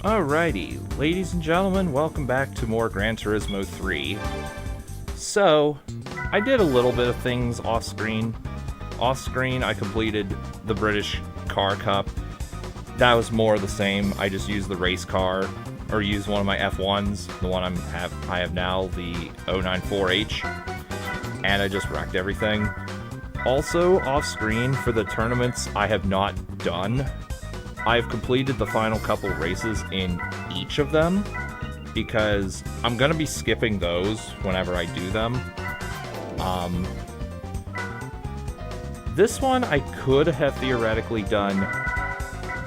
Alrighty, ladies and gentlemen, welcome back to more Gran Turismo 3. So, I did a little bit of things off-screen. Off-screen, I completed the British Car Cup. That was more of the same. I just used the race car, or used one of my F1s, the one I have now, the 094H, and I just wrecked everything. Also, off-screen, for the tournaments I have not done, I've completed the final couple races in each of them, because I'm going to be skipping those whenever I do them. This one, I could have theoretically done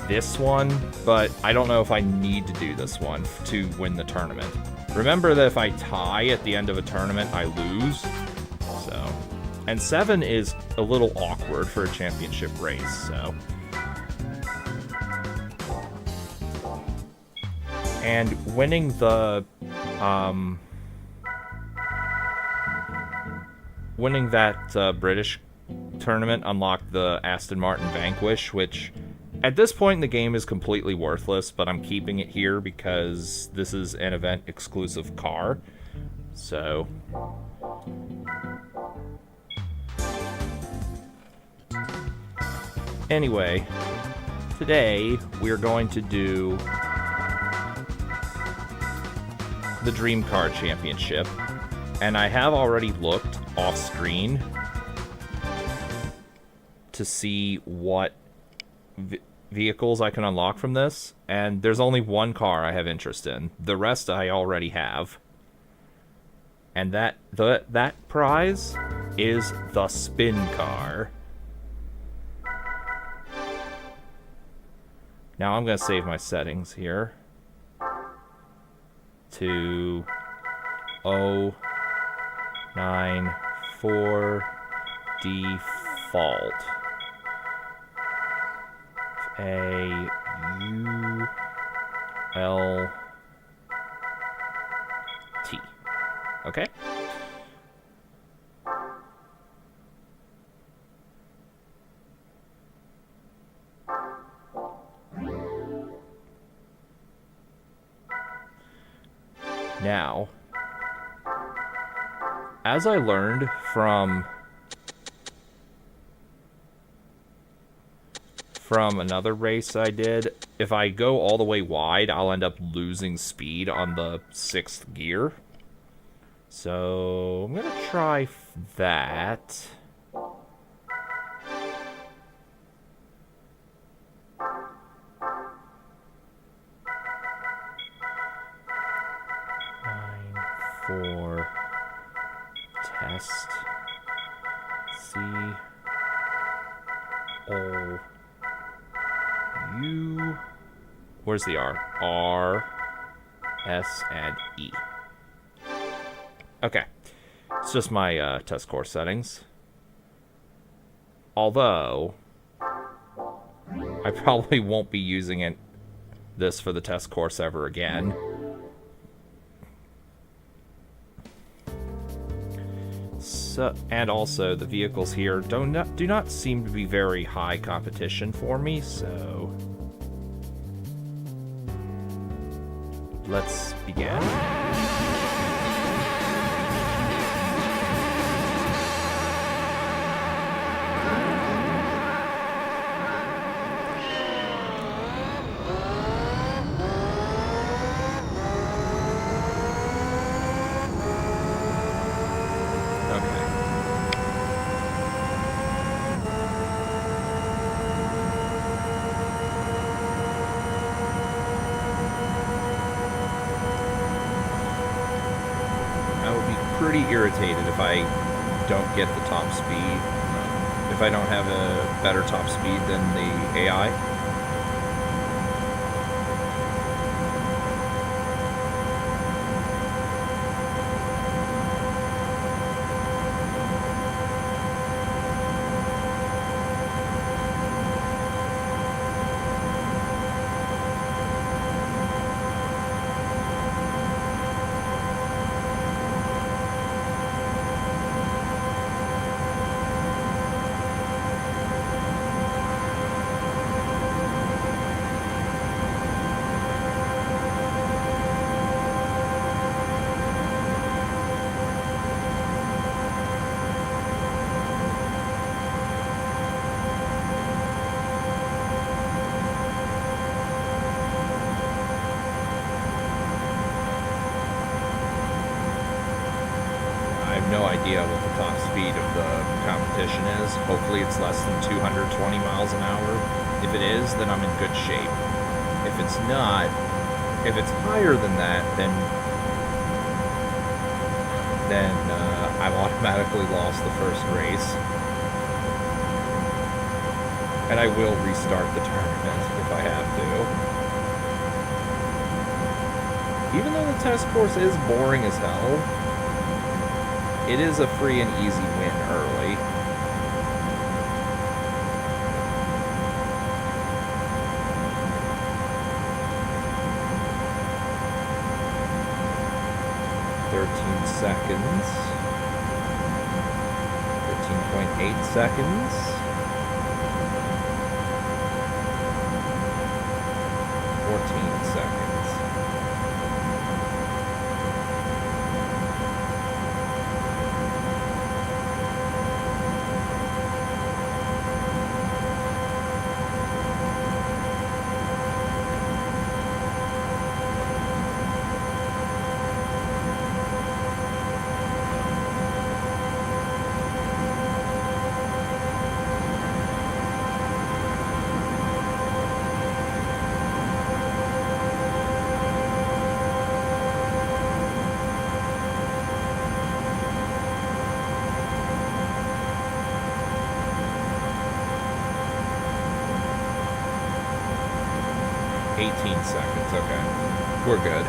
this one, but I don't know if I need to do this one to win the tournament. Remember that if I tie at the end of a tournament, I lose. So, and 7 is a little awkward for a championship race, so... And winning the, winning that British tournament unlocked the Aston Martin Vanquish, which at this point in the game is completely worthless, but I'm keeping it here because this is an event-exclusive car. So... Anyway, today we're going to do the Dream Car Championship, and I have already looked off screen to see what vehicles I can unlock from this, and there's only one car I have interest in. The rest I already have, and that prize is the spin car. Now I'm gonna save my settings here to 094 default. A-U-L-T. Okay? Now, as I learned from another race I did, if I go all the way wide, I'll end up losing speed on the 6th gear. So, I'm going to try that. For test C O U, where's the R? R S and E. Okay, it's just my test course settings. Although I probably won't be using this for the test course ever again. And also, the vehicles here do not seem to be very high competition for me, so... Let's begin. Pretty irritated if I don't get the top speed, if I don't have a better top speed than the AI. idea what the top speed of the competition is. Hopefully it's less than 220 miles an hour. If it is, then I'm in good shape. If it's not, if it's higher than that, then I've automatically lost the first race. And I will restart the tournament if I have to. Even though the test course is boring as hell, it is a free and easy win early. Seconds. 13.8 seconds. 14 seconds. Seconds, okay. We're good.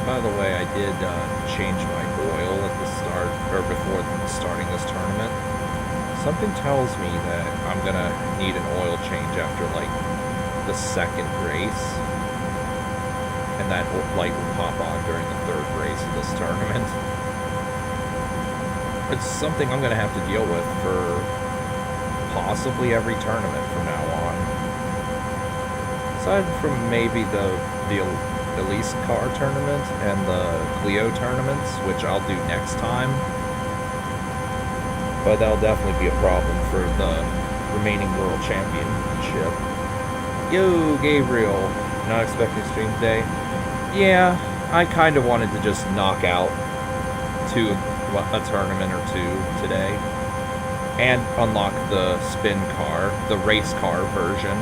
By the way, I did change my oil at the start, or before starting this tournament. Something tells me that I'm gonna need an oil change after, like, the second race. And that light will pop on during the third race of this tournament. It's something I'm gonna have to deal with for possibly every tournament from now on. Aside from maybe the Elise car tournament and the Clio tournaments, which I'll do next time. But that'll definitely be a problem for the remaining World Championship. Yo, Gabriel. Not expecting to stream today? Yeah, I kind of wanted to just knock out a tournament or two today. And unlock the spin car, the race car version.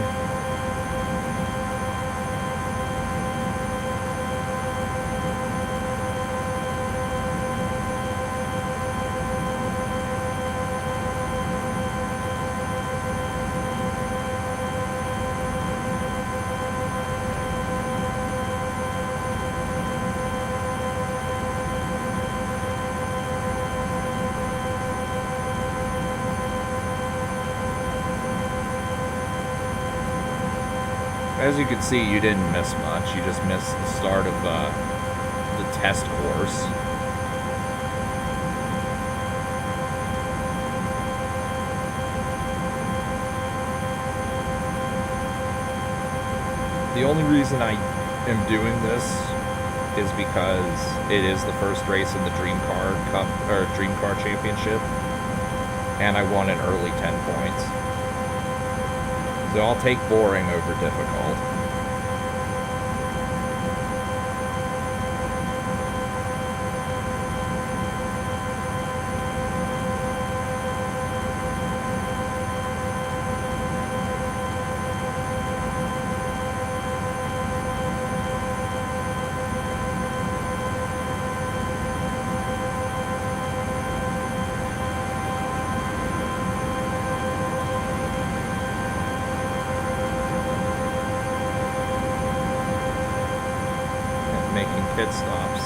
As you can see, you didn't miss much. You just missed the start of the test course. The only reason I am doing this is because it is the first race in the Dream Car Cup, or Dream Car Championship, and I want an early 10 points. So I'll take boring over difficult. Pit stops.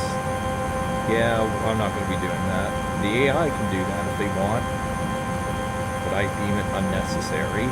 Yeah, I'm not going to be doing that. The AI can do that if they want, but I deem it unnecessary.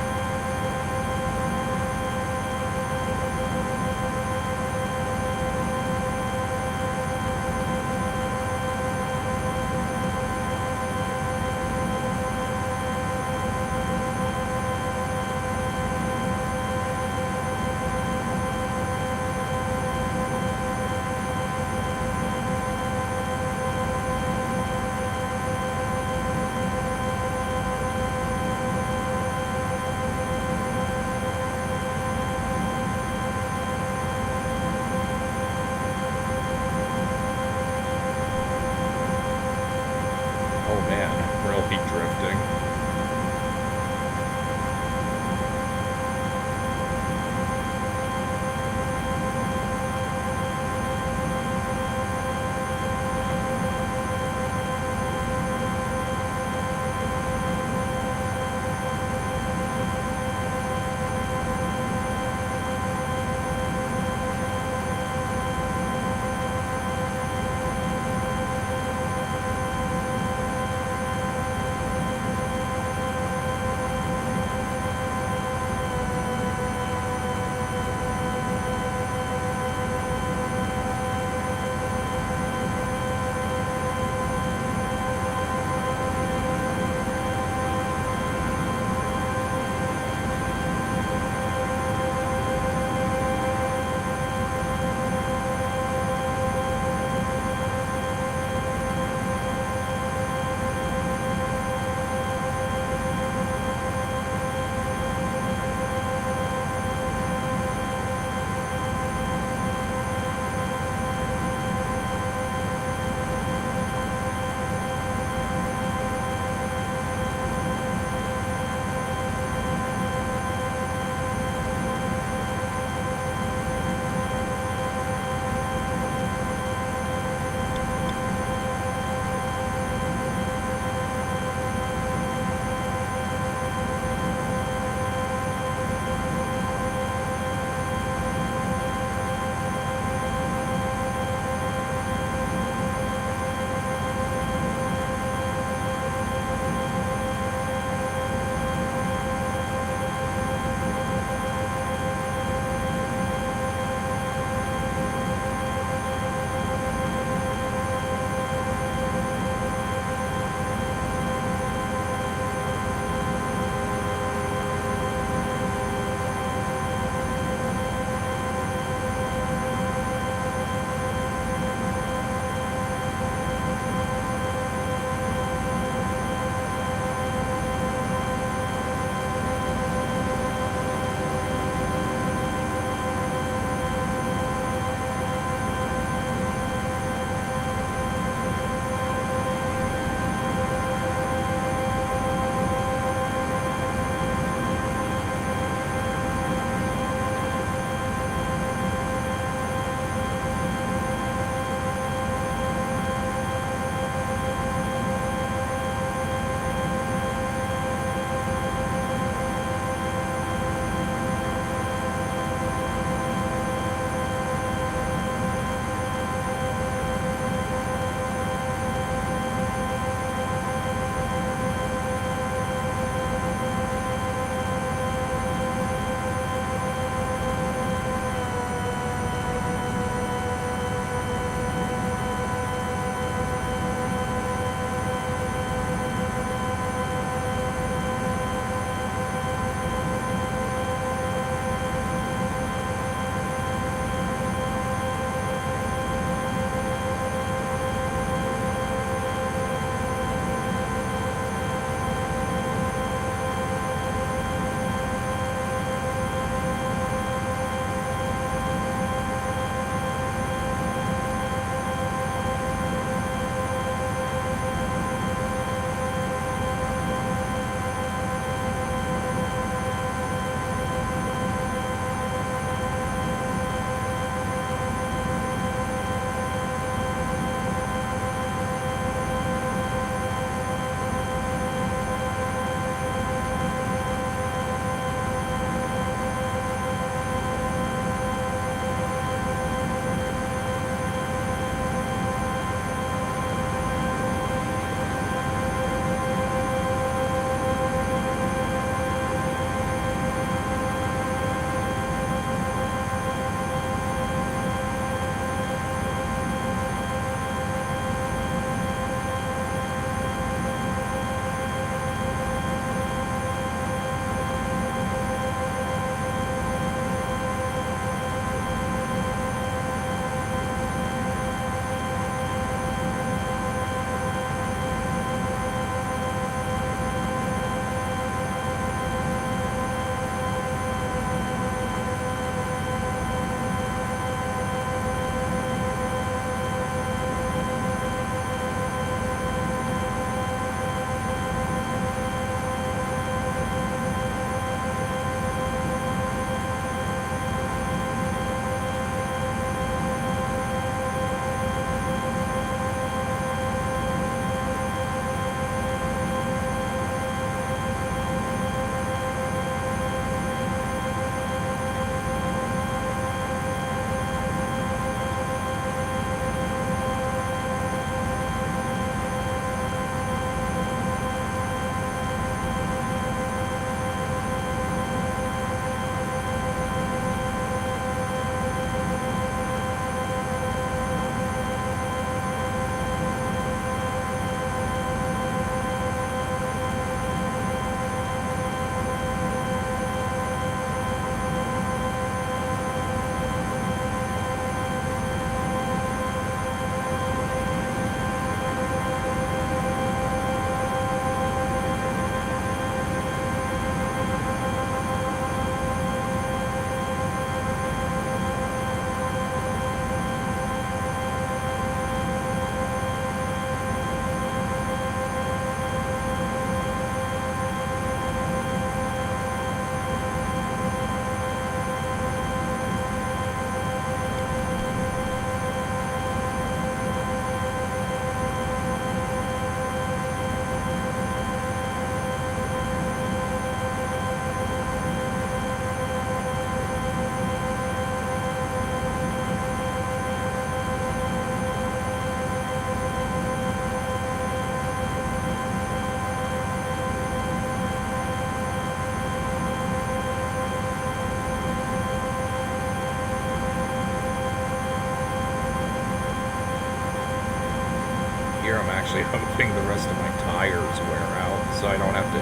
here, I'm actually hoping the rest of my tires wear out, so I don't have to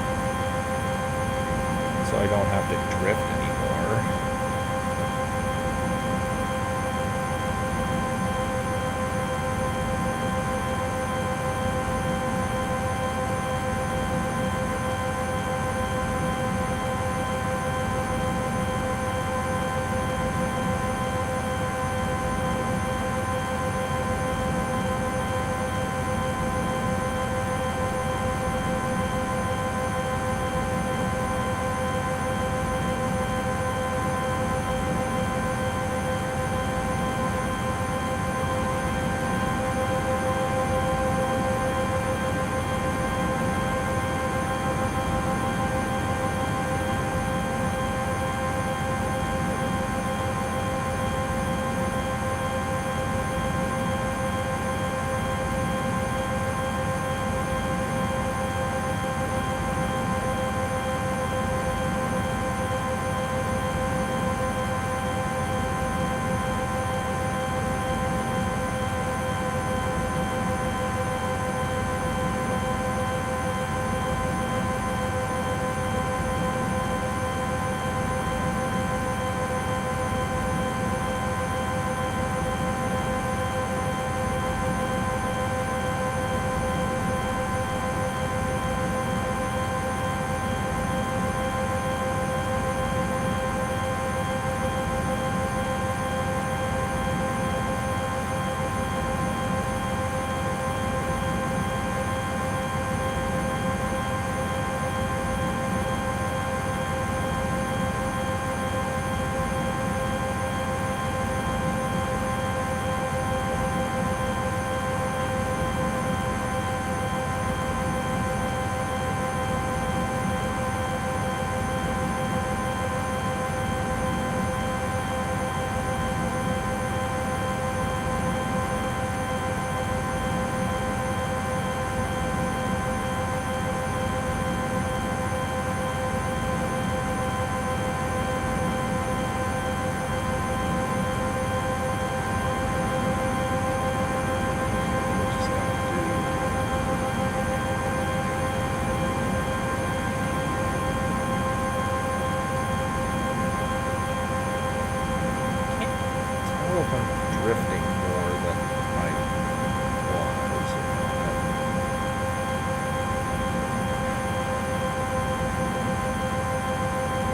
drift anymore.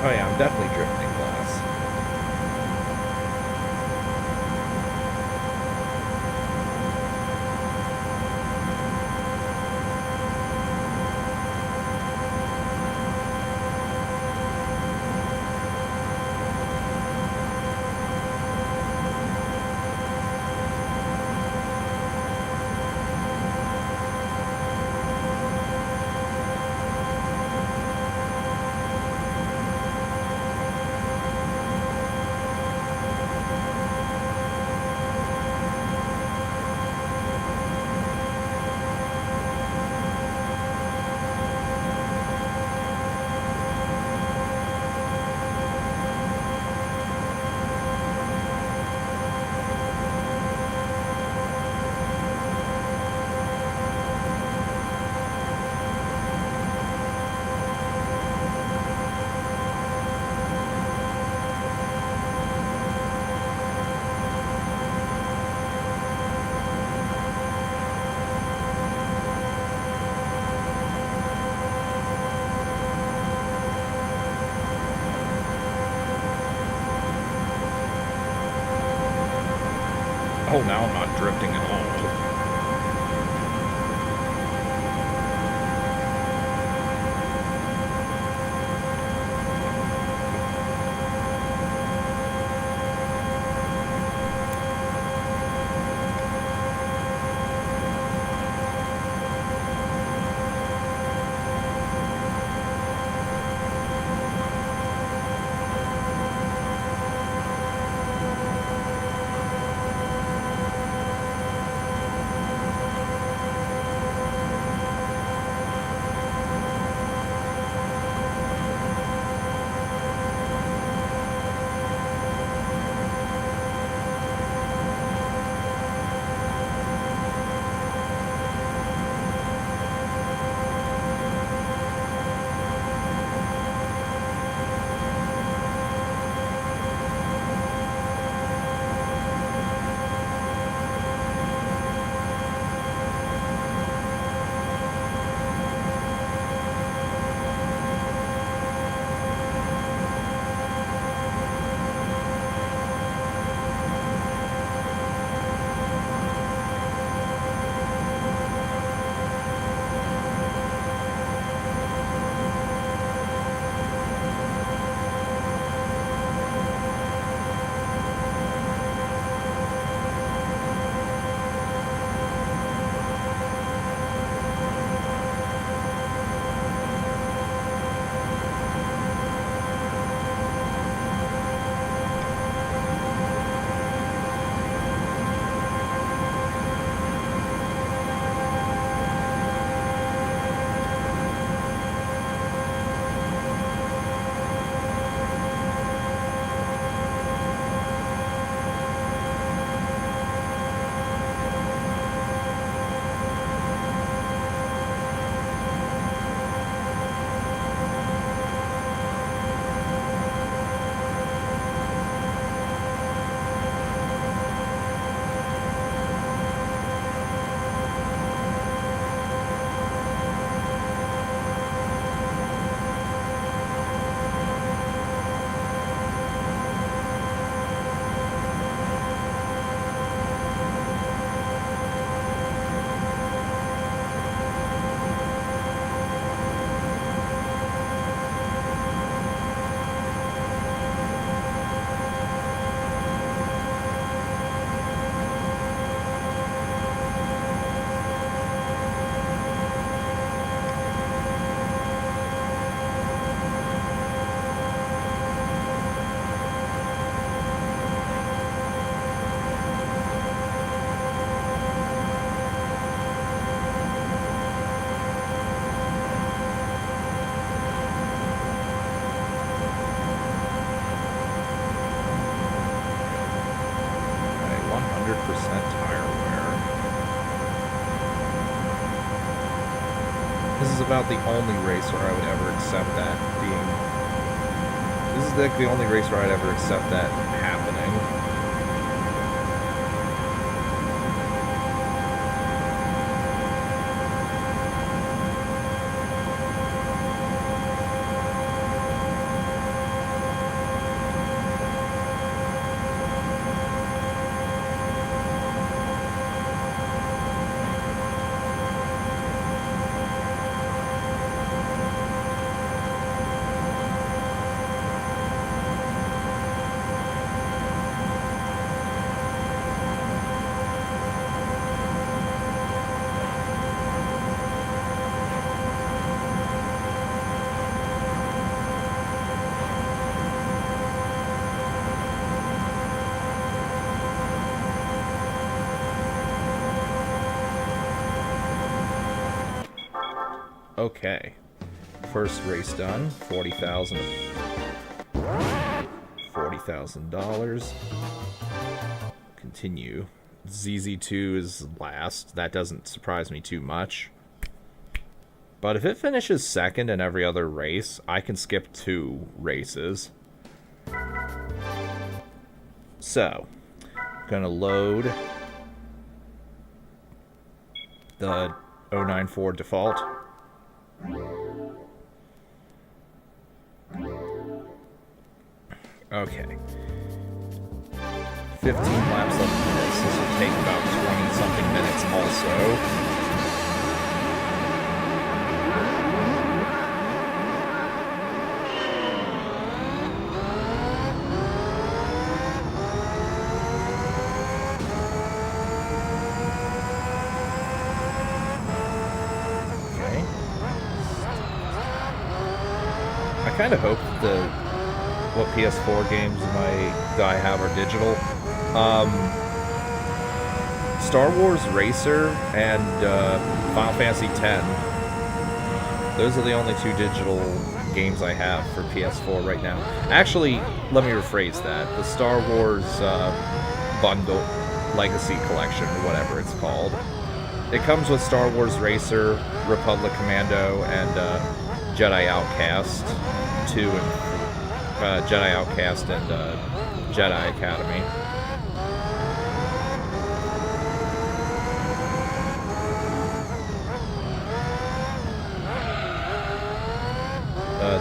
Oh yeah, I'm definitely drifting glass. Oh, now I'm not drifting at all. this is about the only race where I would ever accept that being... This is like the only race where I'd ever accept that happening. Okay, first race done. $40,000. Continue. ZZ2 is last. That doesn't surprise me too much. But if it finishes second in every other race, I can skip 2 races. So, I'm gonna load the 094 default. Okay. 15 laps left in this. This will take about 20-something minutes also. Okay. I kind of hope what PS4 games that I have are digital. Star Wars Racer and Final Fantasy X. Those are the only 2 digital games I have for PS4 right now. Actually, let me rephrase that. The Star Wars Bundle Legacy Collection, or whatever it's called. It comes with Star Wars Racer, Republic Commando, and Jedi Outcast 2 and Jedi Outcast and Jedi Academy.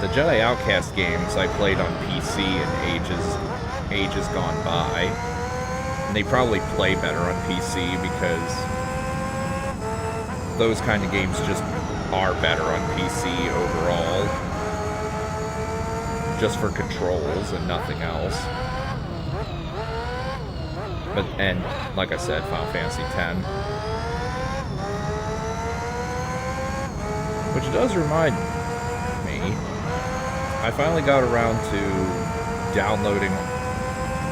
The Jedi Outcast games I played on PC in ages gone by. And they probably play better on PC because those kind of games just are better on PC overall. Just for controls and nothing else. And like I said, Final Fantasy X. Which does remind me, I finally got around to downloading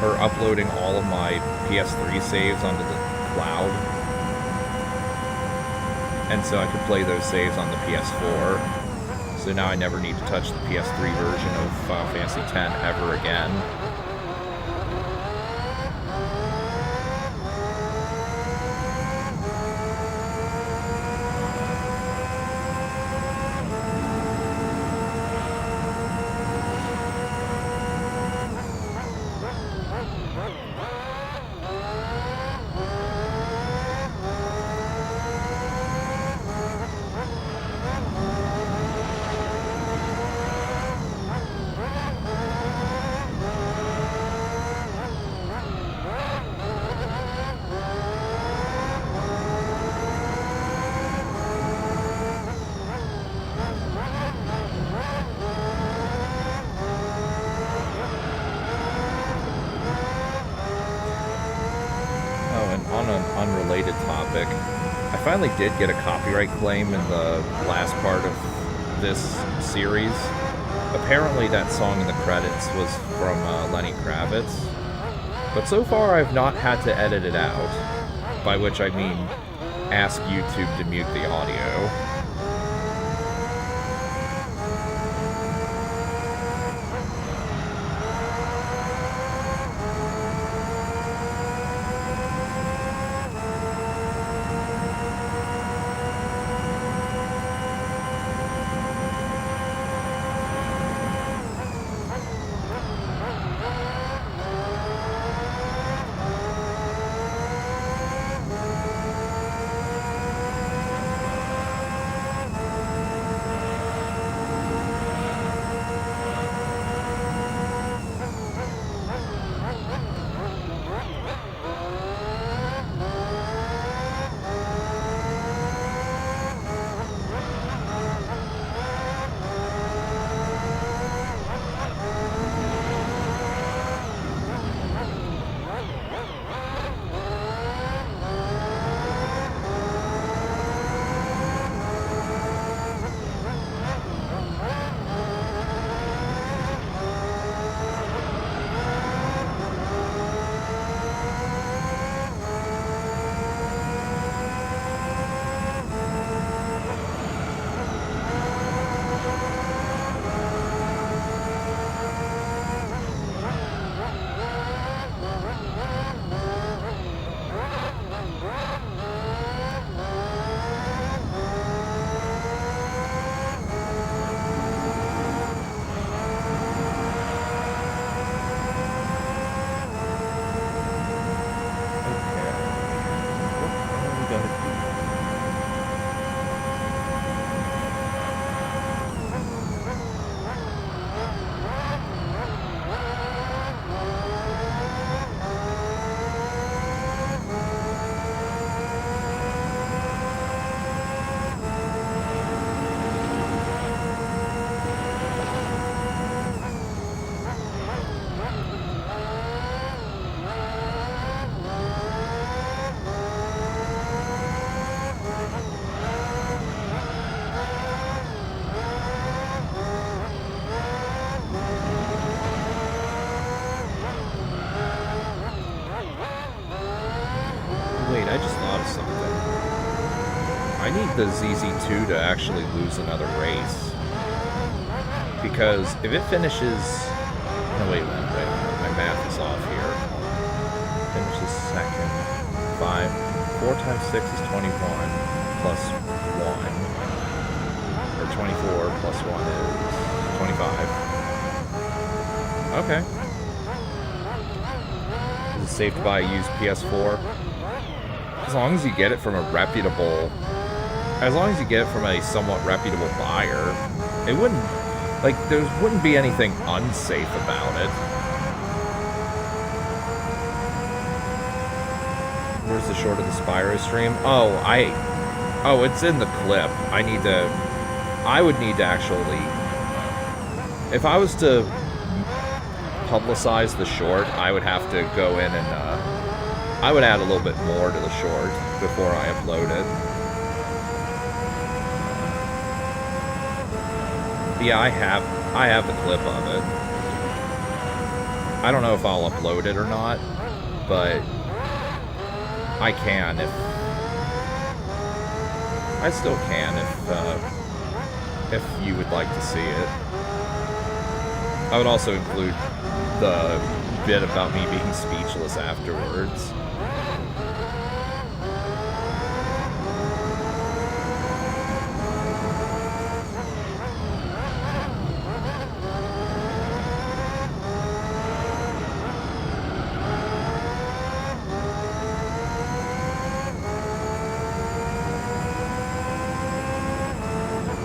or uploading all of my PS3 saves onto the cloud. And so I could play those saves on the PS4. So now I never need to touch the PS3 version of Final Fantasy X ever again. Unrelated topic. I finally did get a copyright claim in the last part of this series. Apparently that song in the credits was from Lenny Kravitz. But so far I've not had to edit it out. By which I mean ask YouTube to mute the audio. Wait, I just thought of something. I need the ZZ2 to actually lose another race. Because if it finishes... No, wait a minute. My math is off here. Finishes second. 4 times 6 is 21 plus 1. Or 24 plus 1 is 25. Okay. Is it safe to buy a used PS4? As long as you get it from a reputable... As long as you get it from a somewhat reputable buyer, it wouldn't... Like, there wouldn't be anything unsafe about it. Where's the short of the Spyro stream? Oh, Oh, it's in the clip. I would need to actually... If I was to publicize the short, I would have to go in and, I would add a little bit more to the short before I upload it. Yeah, I have the clip of it. I don't know if I'll upload it or not, but I can if... I still can if you would like to see it. I would also include the bit about me being speechless afterwards.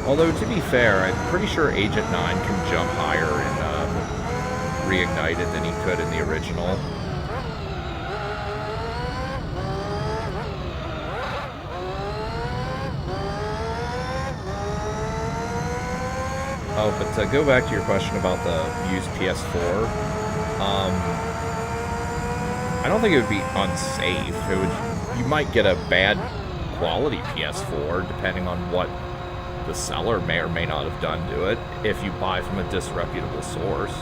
Although, to be fair, I'm pretty sure Agent 9 can jump higher in Reignited than he could in the original. Oh, but to go back to your question about the used PS4, I don't think it would be unsafe. You might get a bad quality PS4, depending on what the seller may or may not have done to it, if you buy from a disreputable source.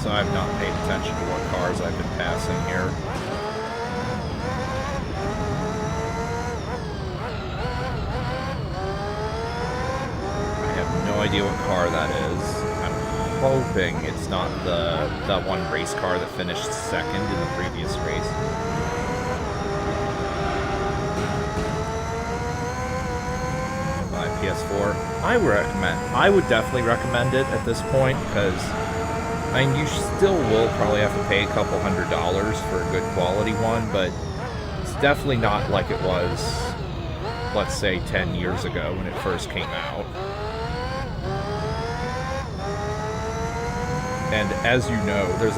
I've not paid attention to what cars I've been passing here. I have no idea what car that is. I'm hoping it's not that one race car that finished second in the previous race. My PS4. I would definitely recommend it at this point, because I mean, you still will probably have to pay a couple $100s for a good quality one, but it's definitely not like it was, let's say, 10 years ago when it first came out. And as you know, there's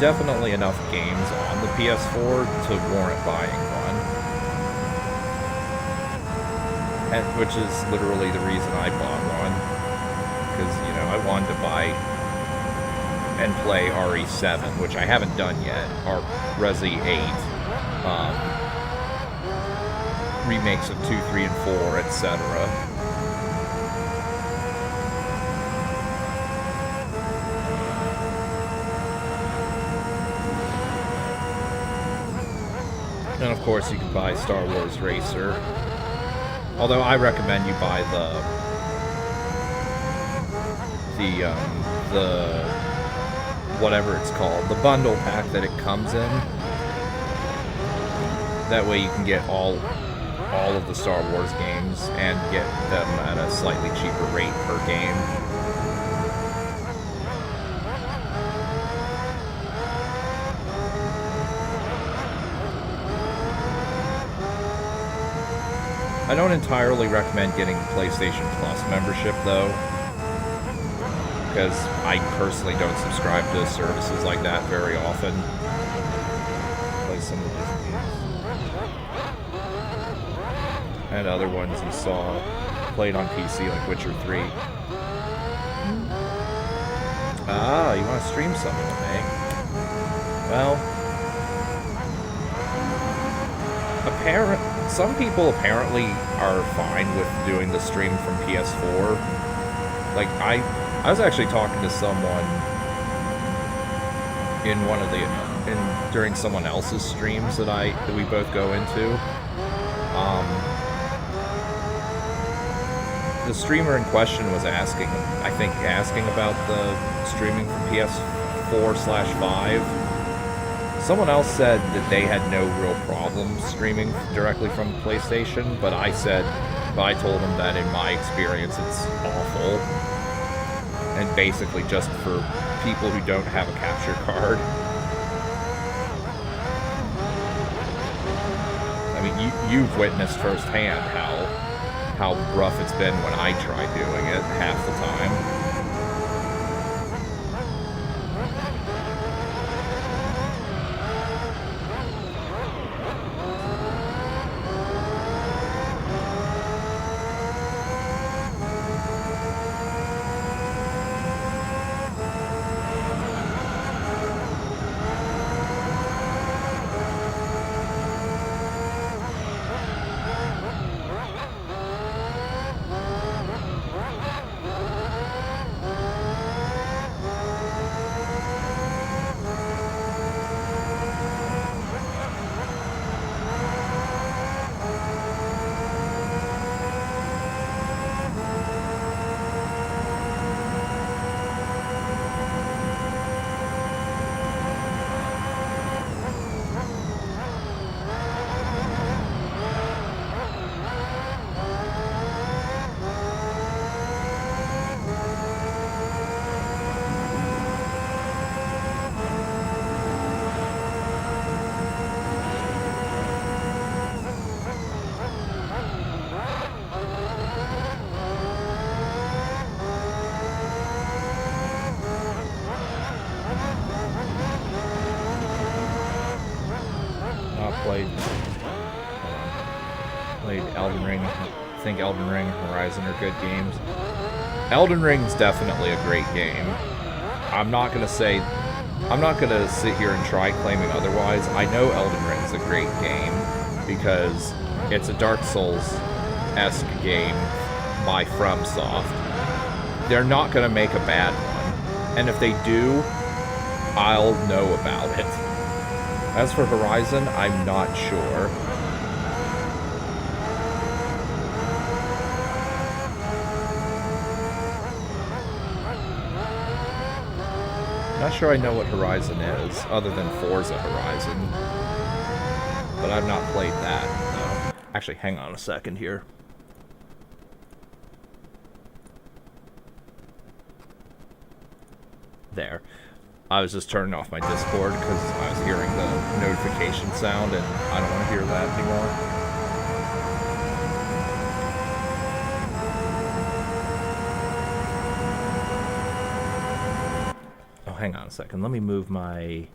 definitely enough games on the PS4 to warrant buying one. And, which is literally the reason I bought one. Because, you know, I wanted to buy and play RE7, which I haven't done yet, or Resi 8, remakes of 2, 3, and 4, etc. And of course you can buy Star Wars Racer, although I recommend you buy the whatever it's called, the bundle pack that it comes in. That way you can get all of the Star Wars games and get them at a slightly cheaper rate per game. I don't entirely recommend getting PlayStation Plus membership, though, because I personally don't subscribe to services like that very often. Play some of these games. And other ones you saw played on PC, like Witcher 3. Ah, you want to stream something with me? Well, some people apparently are fine with doing the stream from PS4. Like, I was actually talking to someone in during someone else's streams that we both go into. The streamer in question was asking about the streaming from PS4/5. Someone else said that they had no real problem streaming directly from PlayStation, but I told them that in my experience it's awful. And basically just for people who don't have a capture card. I mean, you've witnessed firsthand how rough it's been when I try doing it half the time. Played Elden Ring. I think Elden Ring and Horizon are good games. Elden Ring's definitely a great game. I'm not gonna sit here and try claiming otherwise. I know Elden Ring's a great game because it's a Dark Souls-esque game by FromSoft. They're not gonna make a bad one, and if they do, I'll know about it. As for Horizon, I'm not sure. Not sure I know what Horizon is, other than Forza Horizon. But I've not played that, no. Actually, hang on a second here. There. I was just turning off my Discord because I was hearing the notification sound and I don't want to hear that anymore. Oh, hang on a second. Let me move my...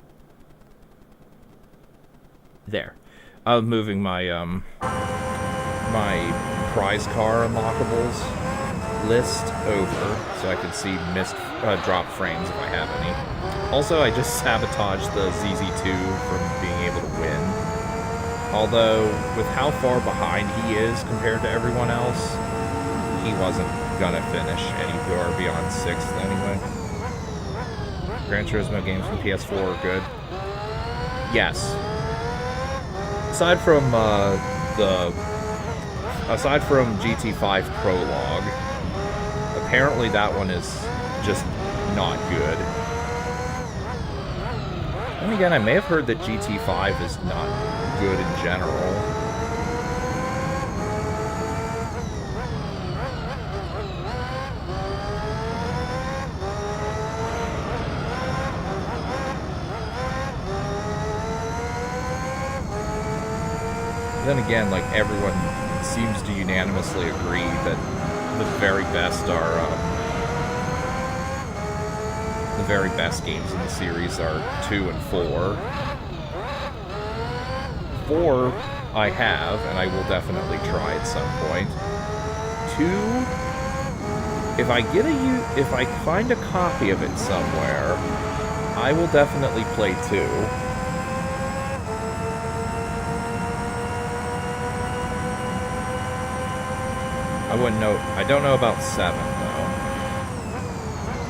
There. I was moving my, my prize car unlockables list over so I could see drop frames if I have any. Also, I just sabotaged the ZZ2 from being able to win. Although, with how far behind he is compared to everyone else, he wasn't gonna finish anywhere beyond 6th anyway. Gran Turismo games from PS4 are good. Yes. Aside from GT5 Prologue, apparently that one is just not good. And again, I may have heard that GT5 is not good in general. Then again, like, everyone seems to unanimously agree that the very best games in the series are 2 and 4. 4 I have, and I will definitely try at some point. 2, if I find a copy of it somewhere, I will definitely play 2. I don't know about 7, though.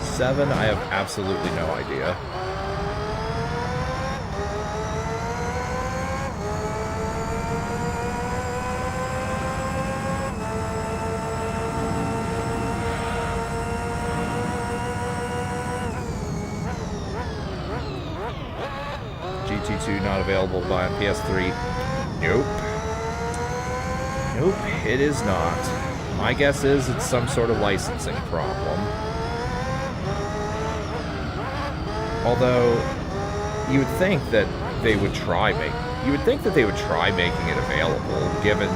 7, I have absolutely no idea. GT2 not available to buy on PS3. Nope. Nope, it is not. My guess is it's some sort of licensing problem. Although, you would think that they would try making it available, given,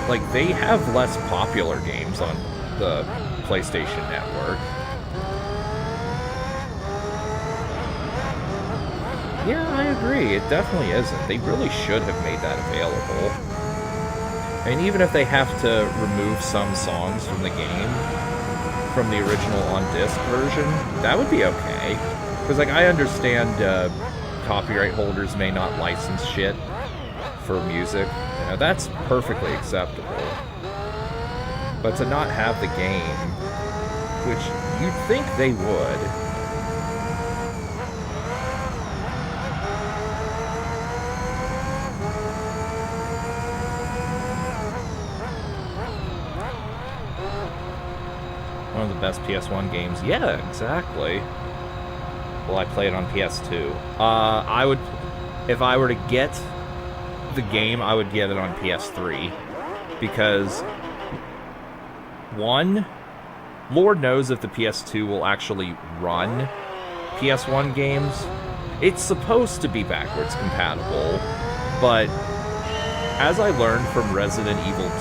like, they have less popular games on the PlayStation Network. Yeah, I agree. It definitely isn't. They really should have made that available. I mean, even if they have to remove some songs from the game, from the original on-disc version, that would be okay. Because, like, I understand copyright holders may not license shit for music. You know, that's perfectly acceptable. But to not have the game, which you'd think they would... One of the best PS1 games. Yeah, exactly. Well, I play it on PS2. If I were to get the game, I would get it on PS3. Because, one, Lord knows if the PS2 will actually run PS1 games. It's supposed to be backwards compatible, but as I learned from Resident Evil 2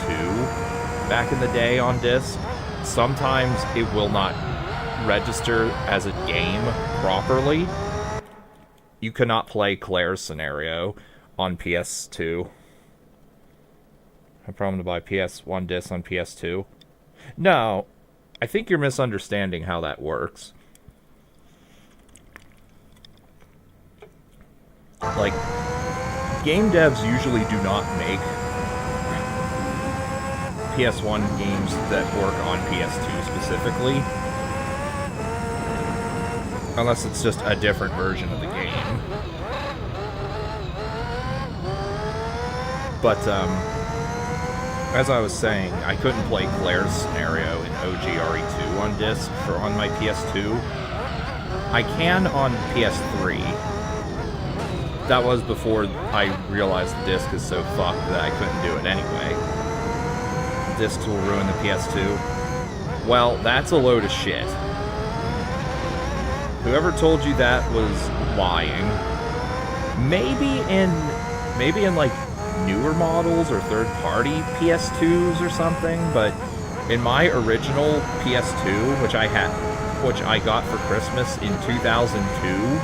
back in the day on disc, sometimes it will not register as a game properly. You cannot play Claire's scenario on PS2. A problem to buy PS1 disc on PS2? No, I think you're misunderstanding how that works. Like, game devs usually do not make PS1 games that work on PS2 specifically. Unless it's just a different version of the game. But, as I was saying, I couldn't play Claire's scenario in OGRE2 on disc on my PS2. I can on PS3. That was before I realized the disc is so fucked that I couldn't do it anyway. Discs will ruin the PS2. Well, that's a load of shit. Whoever told you that was lying. Maybe in like newer models or third-party PS2s or something, but in my original PS2, which I got for Christmas in 2002,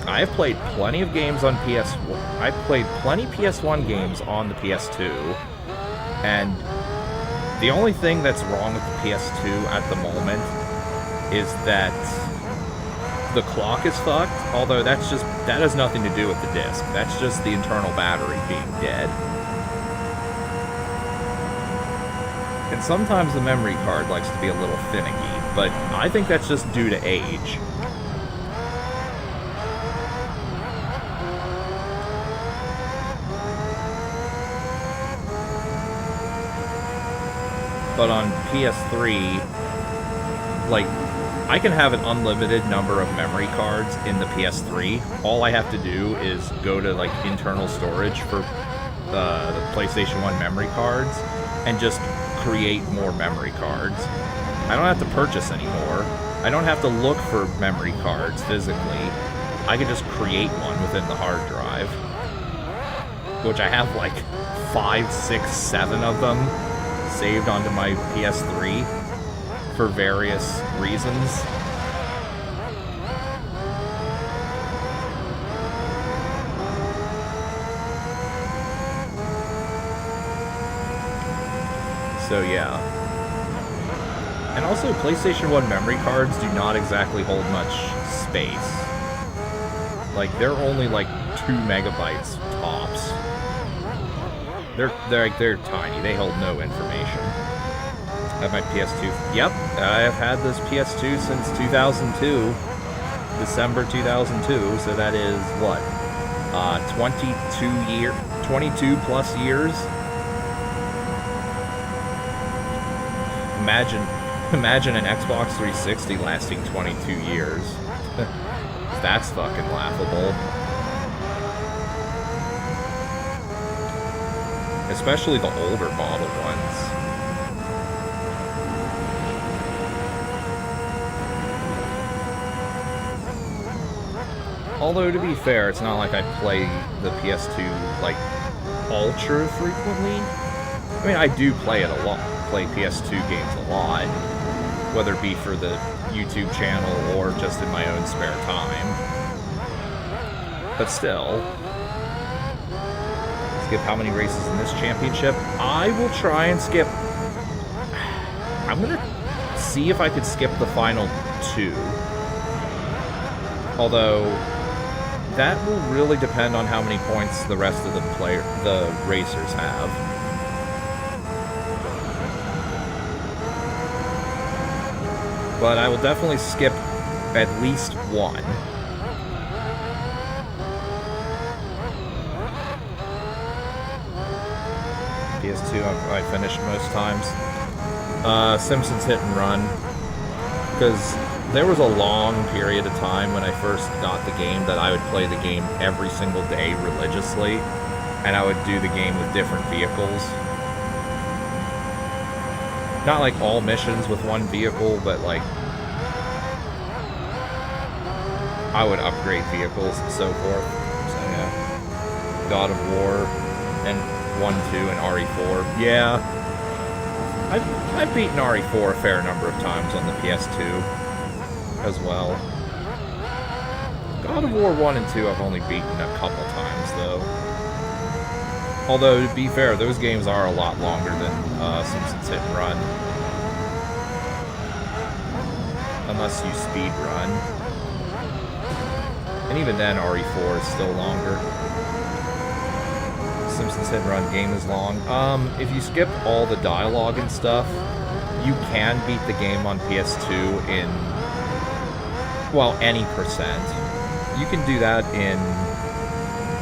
I have played plenty of games on PS1. I've played plenty PS1 games on the PS2, and the only thing that's wrong with the PS2 at the moment is that the clock is fucked, although that has nothing to do with the disc. That's just the internal battery being dead. And sometimes the memory card likes to be a little finicky, but I think that's just due to age. But on PS3, like, I can have an unlimited number of memory cards in the PS3. All I have to do is go to, like, internal storage for the PlayStation 1 memory cards and just create more memory cards. I don't have to purchase anymore. I don't have to look for memory cards physically. I can just create one within the hard drive. Which I have, like, 5, 6, 7 of them saved onto my PS3 for various reasons. So yeah. And also, PlayStation 1 memory cards do not exactly hold much space. Like, they're only like 2 megabytes tops. They're tiny. They hold no information. I have my PS2. Yep, I have had this PS2 since 2002. December 2002, so that is, what? 22 plus years? Imagine an Xbox 360 lasting 22 years. That's fucking laughable. Especially the older model ones. Although, to be fair, it's not like I play the PS2, like, ultra frequently. I mean, I do play it a lot. Play PS2 games a lot, whether it be for the YouTube channel or just in my own spare time. But still, skip how many races in this championship? I will try and skip. I'm gonna see if I could skip the final 2. Although that will really depend on how many points the rest of the racers have. But I will definitely skip at least 1. PS2 I finished most times. Simpsons Hit and Run. Because there was a long period of time when I first got the game that I would play the game every single day religiously. And I would do the game with different vehicles. Not like all missions with one vehicle, but like I would upgrade vehicles and so forth. So yeah, God of War and 1, 2, and RE4. Yeah, I've beaten RE4 a fair number of times on the PS2 as well. God of War 1 and 2 I've only beaten a couple times though. Although, to be fair, those games are a lot longer than Simpsons Hit and Run. Unless you speed run. And even then, RE4 is still longer. Simpsons Hit and Run game is long. If you skip all the dialogue and stuff, you can beat the game on PS2 in, well, any percent. You can do that in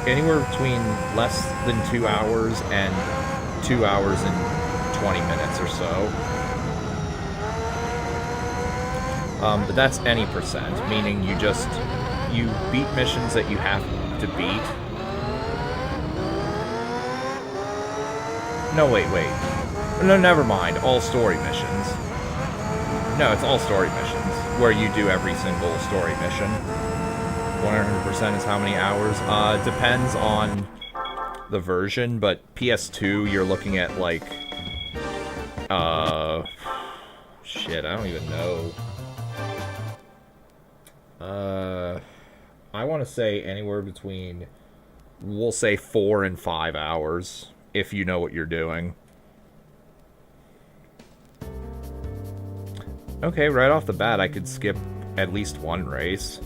anywhere between less than 2 hours and 2 hours and 20 minutes or so. But that's any percent, meaning you beat missions that you have to beat. No, wait. No, never mind. All story missions. No, it's all story missions, where you do every single story mission. 100% is how many hours? Depends on the version, but PS2, you're looking at, like, shit, I don't even know. I want to say anywhere between, we'll say 4 and 5 hours, if you know what you're doing. Okay, right off the bat, I could skip at least one race.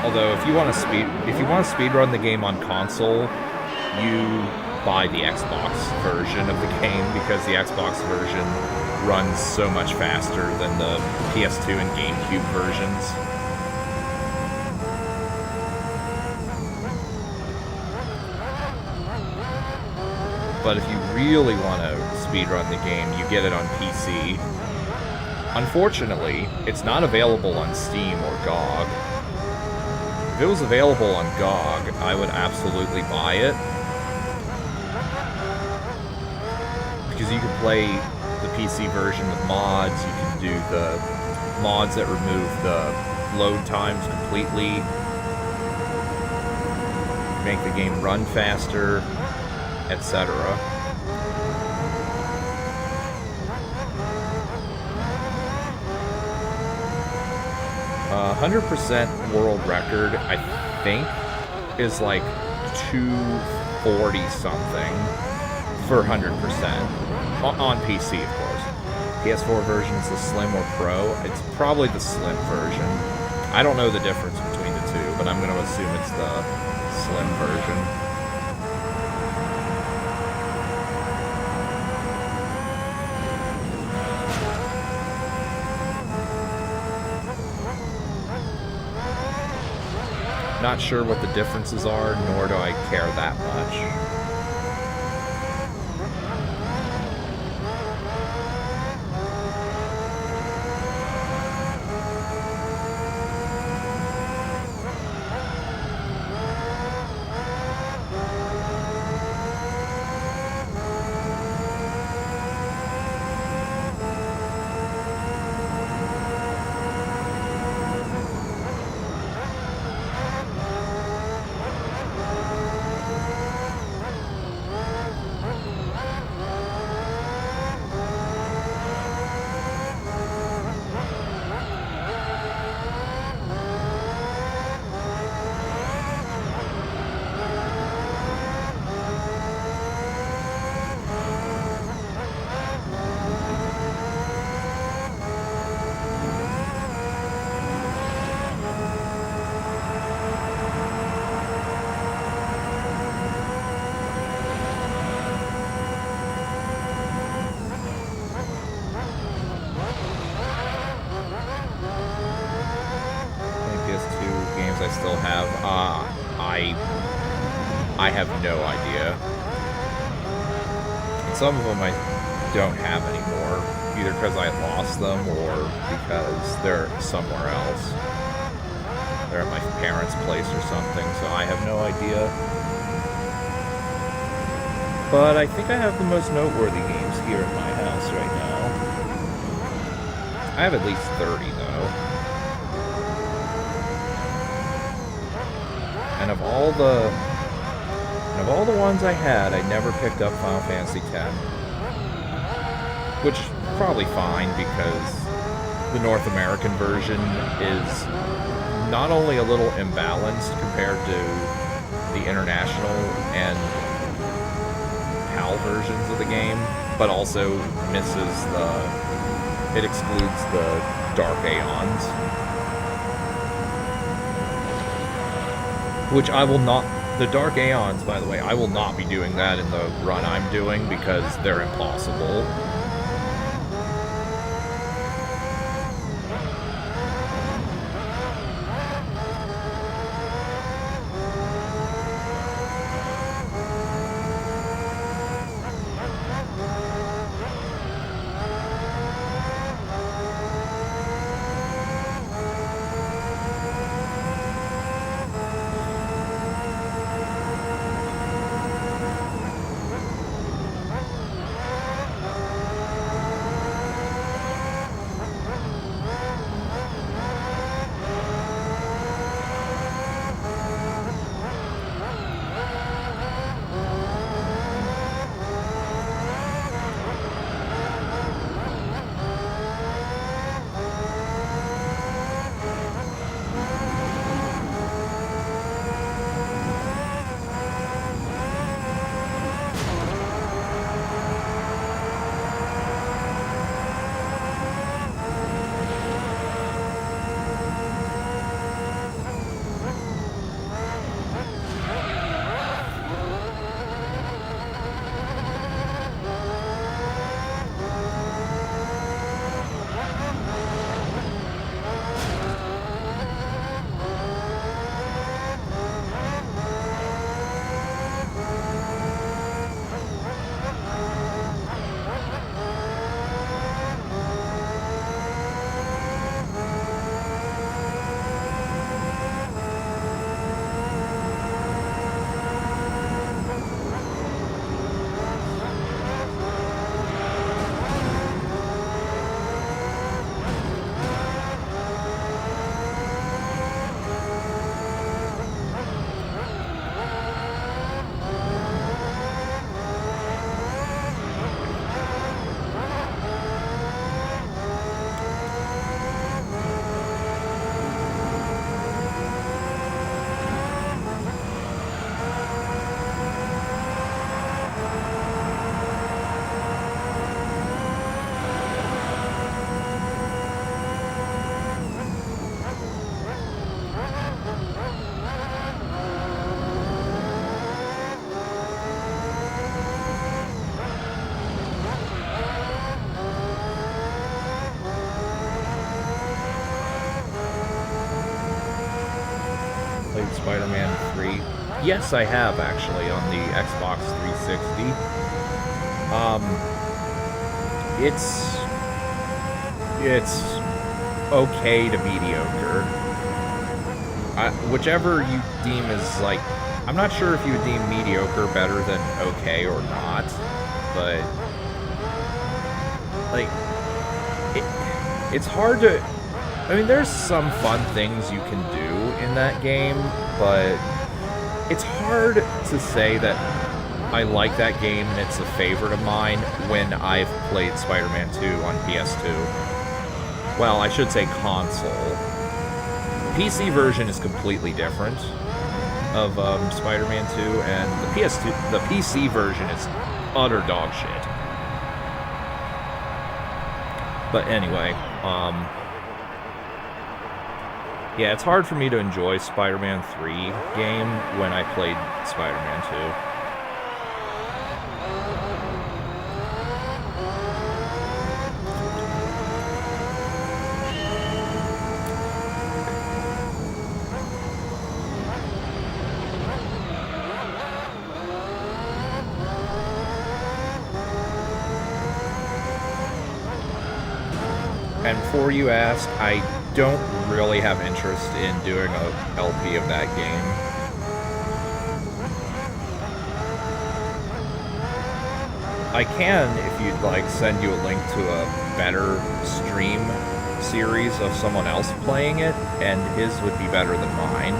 Although, if you want to speedrun the game on console, you buy the Xbox version of the game, because the Xbox version runs so much faster than the PS2 and GameCube versions. But if you really want to speedrun the game, you get it on PC. Unfortunately, it's not available on Steam or GOG. If it was available on GOG, I would absolutely buy it. Because you can play the PC version with mods, you can do the mods that remove the load times completely, make the game run faster, etc. 100% world record, I think, is like 240 something for 100% on PC, of course. PS4 version is the Slim or Pro. It's probably the Slim version. I don't know the difference between the two, but I'm going to assume it's the Slim version. Not sure what the differences are, nor do I care that much. I still have. I have no idea. Some of them I don't have anymore, either because I lost them or because they're somewhere else. They're at my parents' place or something, so I have no idea. But I think I have the most noteworthy games here at my house right now. I have at least 30, though. And of all the ones I had, I never picked up Final Fantasy X. Which is probably fine, because the North American version is not only a little imbalanced compared to the international and PAL versions of the game, but also it excludes the Dark Aeons. Which I will not... The Dark Aeons, by the way, I will not be doing that in the run I'm doing because they're impossible. Spider-Man 3? Yes, I have, actually, on the Xbox 360. It's okay to mediocre. Whichever you deem is, like... I'm not sure if you would deem mediocre better than okay or not, but... Like... It's hard to... I mean, there's some fun things you can do in that game, but... It's hard to say that I like that game and it's a favorite of mine when I've played Spider-Man 2 on PS2. Well, I should say console. The PC version is completely different of Spider-Man 2, and the PC version is utter dog shit. But anyway, yeah, it's hard for me to enjoy Spider-Man 3 game when I played Spider-Man 2. And before you ask, I don't really have interest in doing a LP of that game. I can, if you'd like, send you a link to a better stream series of someone else playing it, and his would be better than mine.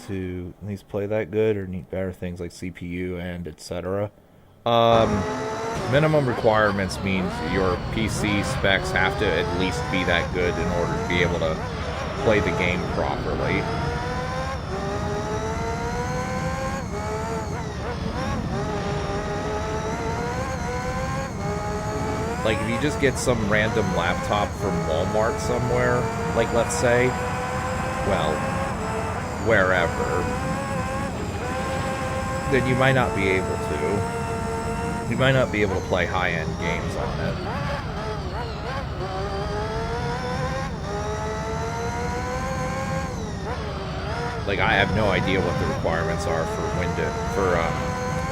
to at least play that good or need better things like CPU and etc. Minimum requirements means your PC specs have to at least be that good in order to be able to play the game properly. Like, if you just get some random laptop from Walmart somewhere, like, let's say, well, wherever, then you might not be able to. You might not be able to play high-end games on it. Like, I have no idea what the requirements are for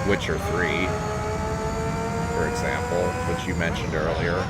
Witcher 3. For example, which you mentioned earlier.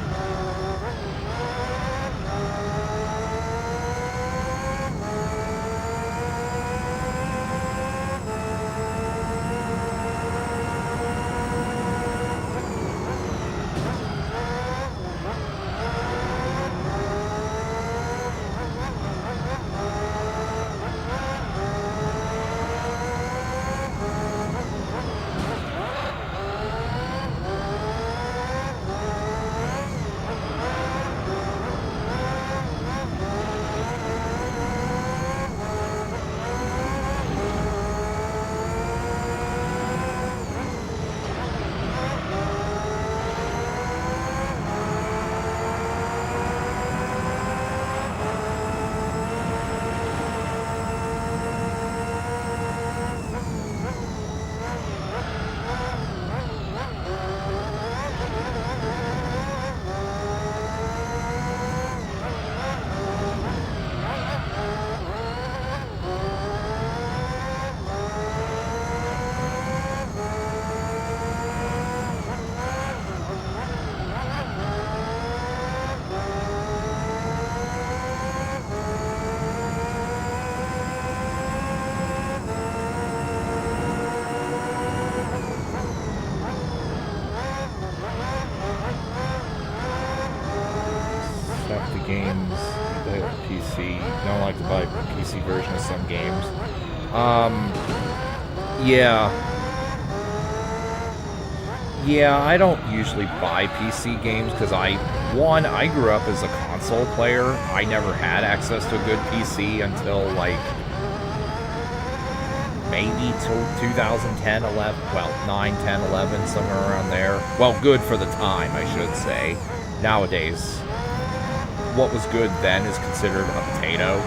Games, PC. Don't like to buy PC version of some games. Yeah, I don't usually buy PC games because I grew up as a console player. I never had access to a good PC until like maybe till 2010, 11, well, 9, 10, 11, somewhere around there. Well, good for the time, I should say. Nowadays, what was good then is considered a potato.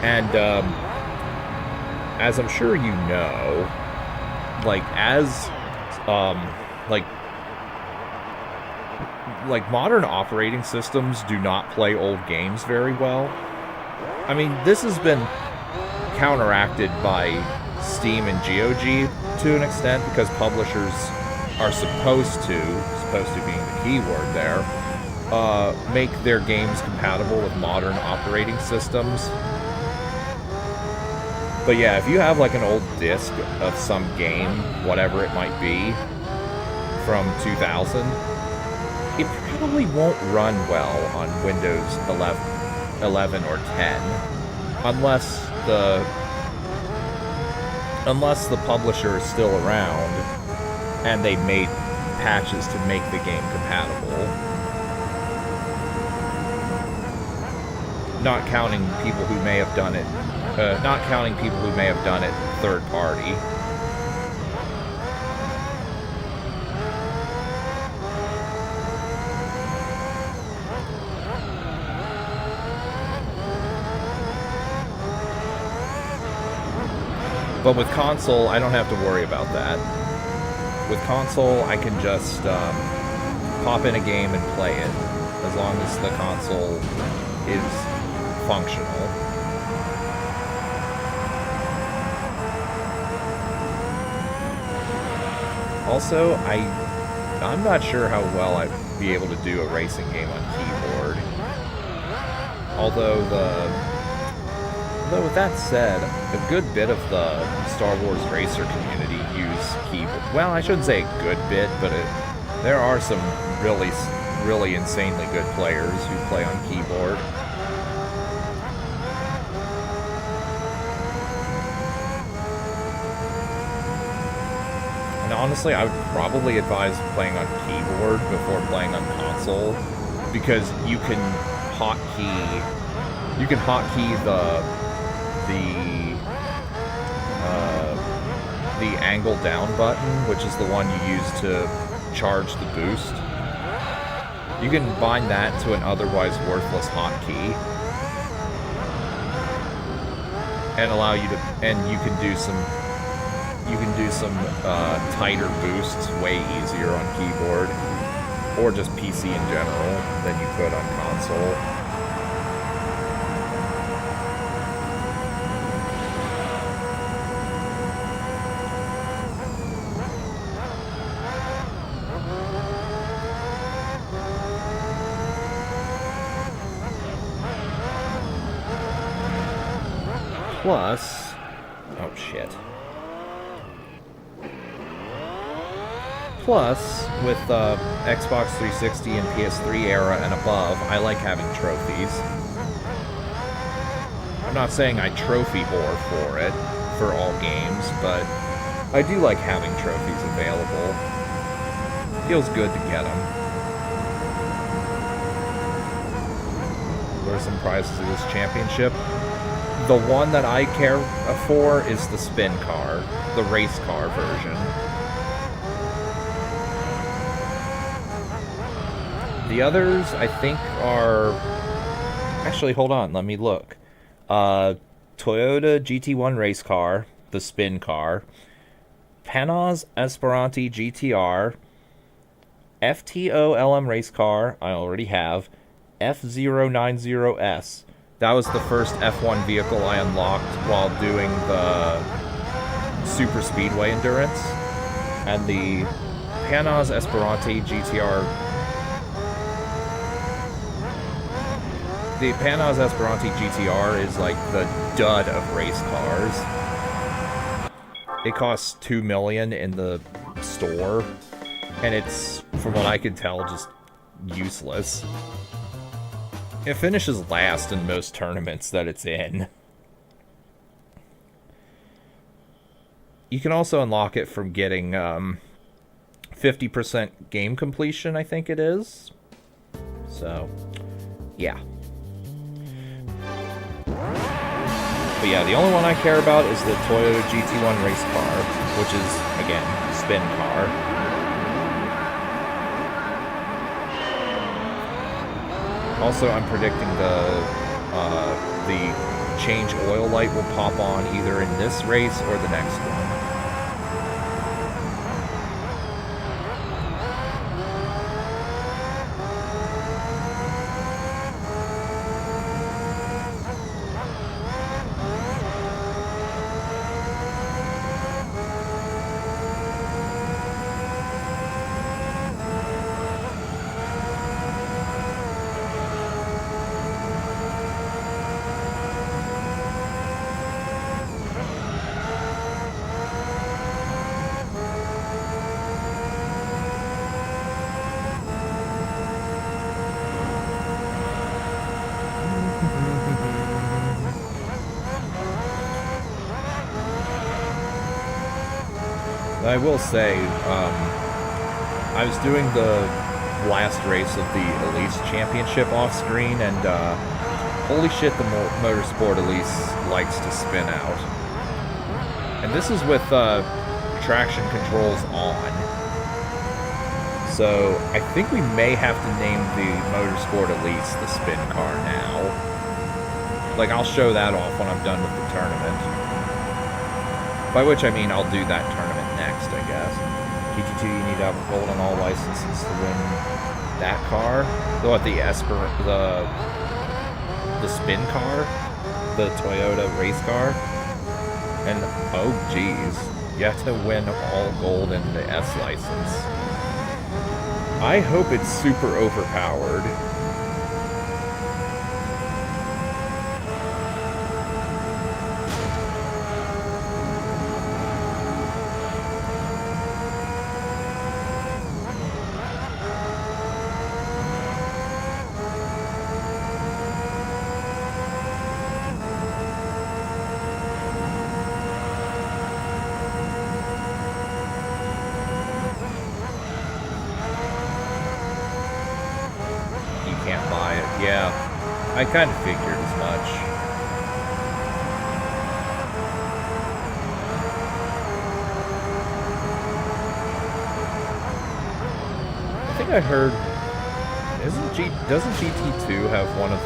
And as I'm sure you know, like modern operating systems do not play old games very well. I mean, this has been counteracted by Steam and GOG to an extent because publishers are supposed to being the keyword there, make their games compatible with modern operating systems. But yeah, if you have like an old disc of some game, whatever it might be, from 2000, it probably won't run well on Windows 11 or 10, unless the publisher is still around and they made patches to make the game compatible. Not counting people who may have done it. Third party. But with console, I don't have to worry about that. With console, I can just pop in a game and play it, as long as the console is functional. Also, I'm not sure how well I'd be able to do a racing game on keyboard. Although with that said, a good bit of the Star Wars racer community use keyboard. Well, I shouldn't say a good bit, but there are some really insanely good players who play on keyboard. honestly, I would probably advise playing on keyboard before playing on console, because you can hotkey the angle down button, which is the one you use to charge the boost. You can bind that to an otherwise worthless hotkey, and allow you to, and you can do some tighter boosts way easier on keyboard, or just PC in general, than you could on console. Plus, oh shit. Plus, with Xbox 360 and PS3 era and above, I like having trophies. I'm not saying I trophy whore for it, for all games, but I do like having trophies available. Feels good to get them. What are some prizes of this championship? The one that I care for is the spin car, the race car version. The others, I think, are... Actually, hold on, let me look. Toyota GT1 race car, the spin car. Panoz Esperanti GTR. FTO LM race car, I already have. F090S. That was the first F1 vehicle I unlocked while doing the Super Speedway Endurance. And the Panoz Esperanti GTR... The Panoz Esperanti GTR is like the dud of race cars. It costs $2 million in the store, and it's, from what I can tell, just useless. It finishes last in most tournaments that it's in. You can also unlock it from getting 50% game completion, I think it is. So, yeah. But yeah, the only one I care about is the Toyota GT1 race car, which is, again, spin car. Also, I'm predicting the change oil light will pop on either in this race or the next one. I will say, I was doing the last race of the Elise Championship off-screen, and holy shit, the Motorsport Elise likes to spin out. And this is with traction controls on. So I think we may have to name the Motorsport Elise the spin car now. Like, I'll show that off when I'm done with the tournament. By which I mean I'll do that tournament next, I guess. GT2, you need to have a gold on all licenses to win that car. The spin car, the Toyota race car, and oh geez, you have to win all gold in the S license. I hope it's super overpowered. I kind of figured as much. I think I heard... Doesn't GT2 have one of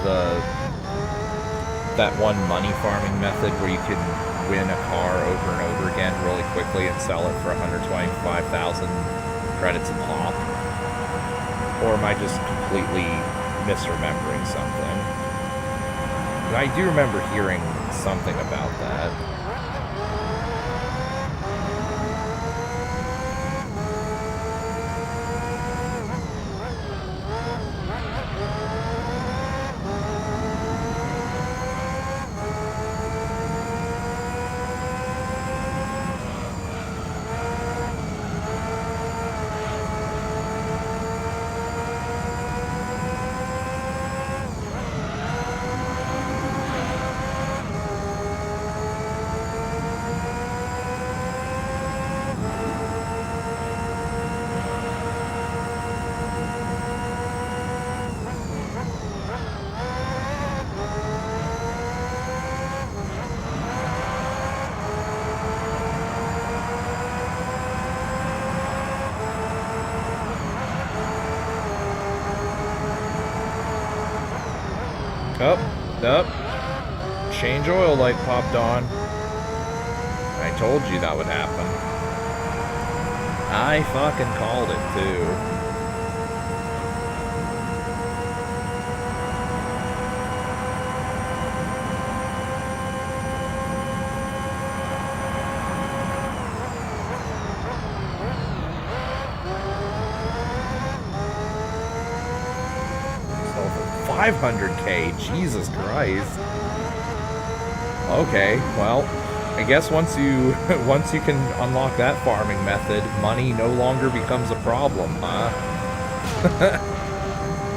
that one money farming method where you can win a car over and over again really quickly and sell it for 125,000 credits a pop? Or am I just completely misremembering something? But I do remember hearing something about that. Up. Change oil light popped on. I told you that would happen. I fucking called it too. $500K, Jesus Christ. Okay, well, I guess once you can unlock that farming method, money no longer becomes a problem, huh?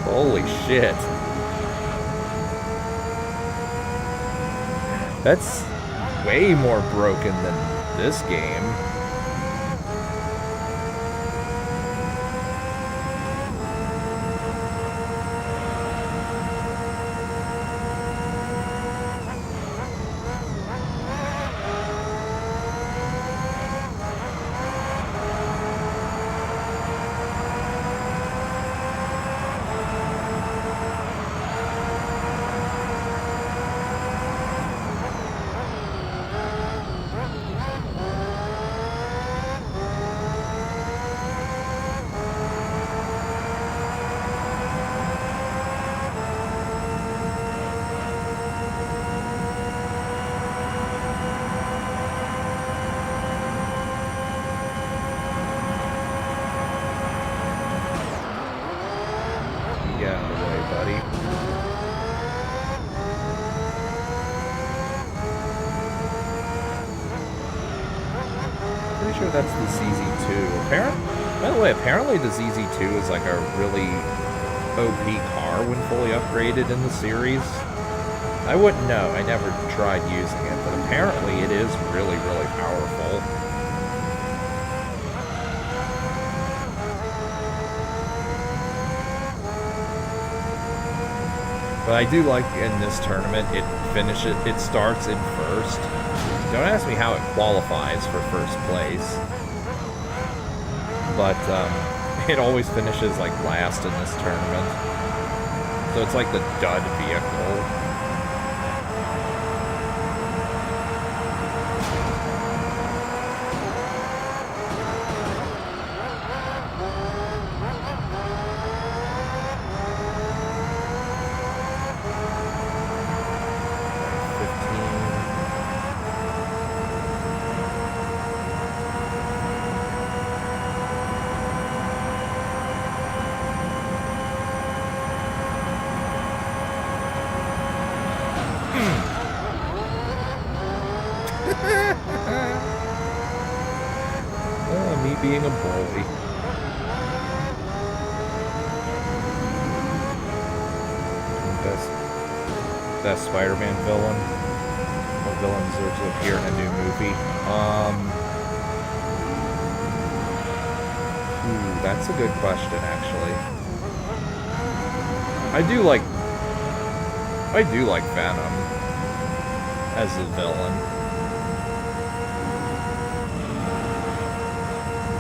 Holy shit. That's way more broken than this game. That's the ZZ2. By the way, apparently the ZZ2 is like a really OP car when fully upgraded in the series. I wouldn't know. I never tried using it, but apparently it is really, really powerful. But I do like in this tournament, it starts in first. Don't ask me how it qualifies for first place, but it always finishes like last in this tournament. So it's like the dud vehicle. Being a bully. Best Spider-Man villain. What villain deserves to appear in a new movie? That's a good question, actually. I do like I do like Venom as the villain.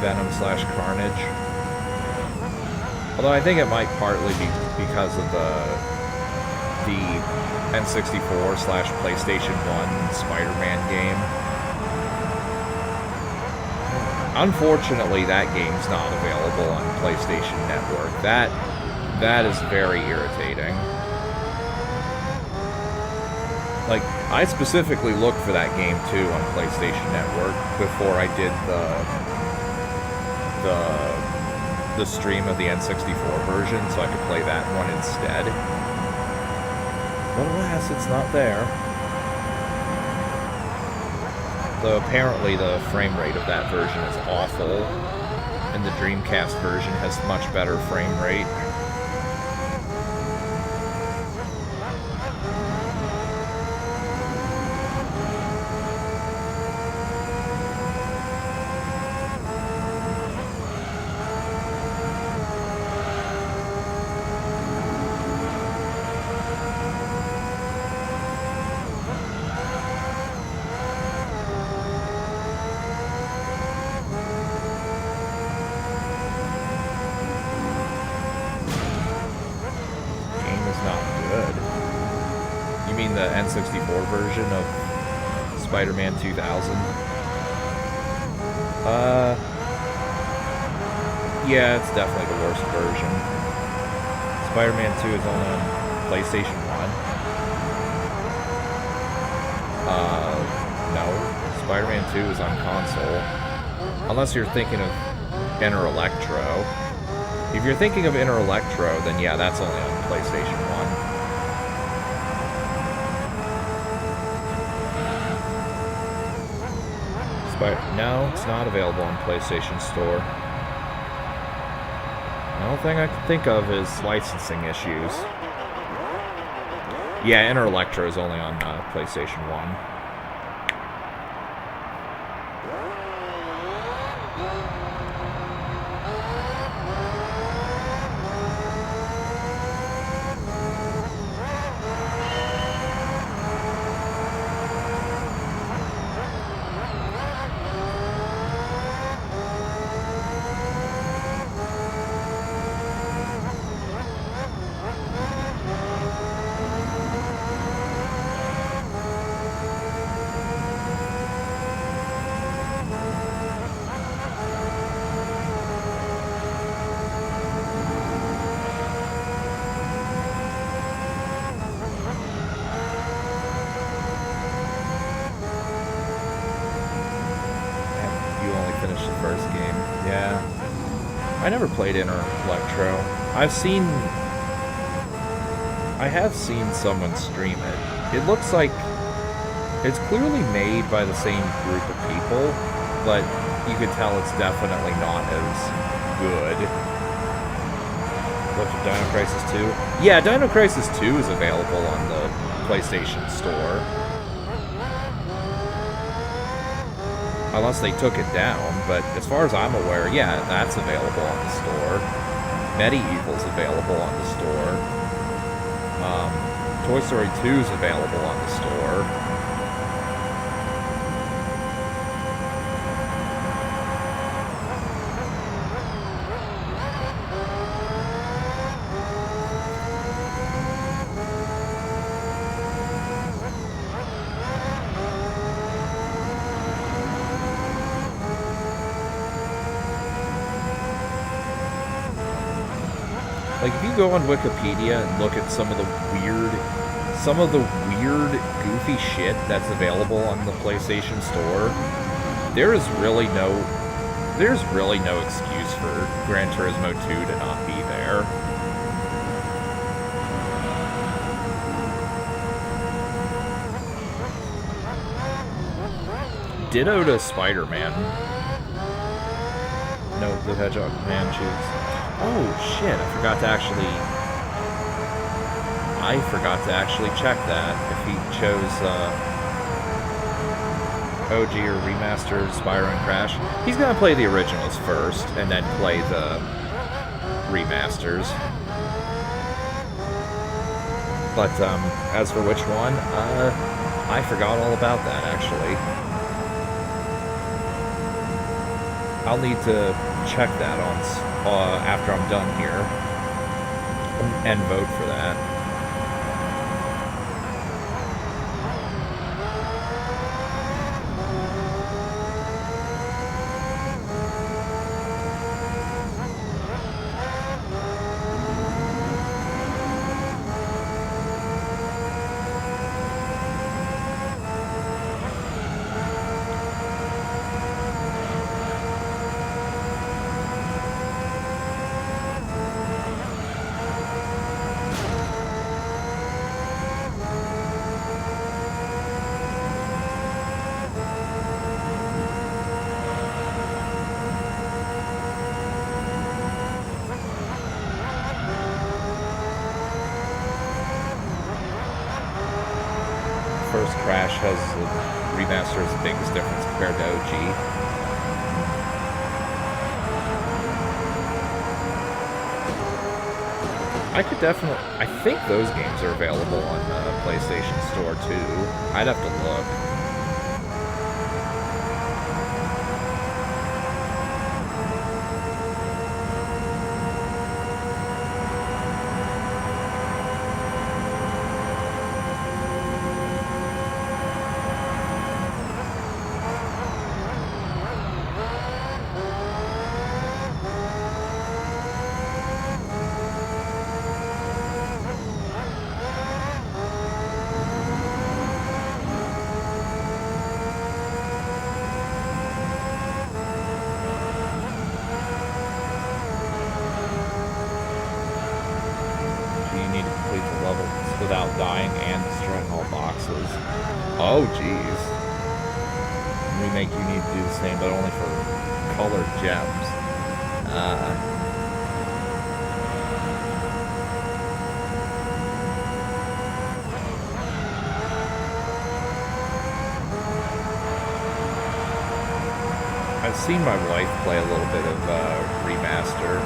Venom slash Carnage. Although I think it might partly be because of the N64 slash PlayStation 1 Spider-Man game. Unfortunately, that game's not available on PlayStation Network. That is very irritating. Like, I specifically looked for that game too on PlayStation Network before I did the stream of the N64 version, so I could play that one instead. But alas, it's not there. Though apparently the frame rate of that version is awful, and the Dreamcast version has much better frame rate. The N64 version of Spider-Man 2000. Yeah, it's definitely the worst version. Spider-Man 2 is only on PlayStation 1. No. Spider-Man 2 is on console. Unless you're thinking of Inner Electro. If you're thinking of Inner Electro, then yeah, that's only on PlayStation 1. No, it's not available on PlayStation Store. The only thing I can think of is licensing issues. Yeah, Inner Electro is only on PlayStation 1. I never played Inner Electro. I have seen someone stream it. It looks like it's clearly made by the same group of people, but you can tell it's definitely not as good. What's Dino Crisis 2? Yeah, Dino Crisis 2 is available on the PlayStation Store. Unless they took it down, but as far as I'm aware, yeah, that's available on the store. Medieval's available on the store. Toy Story 2 is available on the store. Like, if you go on Wikipedia and look at some of the weird, goofy shit that's available on the PlayStation Store, there's really no excuse for Gran Turismo 2 to not be there. Ditto to Spider-Man. No, the Hedgehog Man choose. Oh shit, I forgot to actually check that if he chose OG or remastered Spyro and Crash. He's gonna play the originals first and then play the remasters. But as for which one, I forgot all about that actually. I'll need to check that on after I'm done here and vote for that. First Crash has the remaster is the biggest difference compared to OG. I could definitely... I think those games are available on PlayStation Store too. I'd have to look. Without dying and destroying all boxes. Oh, jeez. Remake, you need to do the same, but only for colored gems. I've seen my wife play a little bit of remaster.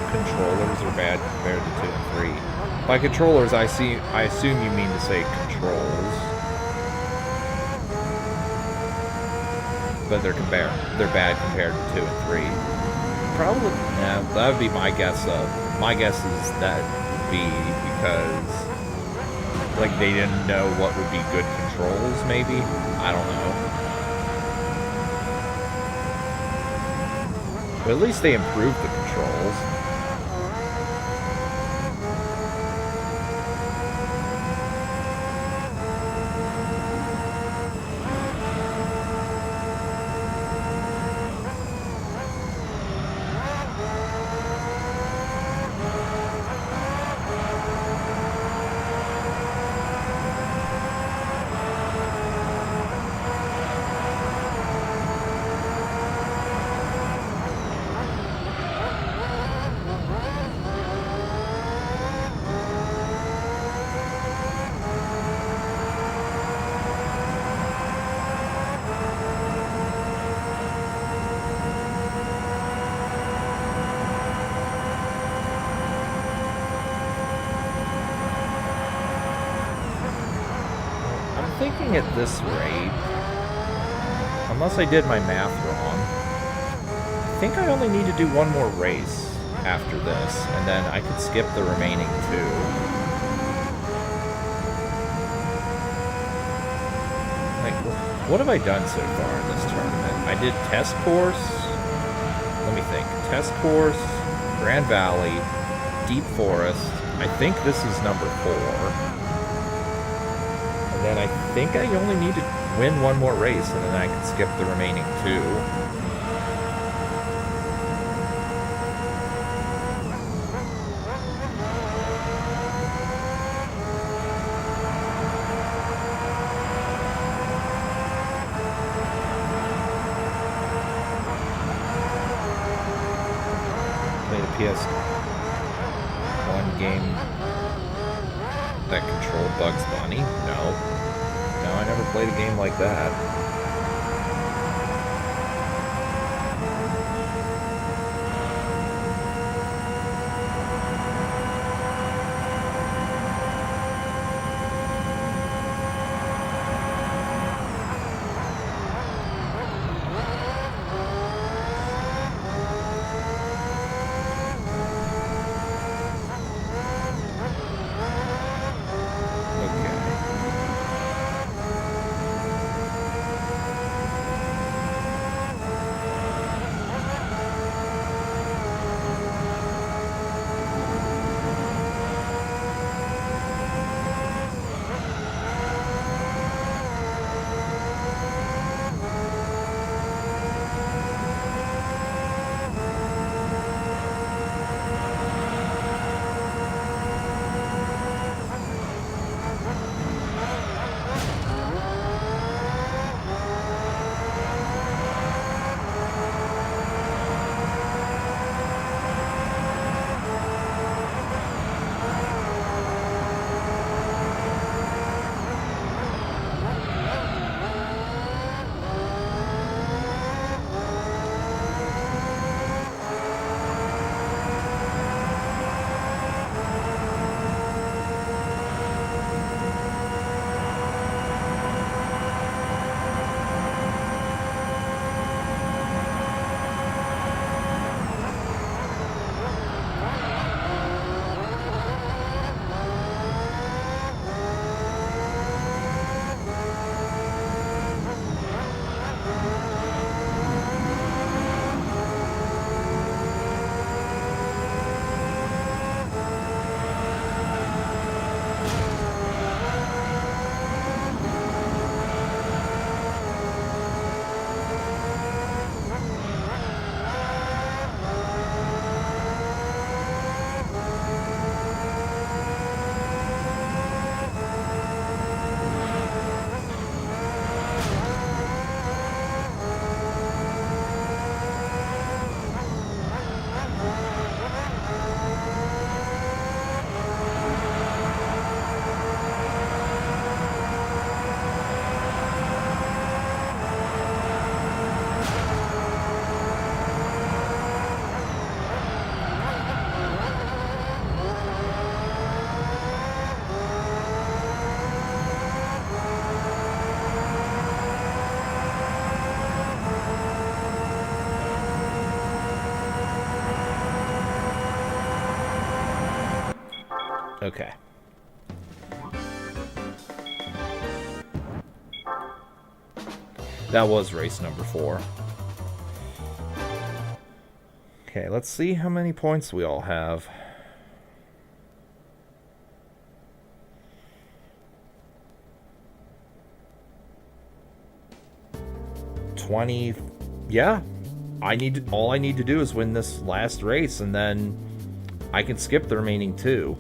Controllers are bad compared to 2 and 3. By controllers, I assume you mean to say controls. But they're bad compared to 2 and 3. Probably, yeah, that would be my guess. My guess is that would be because, like, they didn't know what would be good controls, maybe? I don't know. But at least they improved the controls. Thinking at this rate, unless I did my math wrong, I think I only need to do one more race after this, and then I could skip the remaining 2. Like, what have I done so far in this tournament? I did Test Course, let me think, Test Course, Grand Valley, Deep Forest, I think this is number 4. And then I think I only need to win one more race, and then I can skip the remaining 2. PS1 game that controlled Bugs Bunny? No. No, I never played a game like that. Okay. That was race number 4. Okay, let's see how many points we all have. Yeah. All I need to do is win this last race, and then I can skip the remaining 2.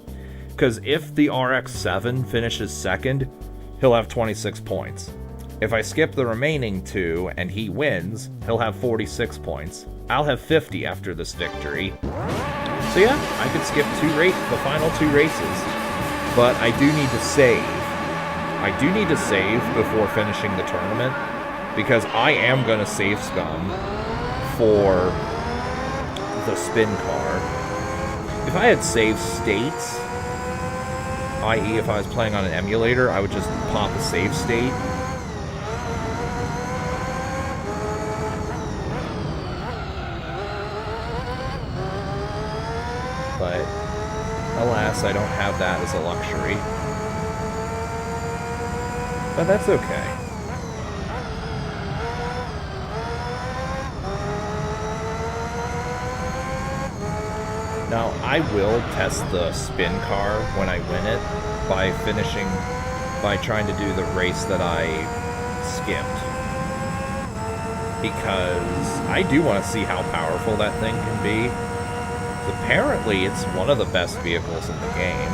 Because if the RX-7 finishes second, he'll have 26 points. If I skip the remaining 2 and he wins, he'll have 46 points. I'll have 50 after this victory. So yeah, I could skip the final 2 races. But I do need to save. I do need to save before finishing the tournament, because I am going to save scum for the spin car. If I had saved states, i.e. if I was playing on an emulator, I would just pop a save state. But alas, I don't have that as a luxury. But that's okay. Now, I will test the spin car when I win it by trying to do the race that I skipped. Because I do want to see how powerful that thing can be. Apparently, it's one of the best vehicles in the game.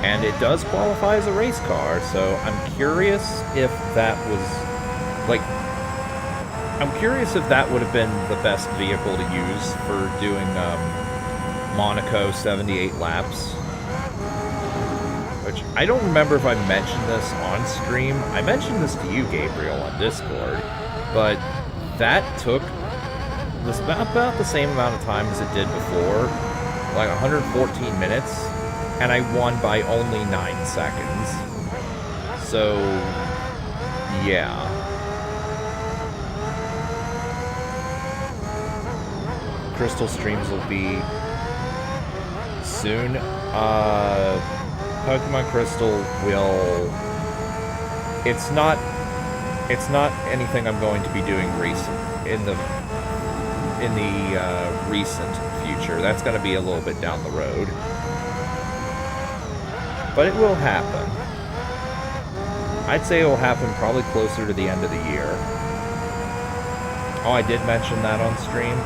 And it does qualify as a race car, so I'm curious if that was, like, I'm curious if that would have been the best vehicle to use for doing Monaco 78 laps. Which, I don't remember if I mentioned this on stream. I mentioned this to you, Gabriel, on Discord. But that took this about the same amount of time as it did before. Like 114 minutes. And I won by only 9 seconds. So, yeah. Crystal streams will be soon. Pokemon Crystal will... It's not anything I'm going to be doing in the recent future. That's going to be a little bit down the road. But it will happen. I'd say it will happen probably closer to the end of the year. Oh, I did mention that on stream?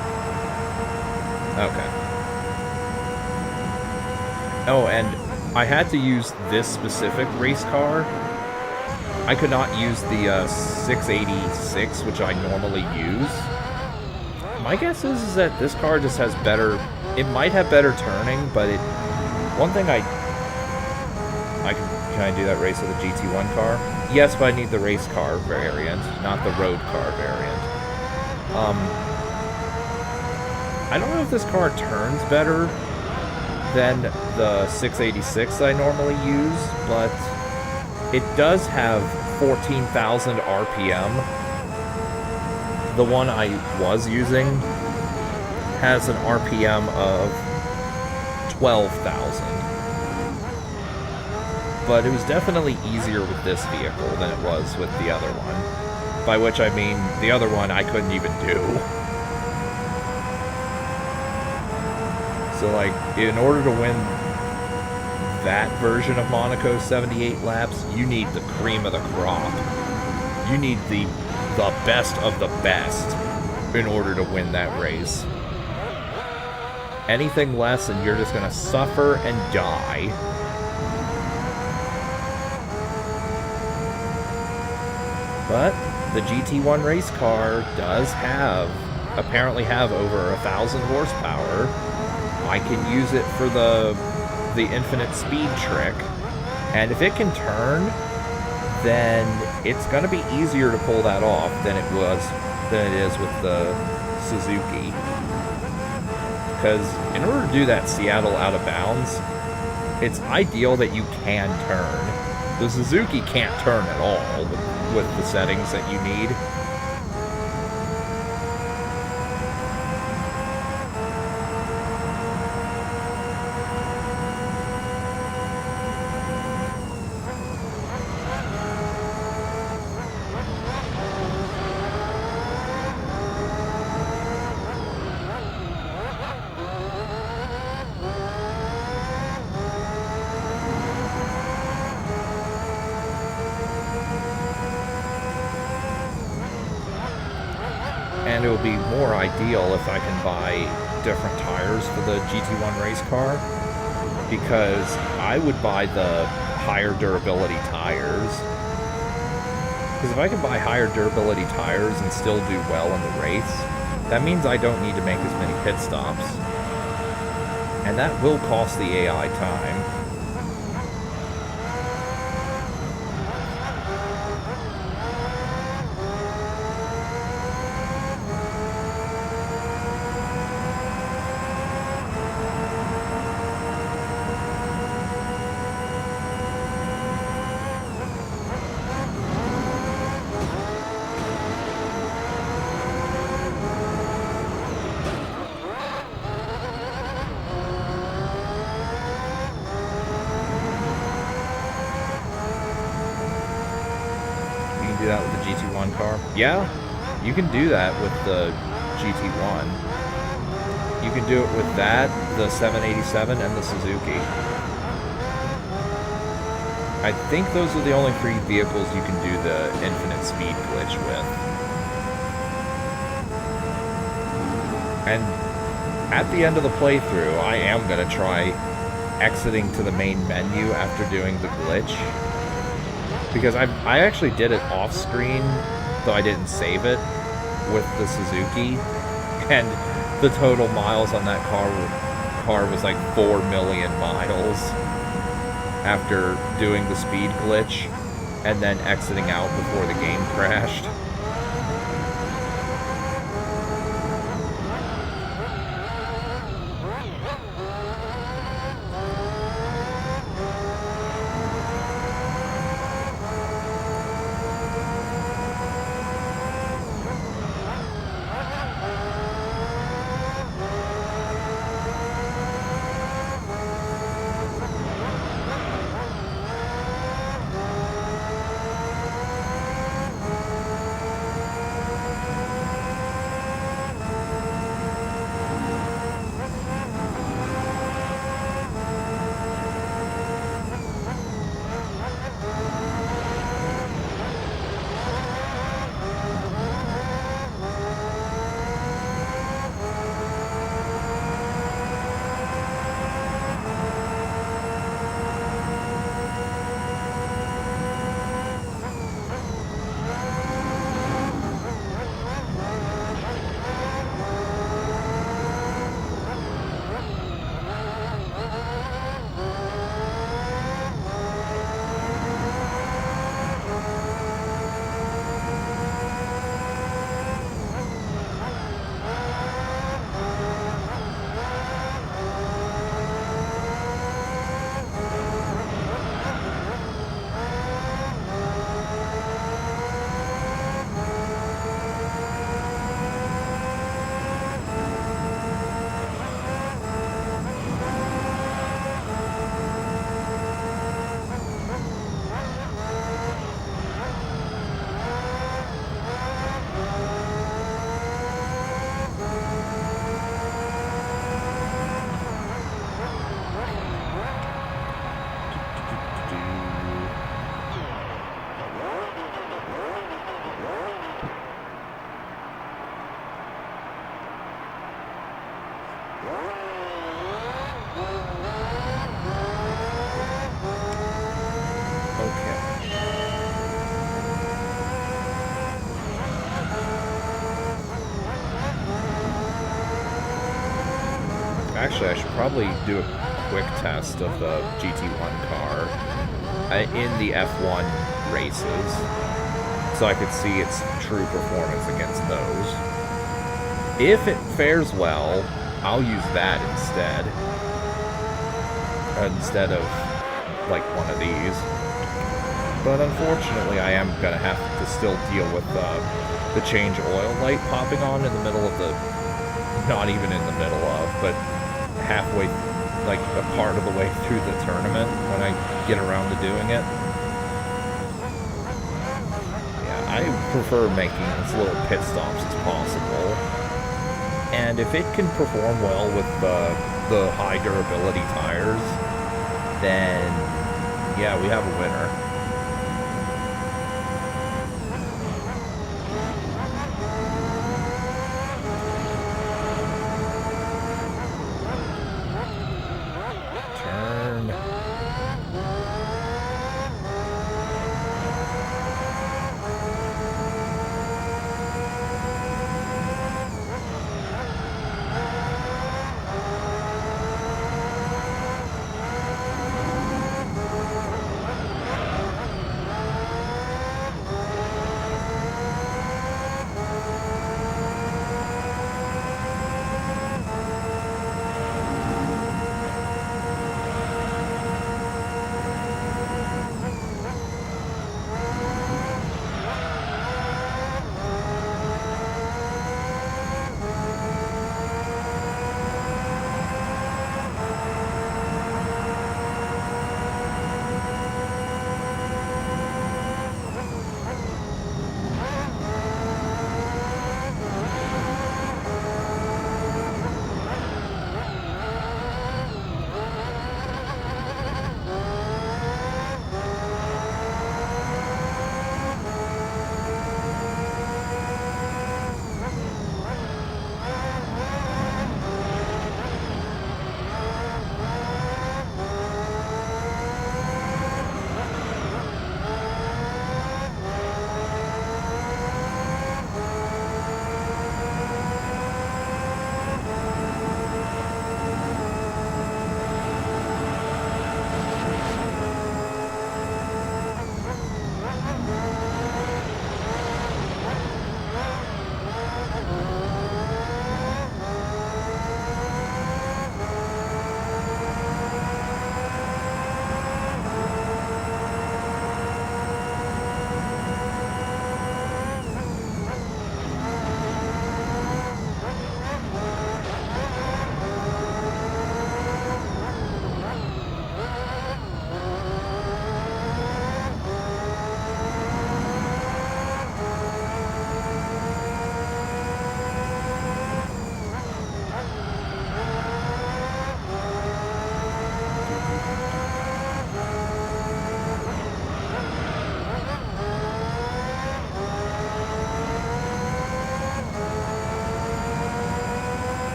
Okay. Oh, and I had to use this specific race car. I could not use the 686, which I normally use. My guess is that this car just has better... It might have better turning, but it... One thing Can I do that race with a GT1 car? Yes, but I need the race car variant, not the road car variant. I don't know if this car turns better than the 686 I normally use, but it does have 14,000 RPM. The one I was using has an RPM of 12,000. But it was definitely easier with this vehicle than it was with the other one. By which I mean, the other one I couldn't even do. So, like, in order to win that version of Monaco 78 laps, you need the cream of the crop. You need the best of the best in order to win that race. Anything less and you're just gonna suffer and die. But the GT1 race car does apparently have over 1,000 horsepower. I can use it for the infinite speed trick. And if it can turn, then it's going to be easier to pull that off than it is with the Suzuki. Because in order to do that Seattle out of bounds, it's ideal that you can turn. The Suzuki can't turn at all with the settings that you need. And it will be more ideal if I can buy different tires for the GT1 race car, because I would buy the higher durability tires. Because if I can buy higher durability tires and still do well in the race, that means I don't need to make as many pit stops. And that will cost the AI time. That with the GT1 car? Yeah, you can do that with the GT1. You can do it with that, the 787, and the Suzuki. I think those are the only 3 vehicles you can do the infinite speed glitch with. And at the end of the playthrough, I am going to try exiting to the main menu after doing the glitch. Because I actually did it off screen, though I didn't save it. with the Suzuki, and the total miles on that car was like 4 million miles after doing the speed glitch and then exiting out before the game crashed. Actually, I should probably do a quick test of the GT1 car in the F1 races, so I could see its true performance against those. If it fares well, I'll use that instead of like one of these. But unfortunately, I am gonna have to still deal with the change oil light popping on in the middle of the, not even in the middle of, but halfway, like a part of the way through the tournament when I get around to doing it. Yeah, I prefer making as little pit stops as possible. And if it can perform well with the high durability tires, then yeah, we have a winner.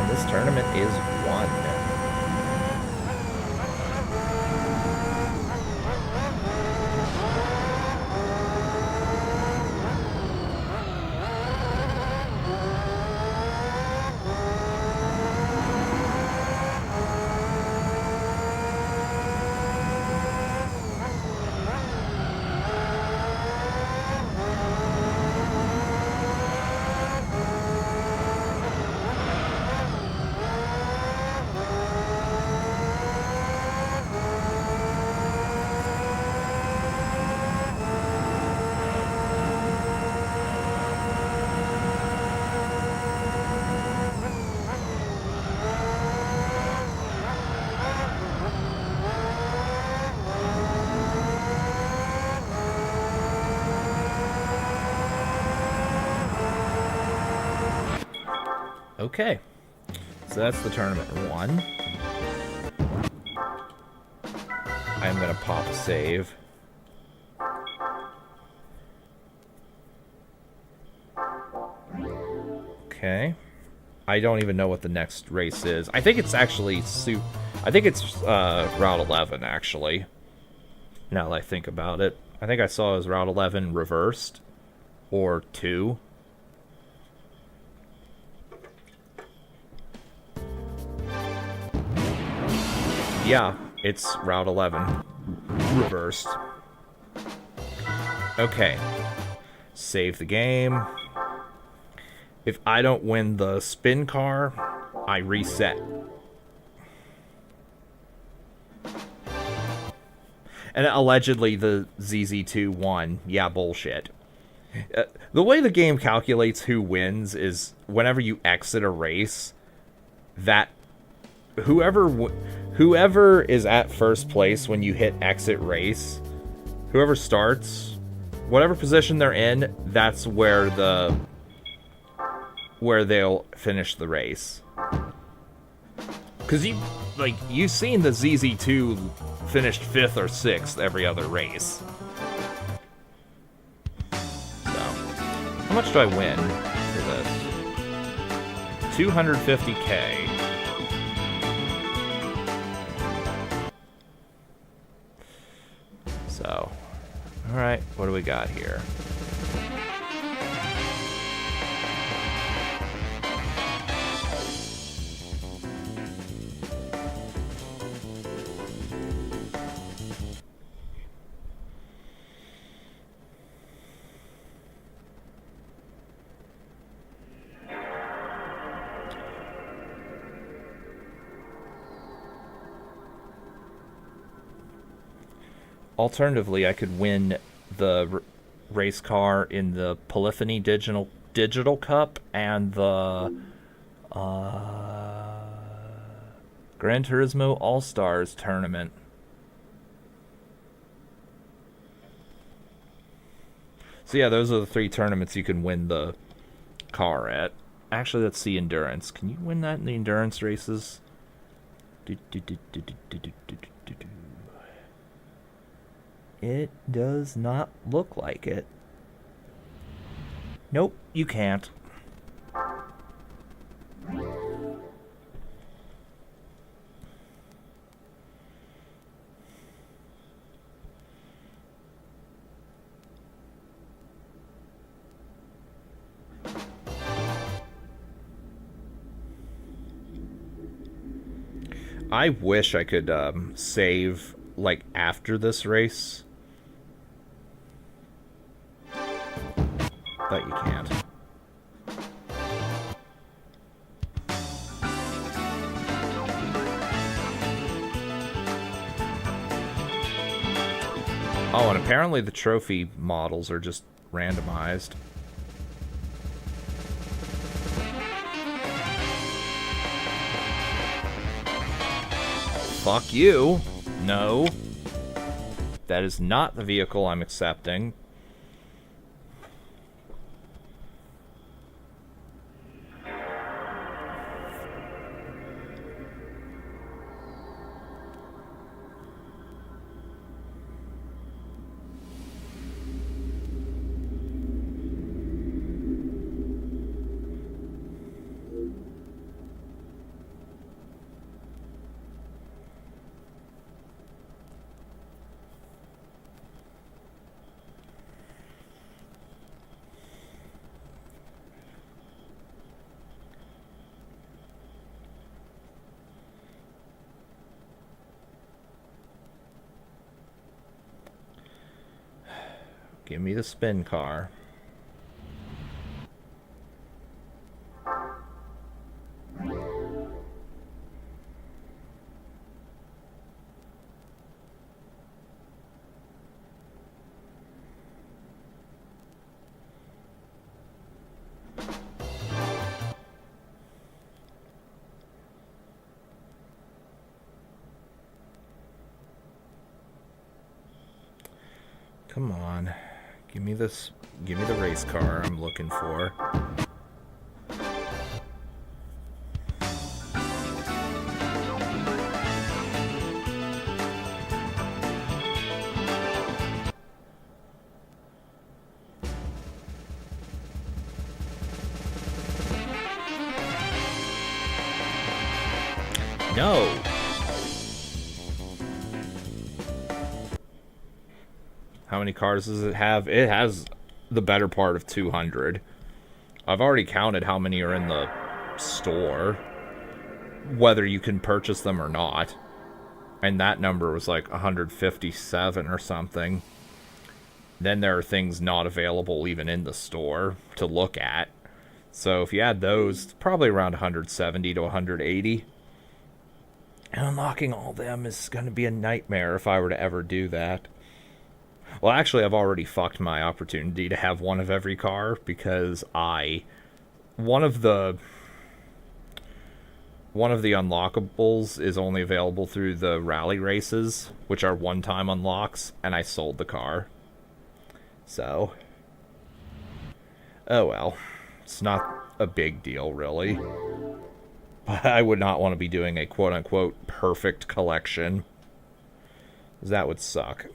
and this tournament is won. Okay, so that's the tournament won. I'm gonna pop a save. Okay. I don't even know what the next race is. I think it's actually I think it's Route 11, actually. Now that I think about it. I think I saw it as Route 11 reversed. Or 2. Yeah, it's Route 11. Reversed. Okay. Save the game. If I don't win the spin car, I reset. And allegedly the ZZ2 won. Yeah, bullshit. The way the game calculates who wins is whenever you exit a race, that whoever is at first place when you hit exit race, whoever starts, whatever position they're in, that's where they'll finish the race. Because you've seen the ZZ2 finished 5th or 6th every other race. So, how much do I win for this? 250K. So, alright, what do we got here? Alternatively, I could win the race car in the Polyphony Digital Cup and the Gran Turismo All-Stars tournament. So yeah, those are the 3 tournaments you can win the car at. Actually, let's see endurance. Can you win that in the endurance races? It does not look like it. Nope, you can't. I wish I could save, like, after this race. But you can't. Oh, and apparently the trophy models are just randomized. Fuck you. No. That is not the vehicle I'm accepting. Give me the spin car. Come on. Give me this. Give me the race car I'm looking for. No. How many cars does it have? It has the better part of 200. I've already counted how many are in the store, whether you can purchase them or not. And that number was like 157 or something. Then there are things not available even in the store to look at. So if you add those, probably around 170 to 180. And unlocking all of them is going to be a nightmare if I were to ever do that. Well, actually, I've already fucked my opportunity to have one of every car because one of the unlockables is only available through the rally races, which are one-time unlocks, and I sold the car. So, oh well, it's not a big deal, really. But I would not want to be doing a quote-unquote perfect collection, 'cause that would suck.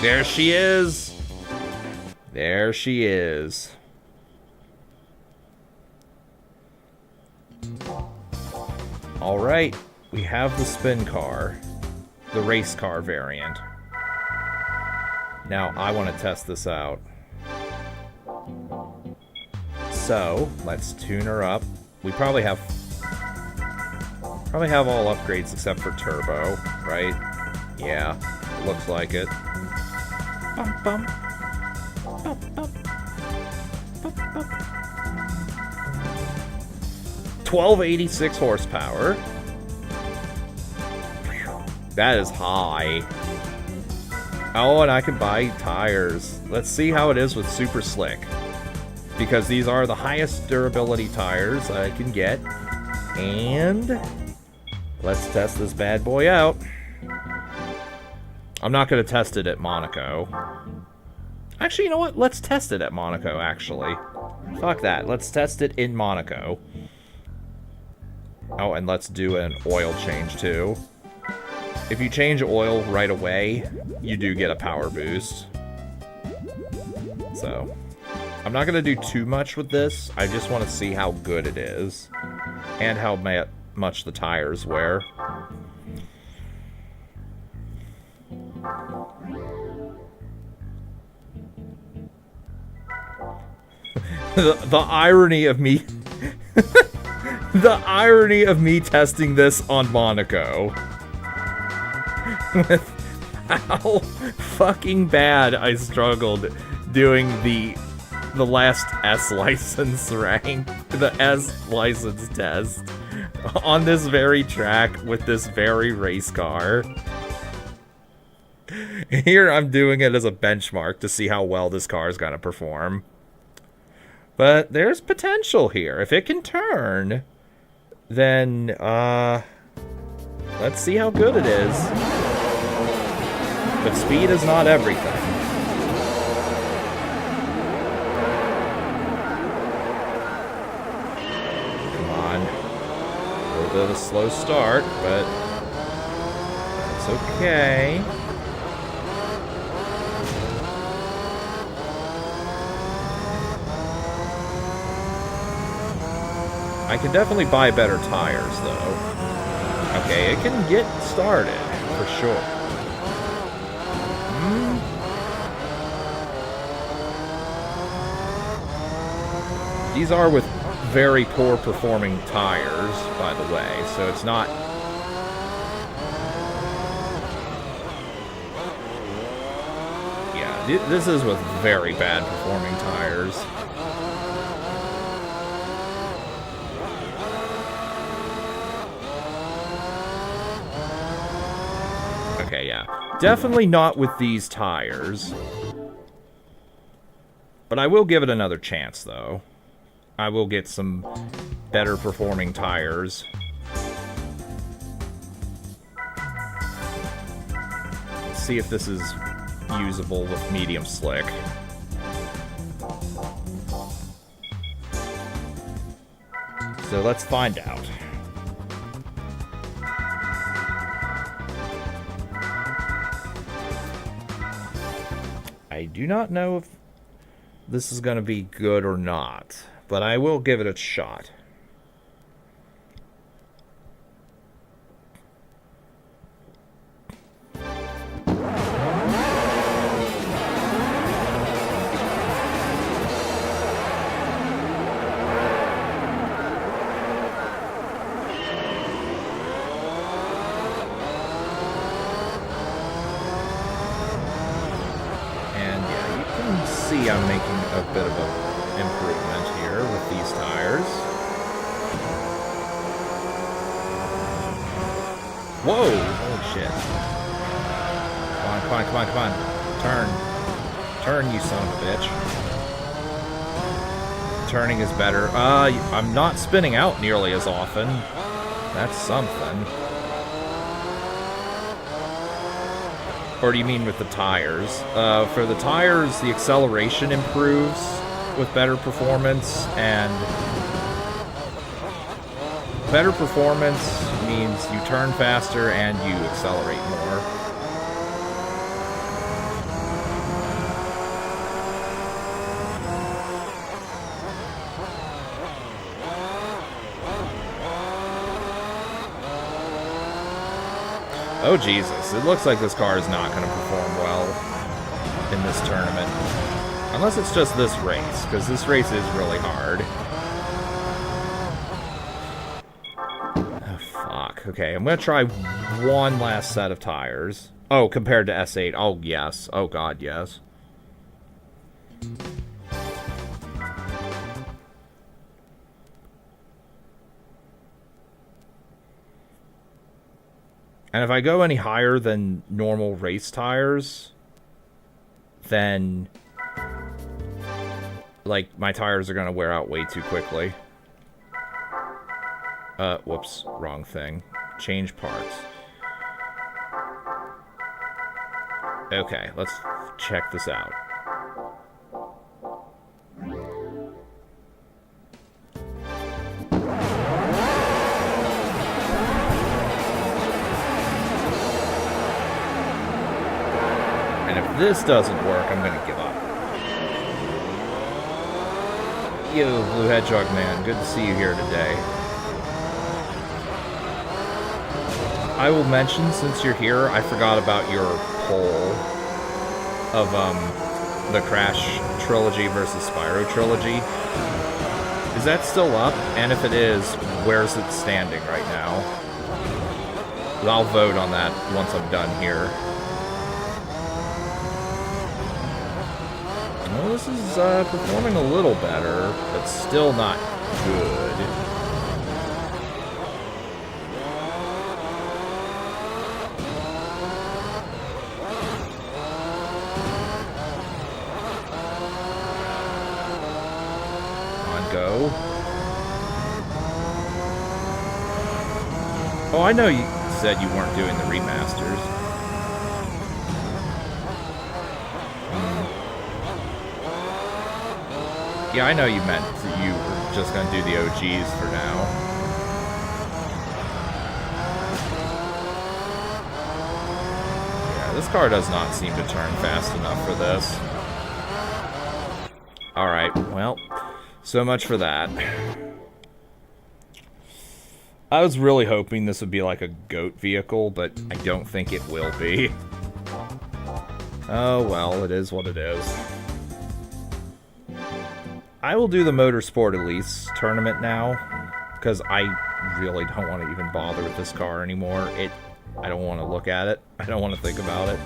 There she is. There she is. All right, we have the spin car, the race car variant. Now I want to test this out. So let's tune her up. We probably have all upgrades except for turbo, right? Yeah, looks like it. Bum, bum. Bum, bum. Bum, bum. 1286 horsepower. That is high. Oh, and I can buy tires. Let's see how it is with Super Slick, because these are the highest durability tires I can get. And let's test this bad boy out. I'm not going to test it at Monaco. Actually, you know what? Let's test it at Monaco, actually. Fuck that. Let's test it in Monaco. Oh, and let's do an oil change, too. If you change oil right away, you do get a power boost. So, I'm not going to do too much with this. I just want to see how good it is. And how much the tires wear. The irony of me... the irony of me testing this on Monaco. With how fucking bad I struggled doing the last S license rank, the S license test, on this very track with this very race car. Here I'm doing it as a benchmark to see how well this car is going to perform. But there's potential here. If it can turn, then, let's see how good it is. But speed is not everything. bit of a slow start, but it's okay. I can definitely buy better tires, though. Okay, it can get started, for sure. These are with very poor performing tires, by the way, so it's not... Yeah, this is with very bad performing tires. Okay, yeah. Definitely not with these tires. But I will give it another chance, though. I will get some better performing tires. Let's see if this is usable with medium slick. So let's find out. I do not know if this is going to be good or not, but I will give it a shot. I'm making a bit of an improvement here with these tires. Whoa! Holy shit. Come on, come on, come on, come on. Turn. Turn, you son of a bitch. Turning is better. I'm not spinning out nearly as often. That's something. Or do you mean with the tires? For the tires, the acceleration improves with better performance, and better performance means you turn faster and you accelerate more. Oh, Jesus. It looks like this car is not going to perform well in this tournament. Unless it's just this race, because this race is really hard. Oh, fuck. Okay, I'm going to try one last set of tires. Oh, compared to S8. Oh, yes. Oh, God, yes. And if I go any higher than normal race tires, then, like, my tires are going to wear out way too quickly. Whoops, wrong thing. Change parts. Okay, let's check this out. If this doesn't work, I'm gonna give up. Yo, Blue Hedgehog Man, good to see you here today. I will mention, since you're here, I forgot about your poll of the Crash Trilogy versus Spyro Trilogy. Is that still up? And if it is, where's it standing right now? I'll vote on that once I'm done here. Well, this is performing a little better, but still not good. On go. Oh, I know you said you weren't doing the remasters. Yeah, I know you meant that you were just going to do the OGs for now. this car does not seem to turn fast enough for this. Alright, well, so much for that. I was really hoping this would be like a GOAT vehicle, but I don't think it will be. Oh well, it is what it is. I will do the Motorsport Elise tournament now, because I really don't want to even bother with this car anymore. I don't want to look at it. I don't want to think about it.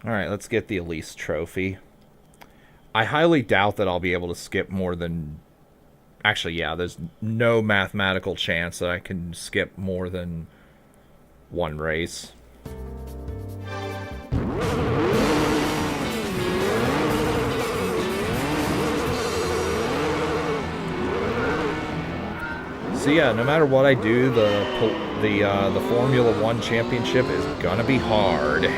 Alright, let's get the Elise trophy. I highly doubt that I'll be able to skip more than... Actually, yeah, there's no mathematical chance that I can skip more than one race. So yeah, no matter what I do, the Formula 1 championship is gonna be hard.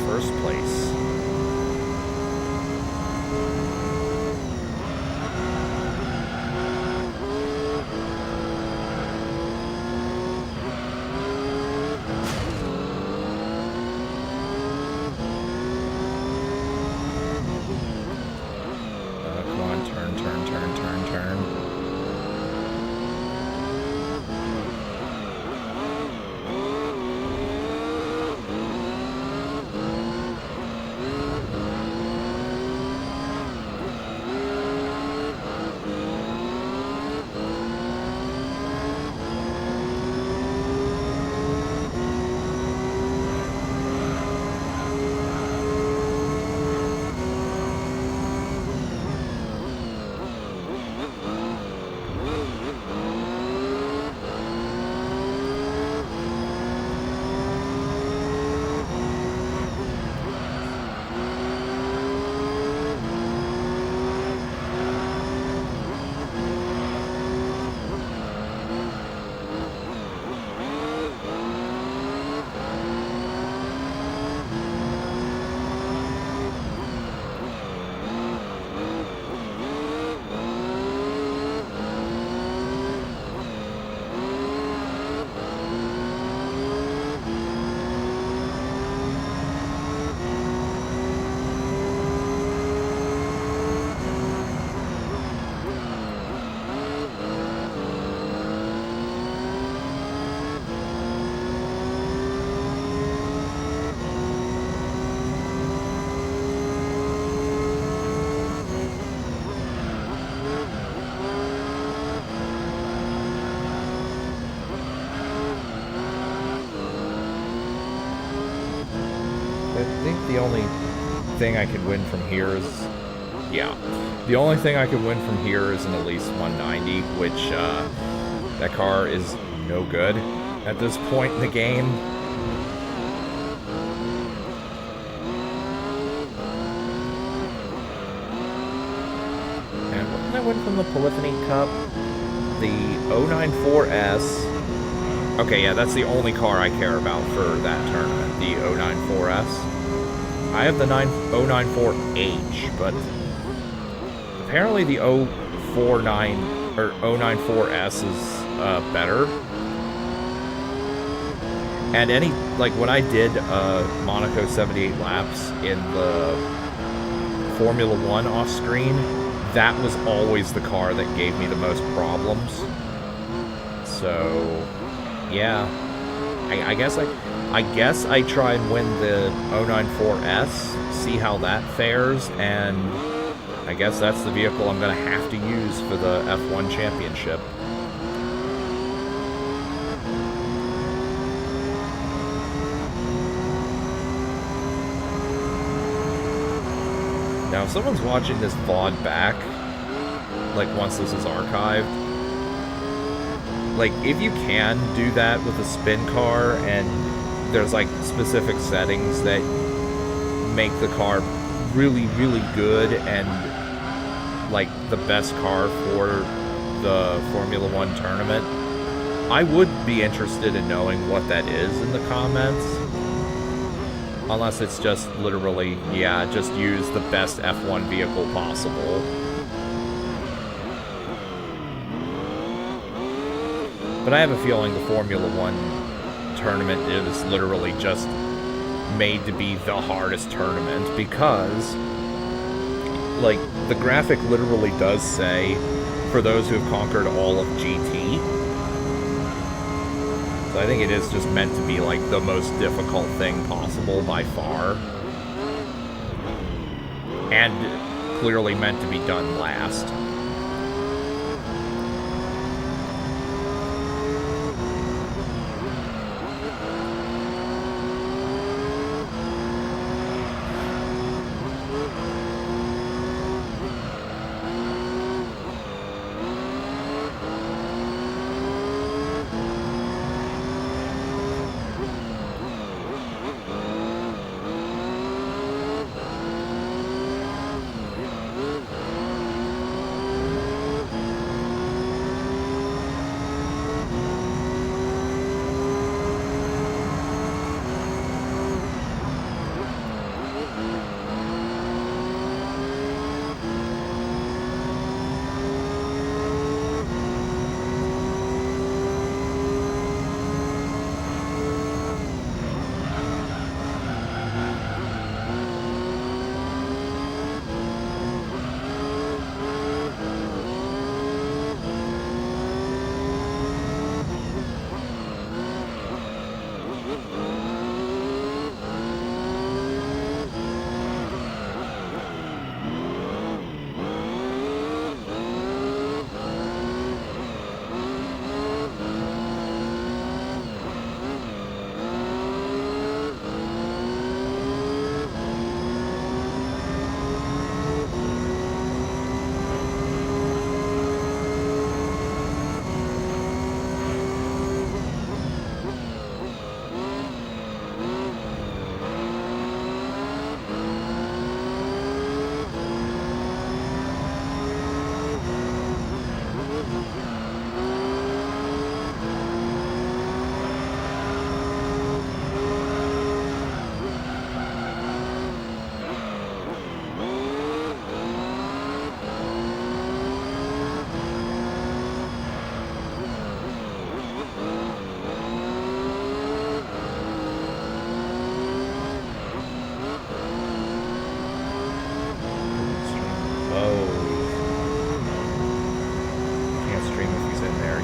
First place. Come on, turn. I think the only thing I could win from here is... Yeah. The only thing I could win from here is an Elise 190, which, that car is no good at this point in the game. And what did I win from the Polyphony Cup? The 094S. Okay, yeah, that's the only car I care about for that tournament, the 094S. I have the 094H, but apparently the 094S is better. And when I did Monaco 78 laps in the Formula 1 off-screen, that was always the car that gave me the most problems. So... yeah, I guess I try and win the 094S, see how that fares, and I guess that's the vehicle I'm going to have to use for the F1 Championship. Now, if someone's watching this VOD back, like once this is archived, like, if you can do that with a spin car, and there's like specific settings that make the car really, really good and like the best car for the Formula One tournament, I would be interested in knowing what that is in the comments. Unless it's just literally, yeah, just use the best F1 vehicle possible. But I have a feeling the Formula One tournament is literally just made to be the hardest tournament because, like, the graphic literally does say, for those who have conquered all of GT. So I think it is just meant to be, like, the most difficult thing possible by far. And clearly meant to be done last.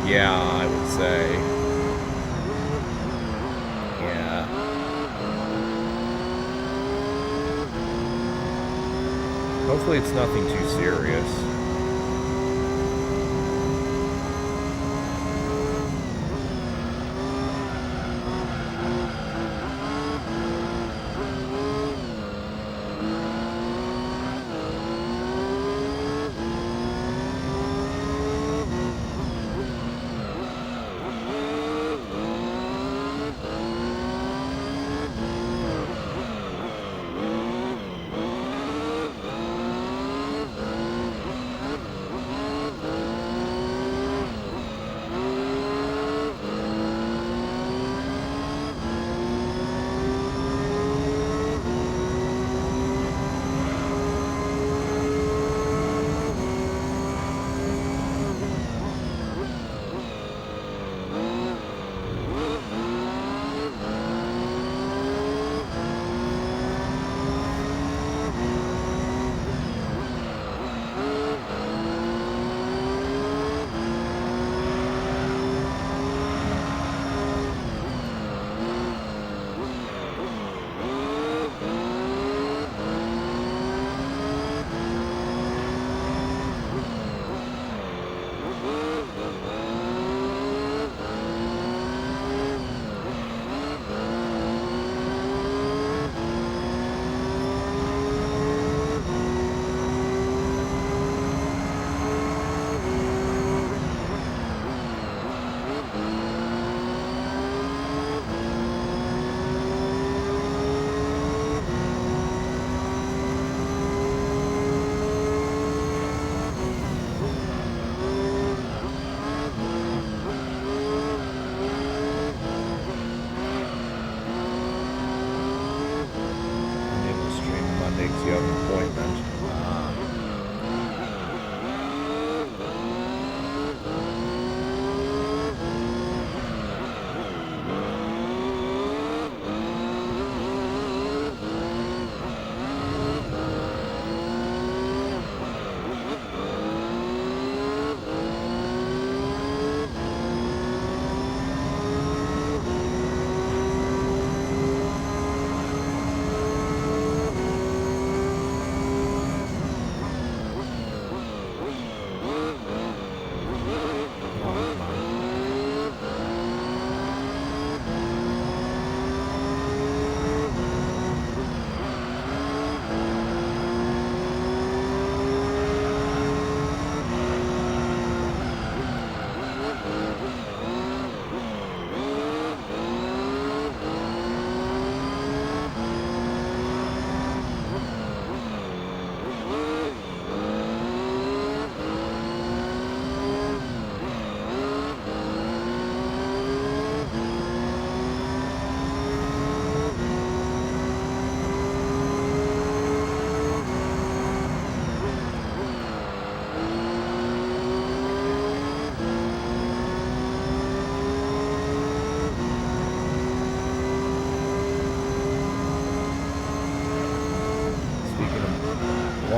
Yeah, I would say. Yeah. Hopefully it's nothing too serious.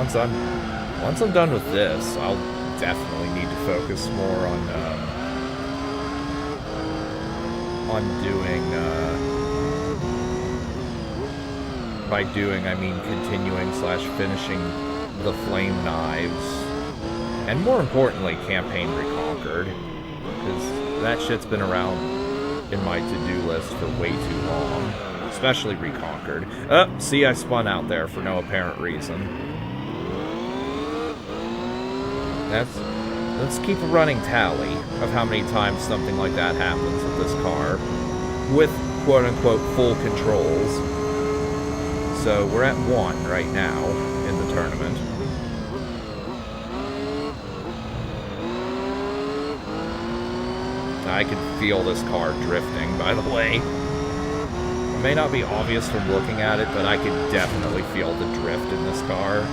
once I'm done with this, I'll definitely need to focus more on doing. By doing, I mean continuing / finishing the Flame Knives, and more importantly, Campaign Reconquered, because that shit's been around in my to-do list for way too long, especially Reconquered. Oh, see, I spun out there for no apparent reason. Let's keep a running tally of how many times something like that happens with this car, with quote-unquote full controls. So we're at 1 right now in the tournament. I can feel this car drifting, by the way. It may not be obvious from looking at it, but I can definitely feel the drift in this car.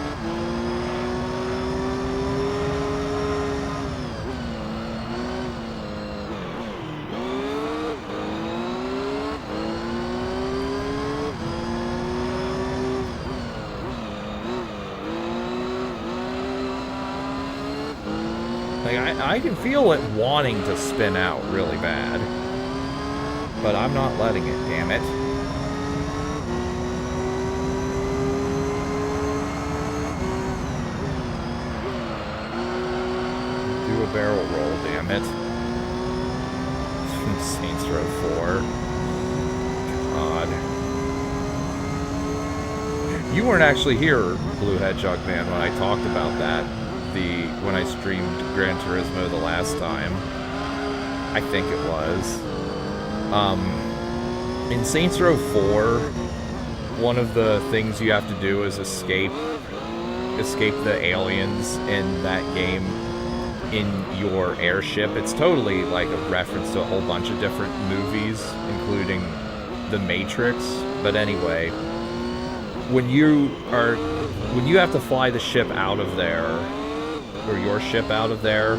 I can feel it wanting to spin out really bad, but I'm not letting it, damn it. Do a barrel roll, damn it. Saints Row 4. God. You weren't actually here, Blue Hedgehog Man, when I talked about that. When I streamed Gran Turismo the last time. I think it was. In Saints Row 4, one of the things you have to do is escape the aliens in that game in your airship. It's totally like a reference to a whole bunch of different movies, including The Matrix. But anyway, when you have to fly the ship out of there, or your ship out of there,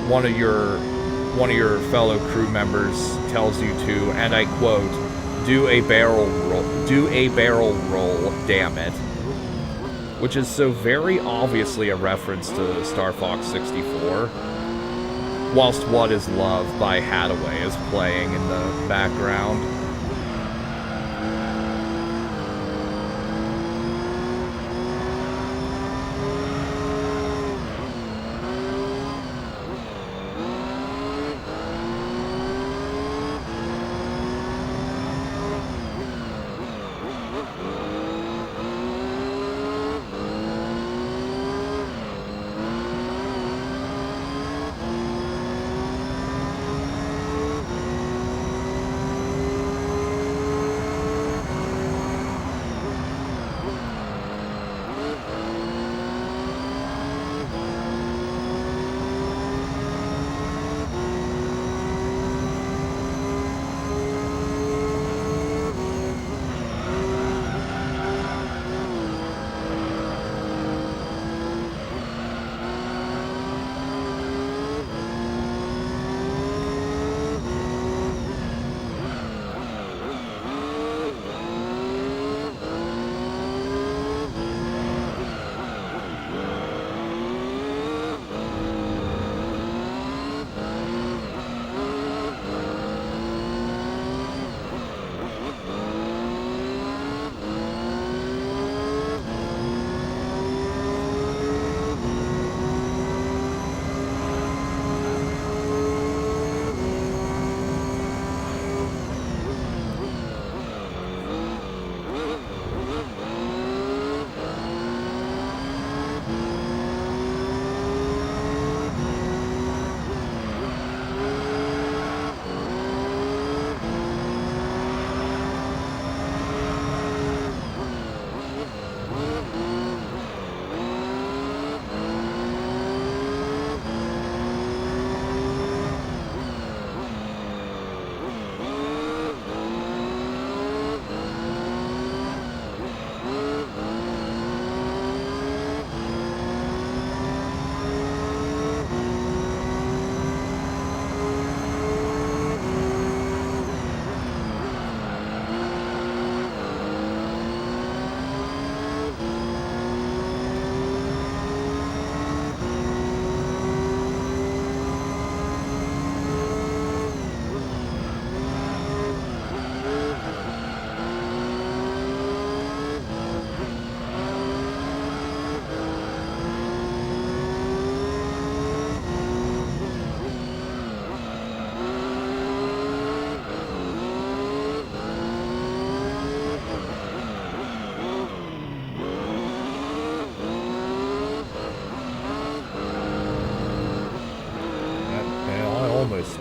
one of your fellow crew members tells you to, and I quote, do a barrel roll, damn it. Which is so very obviously a reference to Star Fox 64, whilst What Is Love by Hathaway is playing in the background.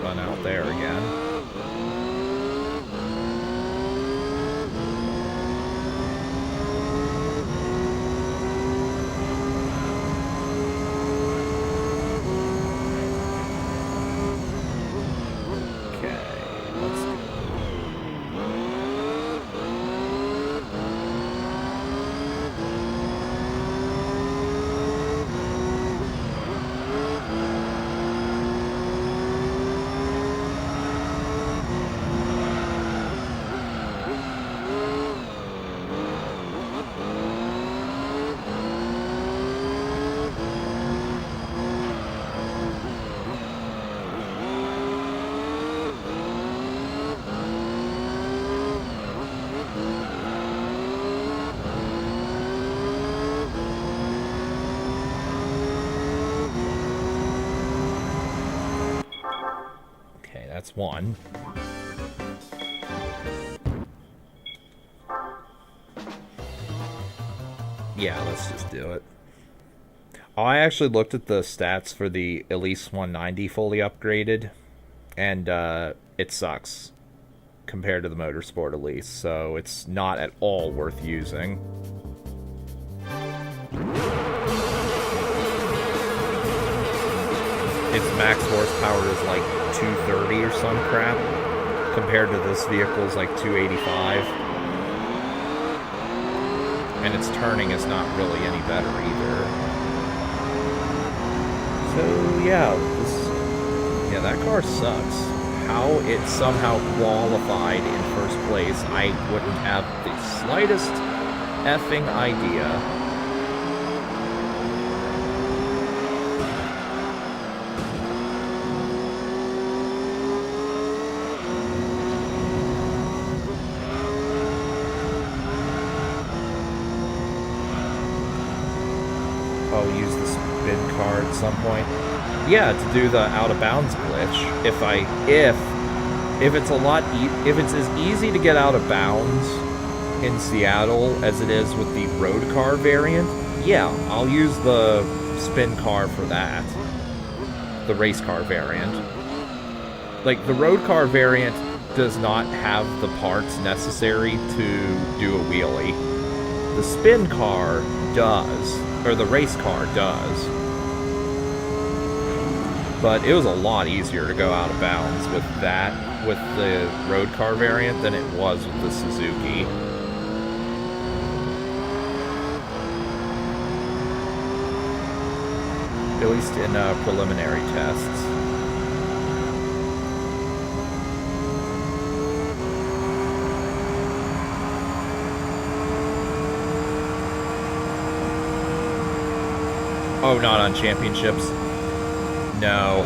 run out there again. That's one. Yeah, let's just do it. Oh, I actually looked at the stats for the Elise 190 fully upgraded, and it sucks compared to the Motorsport Elise, so it's not at all worth using. Its max horsepower is like 230 or some crap, compared to this vehicle's like 285. And its turning is not really any better either. So yeah, that car sucks. How it somehow qualified in first place, I wouldn't have the slightest effing idea. Use the spin car at some point. Yeah, to do the out of bounds glitch. If it's as easy to get out of bounds in Seattle as it is with the road car variant, yeah, I'll use the spin car for that. The race car variant. Like, the road car variant does not have the parts necessary to do a wheelie. The spin car does. Or the race car does. But it was a lot easier to go out of bounds with the road car variant than it was with the Suzuki. At least in preliminary tests. Oh, not on championships? No,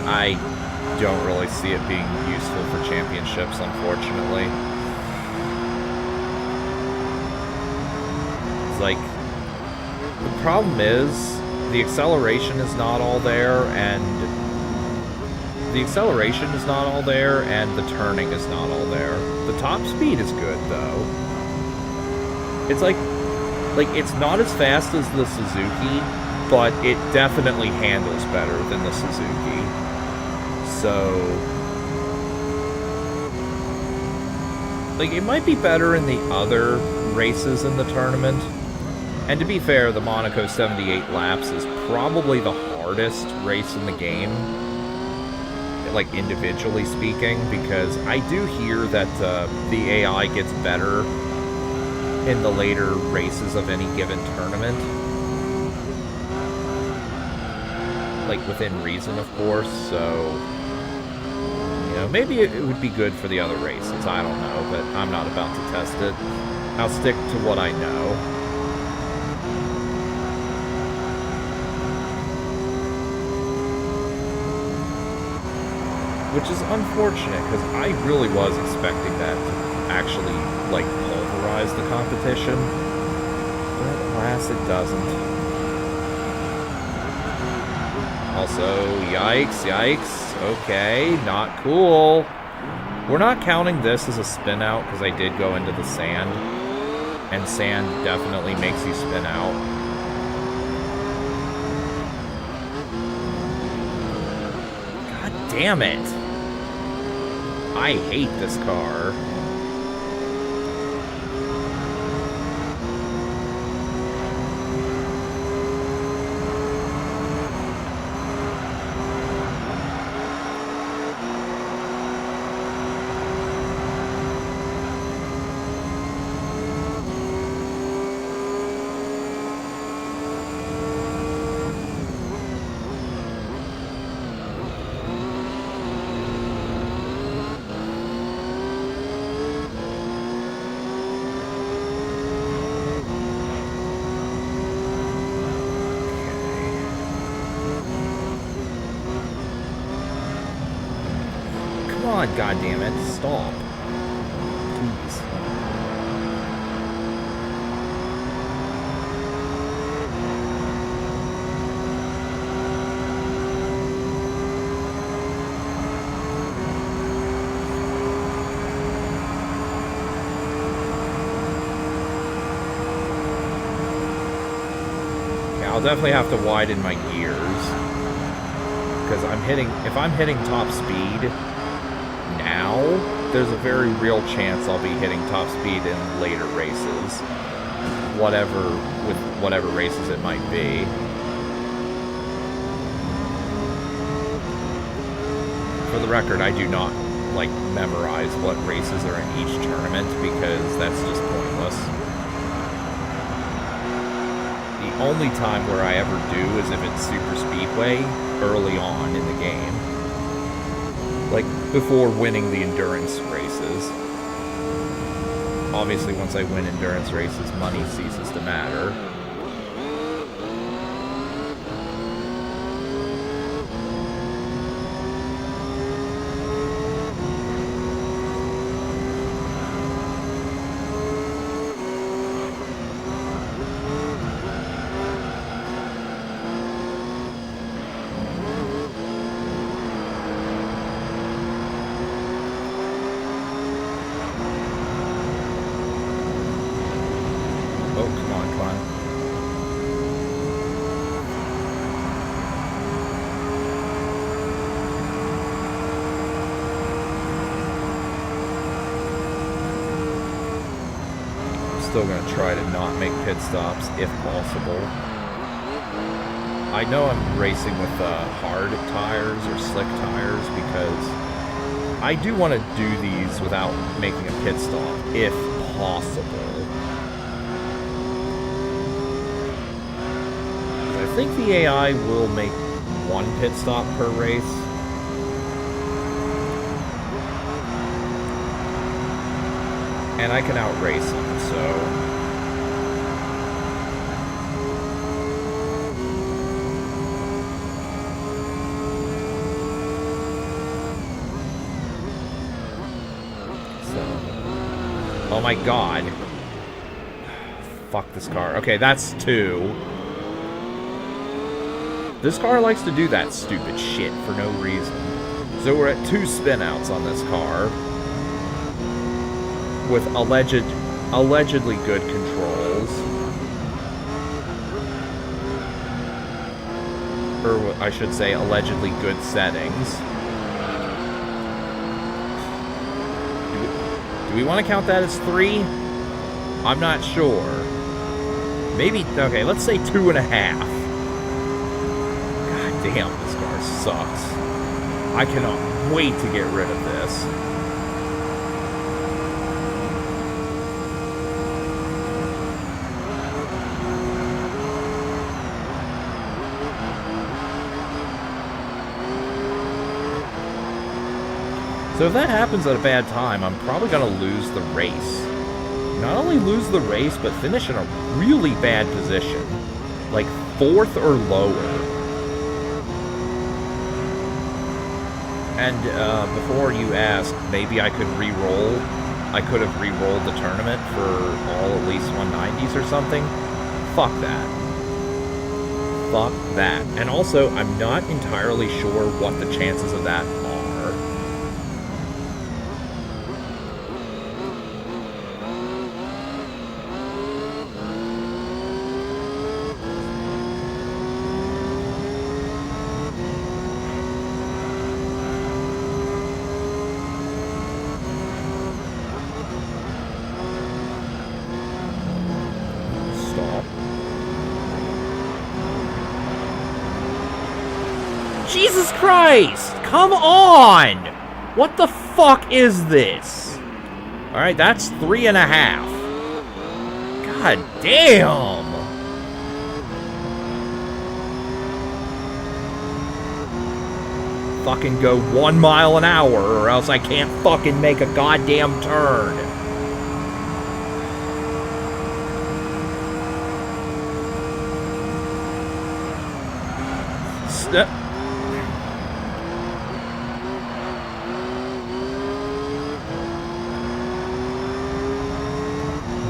I don't really see it being useful for championships, unfortunately. It's like, the problem is, the acceleration is not all there, and the turning is not all there. The top speed is good, though. It's like it's not as fast as the Suzuki, but it definitely handles better than the Suzuki. So, like, it might be better in the other races in the tournament. And to be fair, the Monaco 78 laps is probably the hardest race in the game, like, individually speaking, because I do hear that the AI gets better in the later races of any given tournament. Like, within reason, of course, so, you know, maybe it would be good for the other races, I don't know, but I'm not about to test it. I'll stick to what I know. Which is unfortunate, because I really was expecting that to actually, like, pulverize the competition, but alas, it doesn't. Also, yikes, okay, not cool. We're not counting this as a spin out because I did go into the sand, and sand definitely makes you spin out. God damn it. I hate this car. Come on, goddammit, stop. Please. Yeah, I'll definitely have to widen my gears. Because if I'm hitting top speed now, there's a very real chance I'll be hitting top speed in later races. Whatever races it might be. For the record, I do not, like, memorize what races are in each tournament, because that's just pointless. The only time where I ever do is if it's Super Speedway early on in the game. Like, before winning the endurance races. Obviously, once I win endurance races, money ceases to matter. Still going to try to not make pit stops if possible. I know I'm racing with hard tires or slick tires because I do want to do these without making a pit stop if possible. I think the AI will make one pit stop per race. And I can outrace him, so... Oh my god. Fuck this car. Okay, that's 2. This car likes to do that stupid shit for no reason. So we're at 2 spinouts on this car. With allegedly good controls. Or I should say, allegedly good settings. Do we want to count that as 3? I'm not sure. Maybe, okay, let's say 2.5. God damn, this car sucks. I cannot wait to get rid of this. So if that happens at a bad time, I'm probably going to lose the race. Not only lose the race, but finish in a really bad position. Like 4th or lower. And before you ask, maybe I could re-roll. I could have re-rolled the tournament for all at least 190s or something. Fuck that. Fuck that. And also, I'm not entirely sure what the chances of that are. Jesus Christ! Come on! What the fuck is this? Alright, that's 3.5. God damn! Fucking go 1 mile an hour or else I can't fucking make a goddamn turn.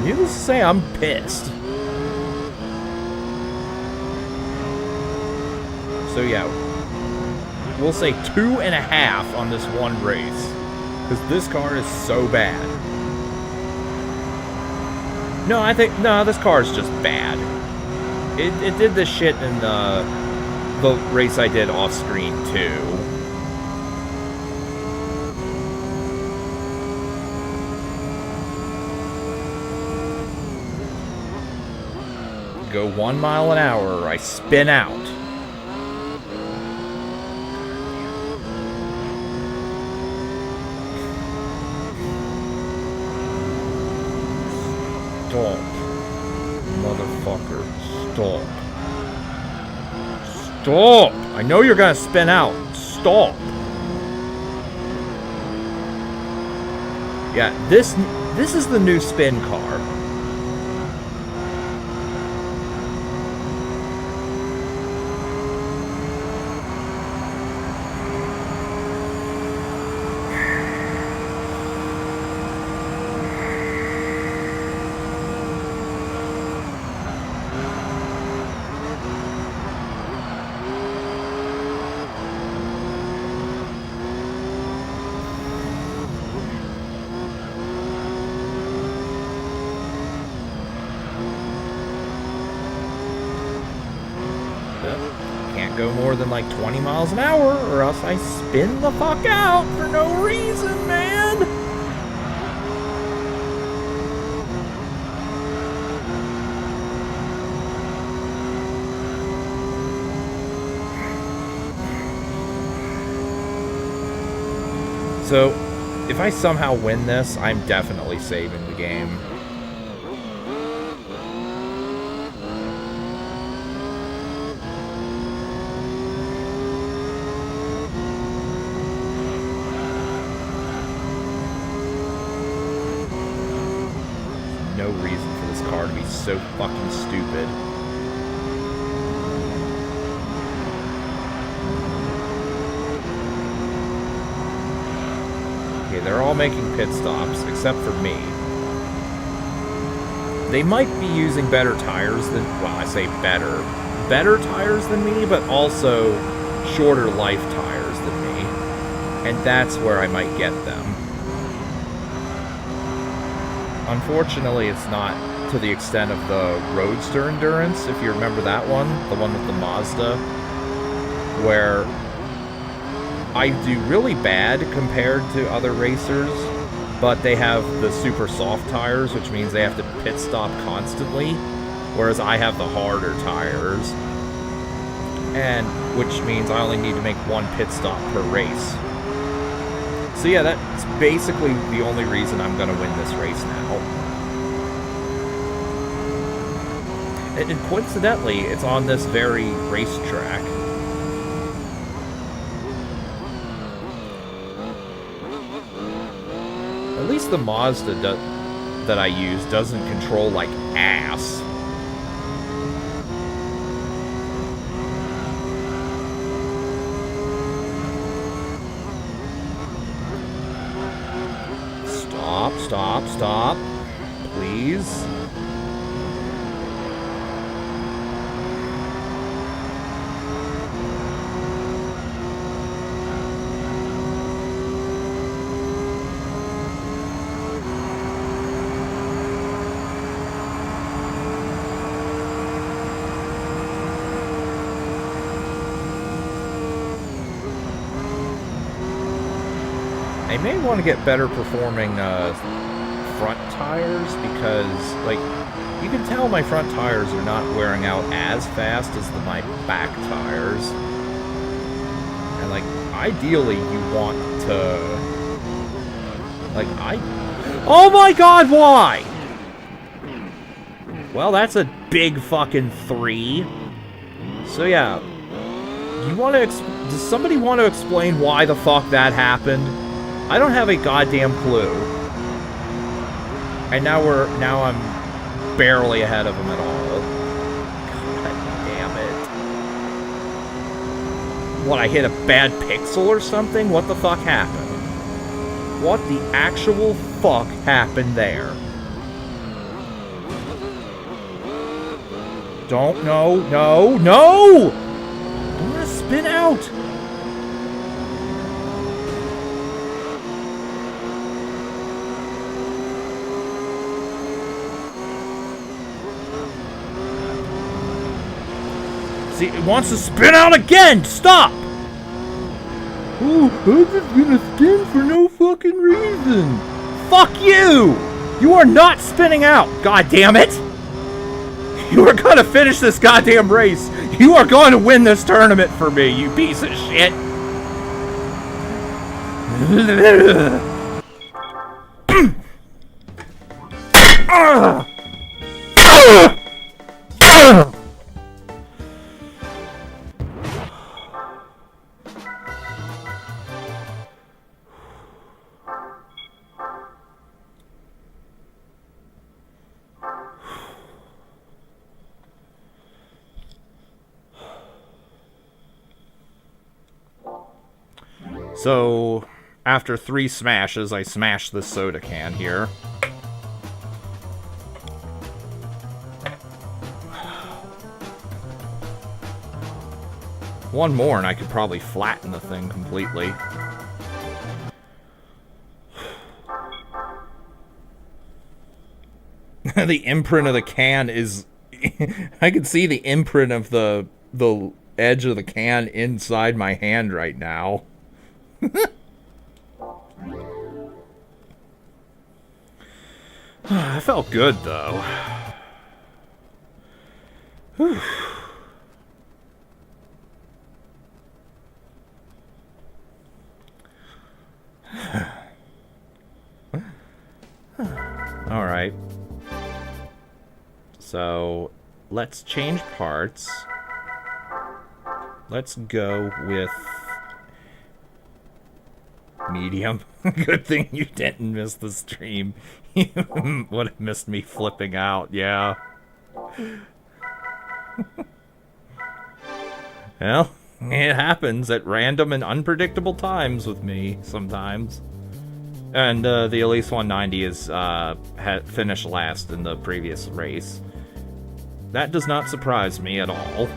Needless to say, I'm pissed. So yeah, we'll say 2.5 on this one race, because this car is so bad. No, this car is just bad. It did this shit in the race I did off screen too. Go 1 mile an hour or I spin out. Stop. Motherfucker. Stop. Stop! I know you're gonna spin out. Stop. Yeah, this is the new spin car. Go more than like 20 miles an hour or else I spin the fuck out for no reason, man. So if I somehow win this, I'm definitely saving the game. No reason for this car to be so fucking stupid. Okay, they're all making pit stops, except for me. They might be using better tires than, well, I say better tires than me, but also shorter life tires than me. And that's where I might get them. Unfortunately, it's not to the extent of the Roadster Endurance, if you remember that one, the one with the Mazda, where I do really bad compared to other racers, but they have the super soft tires, which means they have to pit stop constantly, whereas I have the harder tires, and which means I only need to make one pit stop per race. So yeah, that's basically the only reason I'm going to win this race now. And coincidentally, it's on this very racetrack. At least the Mazda that I use doesn't control like ass. Stop, please. I may want to get better performing front tires because, like, you can tell my front tires are not wearing out as fast as my back tires. And, like, ideally you want to... Like, Oh my god, why? Well, that's a big fucking 3. So, yeah. You want to... Does somebody want to explain why the fuck that happened? I don't have a goddamn clue. And now I'm barely ahead of him at all. God damn it. What, I hit a bad pixel or something? What the fuck happened? What the actual fuck happened there? No! Don't want to spin out! See, it wants to spin out again! Stop! Oh, I'm just gonna spin for no fucking reason. Fuck you! You are not spinning out, god damn it! You are gonna finish this goddamn race. You are going to win this tournament for me, you piece of shit. So, after 3 smashes, I smashed this soda can here. One more and I could probably flatten the thing completely. The imprint of the can is... I can see the imprint of the edge of the can inside my hand right now. I felt good, though. Whew. Alright. So, let's change parts. Let's go with... medium. Good thing you didn't miss the stream. You would have missed me flipping out, yeah. Well, it happens at random and unpredictable times with me, sometimes. And the Elise 190 is had finished last in the previous race. That does not surprise me at all.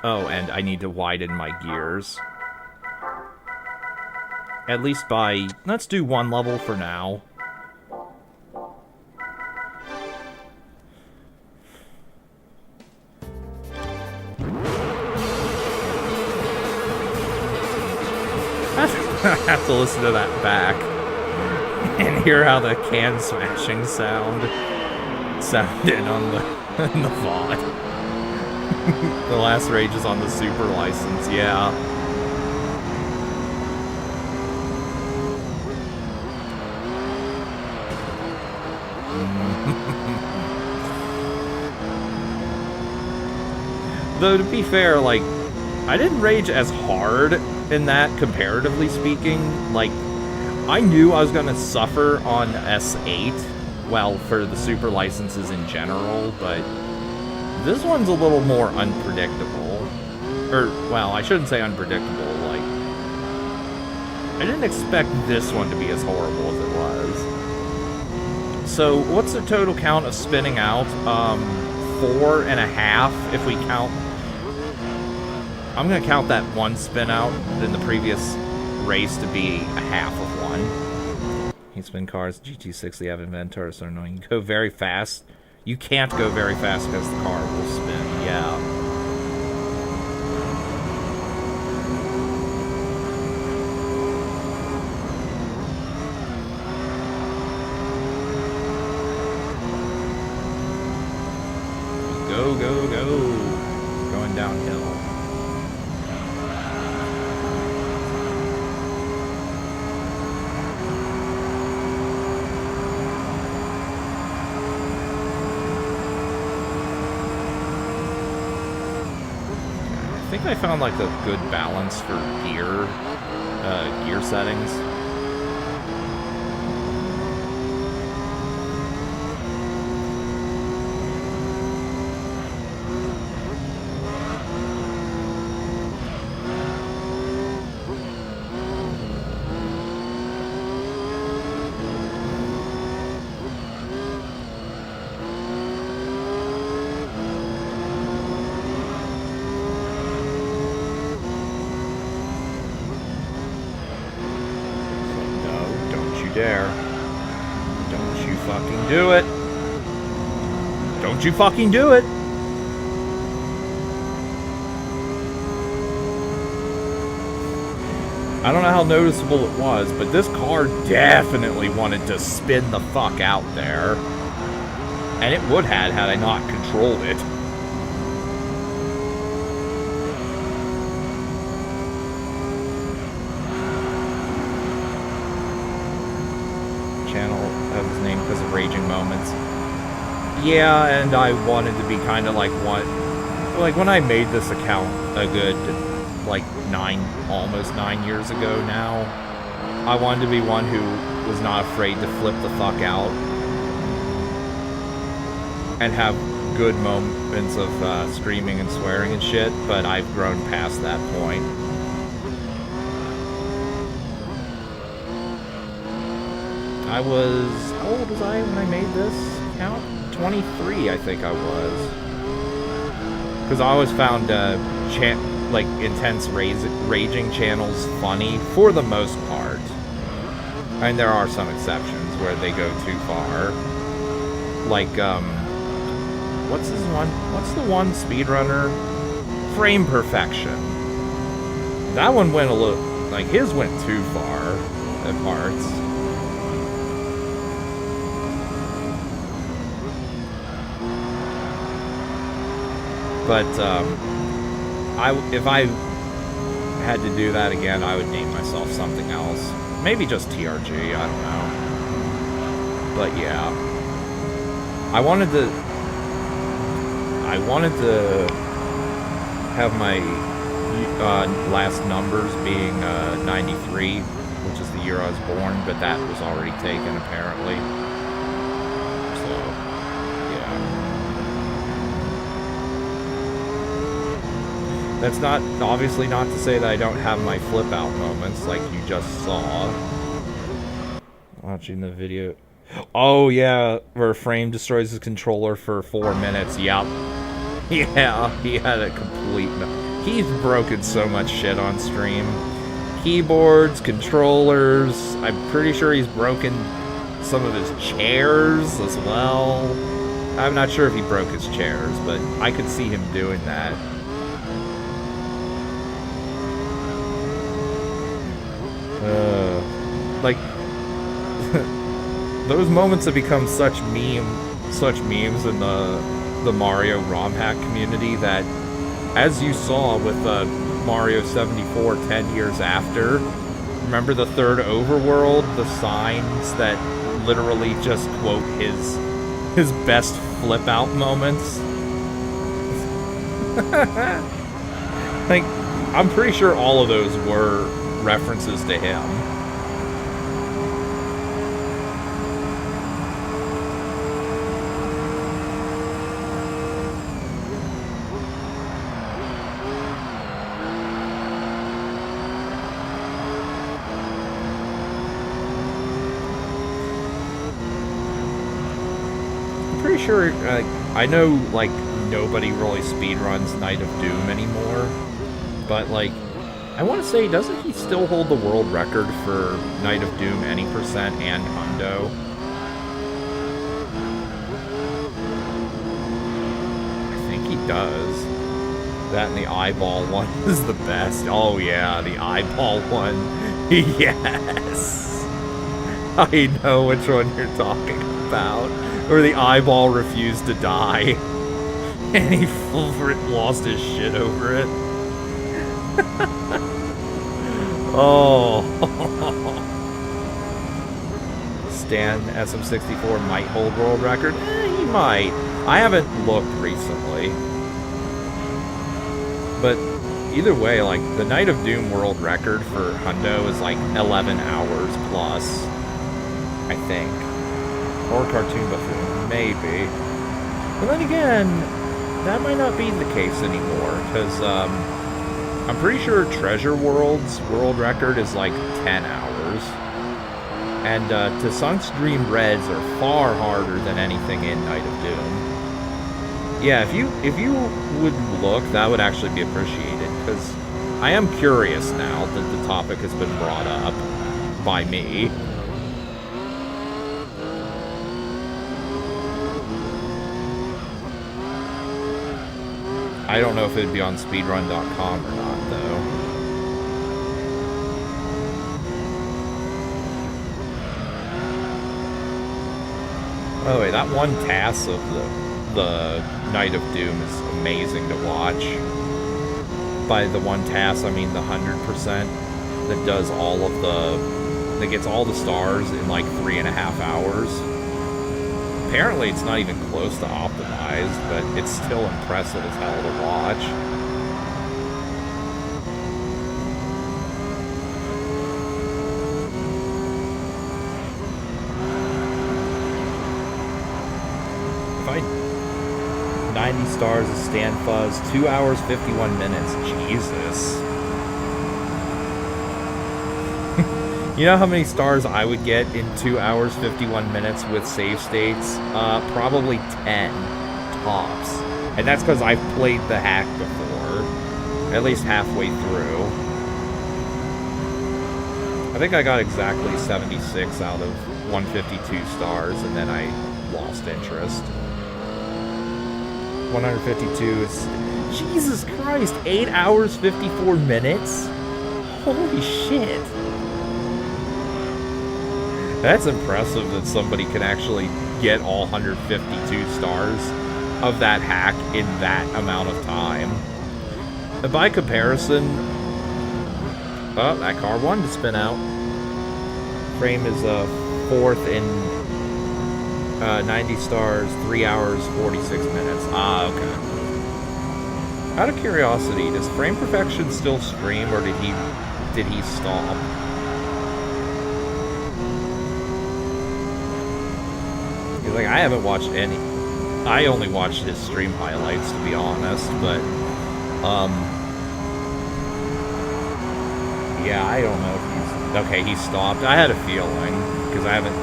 Oh, and I need to widen my gears. At least by... let's do 1 level for now. I have to listen to that back and hear how the can smashing sounded on in the VOD. The last rage is on the Super license, yeah. Though, to be fair, like, I didn't rage as hard in that, comparatively speaking. Like, I knew I was gonna suffer on S8, well, for the Super licenses in general, but this one's a little more unpredictable. Or, well, I shouldn't say unpredictable, like, I didn't expect this one to be as horrible as it was. So, what's the total count of spinning out? 4.5 if we count... I'm going to count that 1 spin out in the previous race to be a half of 1. You spin cars, GT6, the Aventura, so annoying. You go very fast. You can't go very fast because the car will spin, yeah. Go, go, go. Going downhill. think I found like a good balance for gear settings. Dare. Don't you fucking do it. Don't you fucking do it. I don't know how noticeable it was, but this car definitely wanted to spin the fuck out there. And it would have had I not controlled it. Because of raging moments. Yeah, and I wanted to be kind of like when I made this account a good like almost 9 years ago now, I wanted to be one who was not afraid to flip the fuck out and have good moments of screaming and swearing and shit, but I've grown past that point. I was... How old was I when I made this account? 23, I think I was. Because I always found like intense raging channels funny for the most part. And there are some exceptions where they go too far. Like what's the one speedrunner? Frame Perfection. That one went a little, like his went too far at parts. But if I had to do that again, I would name myself something else. Maybe just TRG, I don't know. But yeah. I wanted to have my last numbers being 93, which is the year I was born, but that was already taken apparently. So, yeah. That's obviously not to say that I don't have my flip out moments like you just saw. Watching the video. Oh yeah, where Frame destroys his controller for 4 minutes. Yep. Yeah, he had a complete... He's broken so much shit on stream. Keyboards, controllers. I'm pretty sure he's broken some of his chairs as well. I'm not sure if he broke his chairs, but I could see him doing that. Like... Those moments have become such memes in the Mario ROM hack community that, as you saw with Mario 74 10 years after, remember the third overworld, the signs that literally just quote his best flip out moments? Like, I'm pretty sure all of those were references to him. Sure, I know, like, nobody really speedruns Night of Doom anymore, but, like, I want to say, doesn't he still hold the world record for Night of Doom any percent and hundo? I think he does. That and the eyeball one is the best. Oh yeah, the eyeball one. Yes! I know which one you're talking about. Where the eyeball refused to die. And he lost his shit over it. Oh. Stan SM64 might hold world record. He might. I haven't looked recently. But Either way, like, the Night of Doom world record for Hundo is like 11 hours plus, I think. Or Cartoon Buffoon, maybe. But then again, that might not be the case anymore, because I'm pretty sure Treasure World's world record is like 10 hours. And Tsunk's Dream Reds are far harder than anything in Night of Doom. Yeah, if you would look, that would actually be appreciated, because I am curious now that the topic has been brought up by me. I don't know if it'd be on speedrun.com or not, though. Oh wait, that one task of the Night of Doom is amazing to watch. By the one task, I mean the 100% that does all of that gets all the stars in like 3.5 hours. Apparently it's not even close to optimized, but it's still impressive as hell to watch. If I 90 stars of Stan Fuzz, 2 hours 51 minutes. Jesus. You know how many stars I would get in 2 hours 51 minutes with save states? Probably 10 tops. And that's because I've played the hack before. At least halfway through. I think I got exactly 76 out of 152 stars, and then I lost interest. 152 is... Jesus Christ! 8 hours 54 minutes? Holy shit! That's impressive that somebody can actually get all 152 stars of that hack in that amount of time. And by comparison... Oh, that car wanted to spin out. Frame is 4th in 90 stars, 3 hours, 46 minutes. Ah, okay. Out of curiosity, does Frame Perfection still stream, or did he stop? Like, I haven't watched any. I only watched his stream highlights, to be honest, but, yeah, I don't know if he's... Okay, he stopped. I had a feeling, because I haven't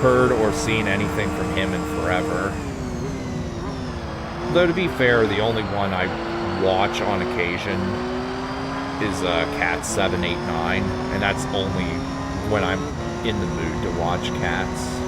heard or seen anything from him in forever. Though, to be fair, the only one I watch on occasion is Cat 789, and that's only when I'm in the mood to watch cats.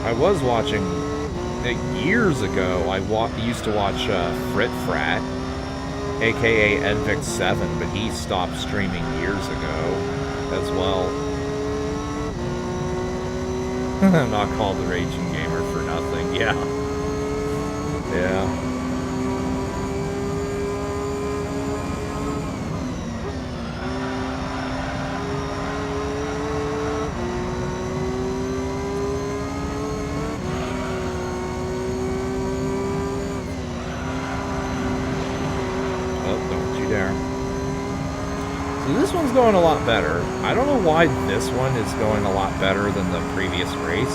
I was watching, years ago, I used to watch Frit Frat, aka Envic7, but he stopped streaming years ago as well. I'm not called the Raging Gamer for nothing, yeah. Yeah. This one's going a lot better. I don't know why this one is going a lot better than the previous race.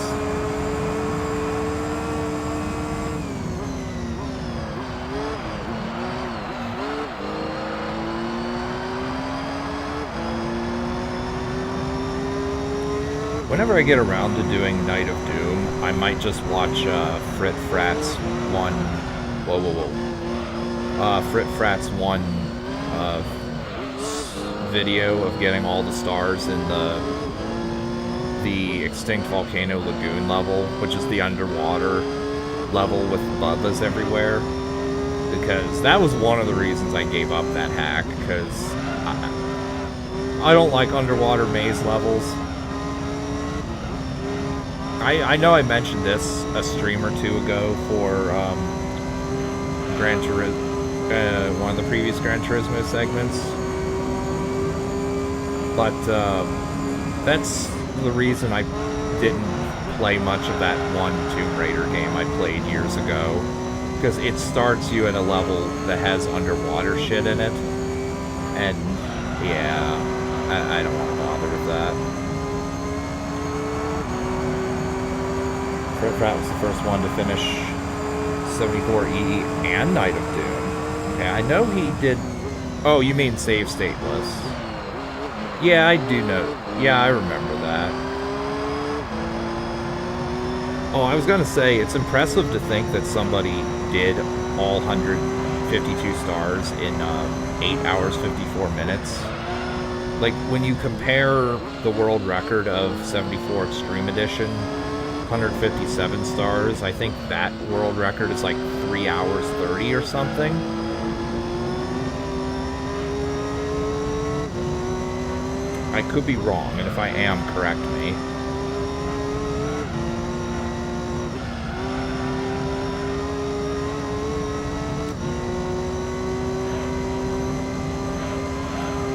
Whenever I get around to doing Night of Doom, I might just watch Frit Frat's one... Frit Frat's one video of getting all the stars in the Extinct Volcano Lagoon level, which is the underwater level with bubbas everywhere, because that was one of the reasons I gave up that hack, because I don't like underwater maze levels. I know I mentioned this a stream or two ago for one of the previous Gran Turismo segments. But that's the reason I didn't play much of that one Tomb Raider game I played years ago. Because it starts you at a level that has underwater shit in it. And, yeah, I don't want to bother with that. Fred Pratt was the first one to finish 74E and Night of Doom. Okay, I know he did... Oh, you mean Save Stateless. Yeah, I do know. Yeah, I remember that. Oh, I was gonna say, it's impressive to think that somebody did all 152 stars in 8 hours, 54 minutes. Like, when you compare the world record of 74 Extreme Edition, 157 stars, I think that world record is like 3 hours 30 or something. I could be wrong, and if I am, correct me.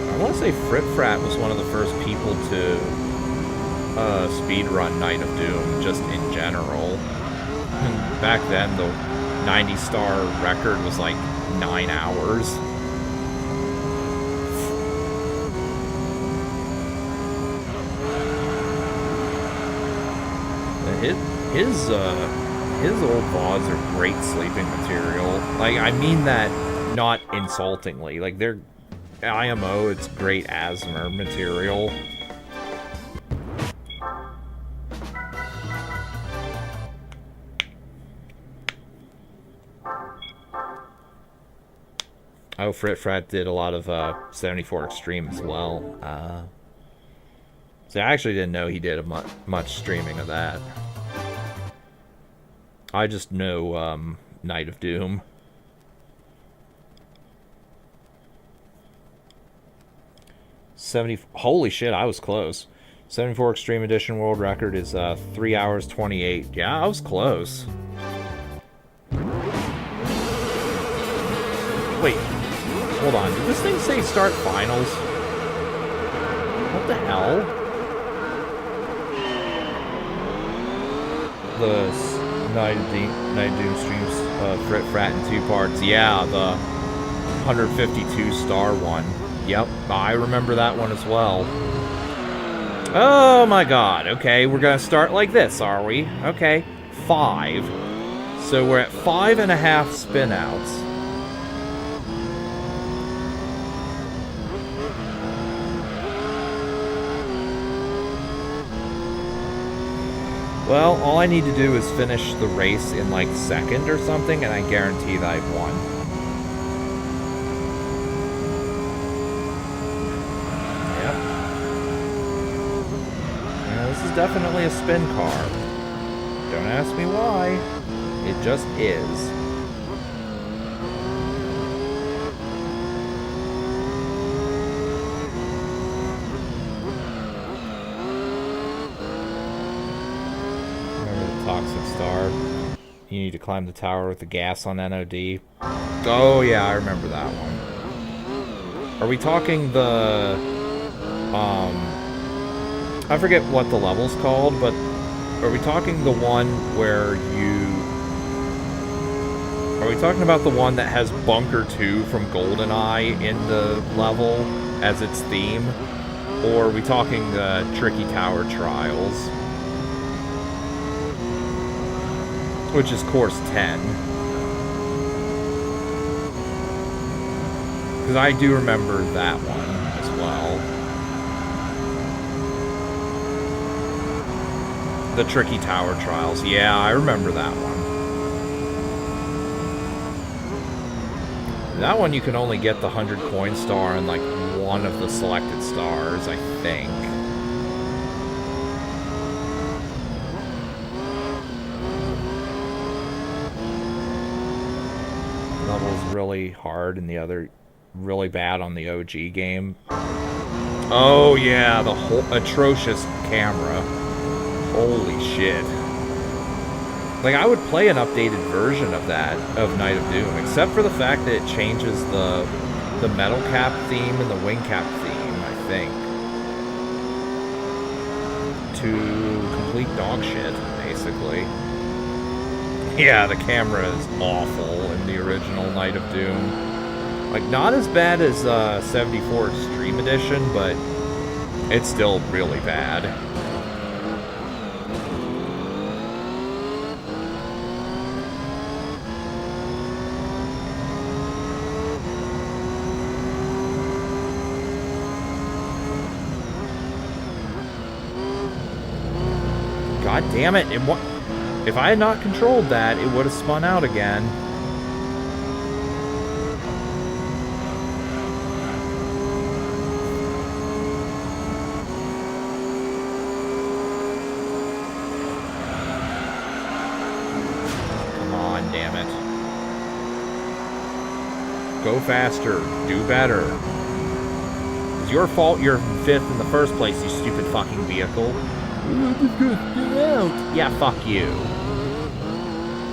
I want to say Frit Frat was one of the first people to speedrun Night of Doom, just in general. And back then, the 90-star record was like 9 hours. His old VODs are great sleeping material. Like, I mean that not insultingly. Like, they're IMO, it's great ASMR material. Oh, Frit Frat did a lot of 74 Extreme as well. So I actually didn't know he did much streaming of that. I just know Night of Doom. Holy shit, I was close. 74 Extreme Edition world record is 3 hours 28. Yeah, I was close. Wait, hold on. Did this thing say start finals? What the hell? The Night of Doom streams Frit Frat in 2 parts. Yeah, the 152 star one. Yep, I remember that one as well. Oh my god, okay, we're gonna start like this, are we? Okay, 5. So we're at 5.5 spin-outs. Well, all I need to do is finish the race in like 2nd or something, and I guarantee that I've won. Yep. Yeah, this is definitely a spin car. Don't ask me why. It just is. Star. You need to climb the tower with the gas on NOD. Oh yeah, I remember that one. Are we talking the I forget what the level's called, but are we talking the one where are we talking about the one that has Bunker 2 from GoldenEye in the level as its theme? Or are we talking the Tricky Tower Trials? Which is course 10. Because I do remember that one as well. The Tricky Tower Trials. Yeah, I remember that one. That one you can only get the 100 coin star in like one of the selected stars, I think. Level's really hard and the other really bad on the OG game. Oh yeah, the whole atrocious camera. Holy shit. Like, I would play an updated version of that, of Night of Doom, except for the fact that it changes the metal cap theme and the wing cap theme, I think, to complete dog shit, basically. Yeah, the camera is awful in the original Night of Doom. Like, not as bad as 74 Extreme Edition, but it's still really bad. God damn it. If I had not controlled that, it would have spun out again. Come on, damn it. Go faster. Do better. It's your fault you're 5th in the first place, you stupid fucking vehicle. Yeah, fuck you.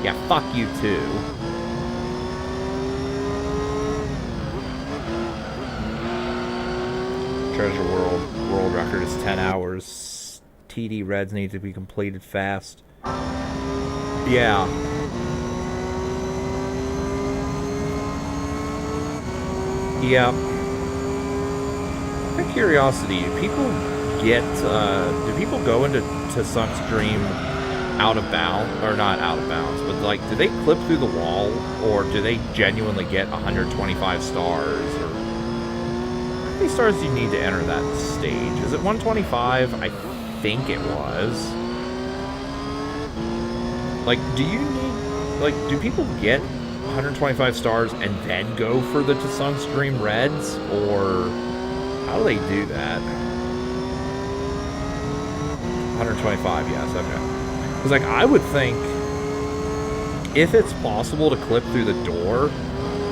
Yeah, fuck you too. Treasure world record is 10 hours. TD Reds need to be completed fast. Yeah. Yeah. Out of curiosity, do people go into Sunk's Dream out of bounds, or not out of bounds, but like, do they clip through the wall, or do they genuinely get 125 stars, or how many stars do you need to enter that stage? Is it 125? I think it was. Like, do people get 125 stars and then go for the Sunk's Dream Reds, or how do they do that? 125, yes, okay. Because, like, I would think, if it's possible to clip through the door,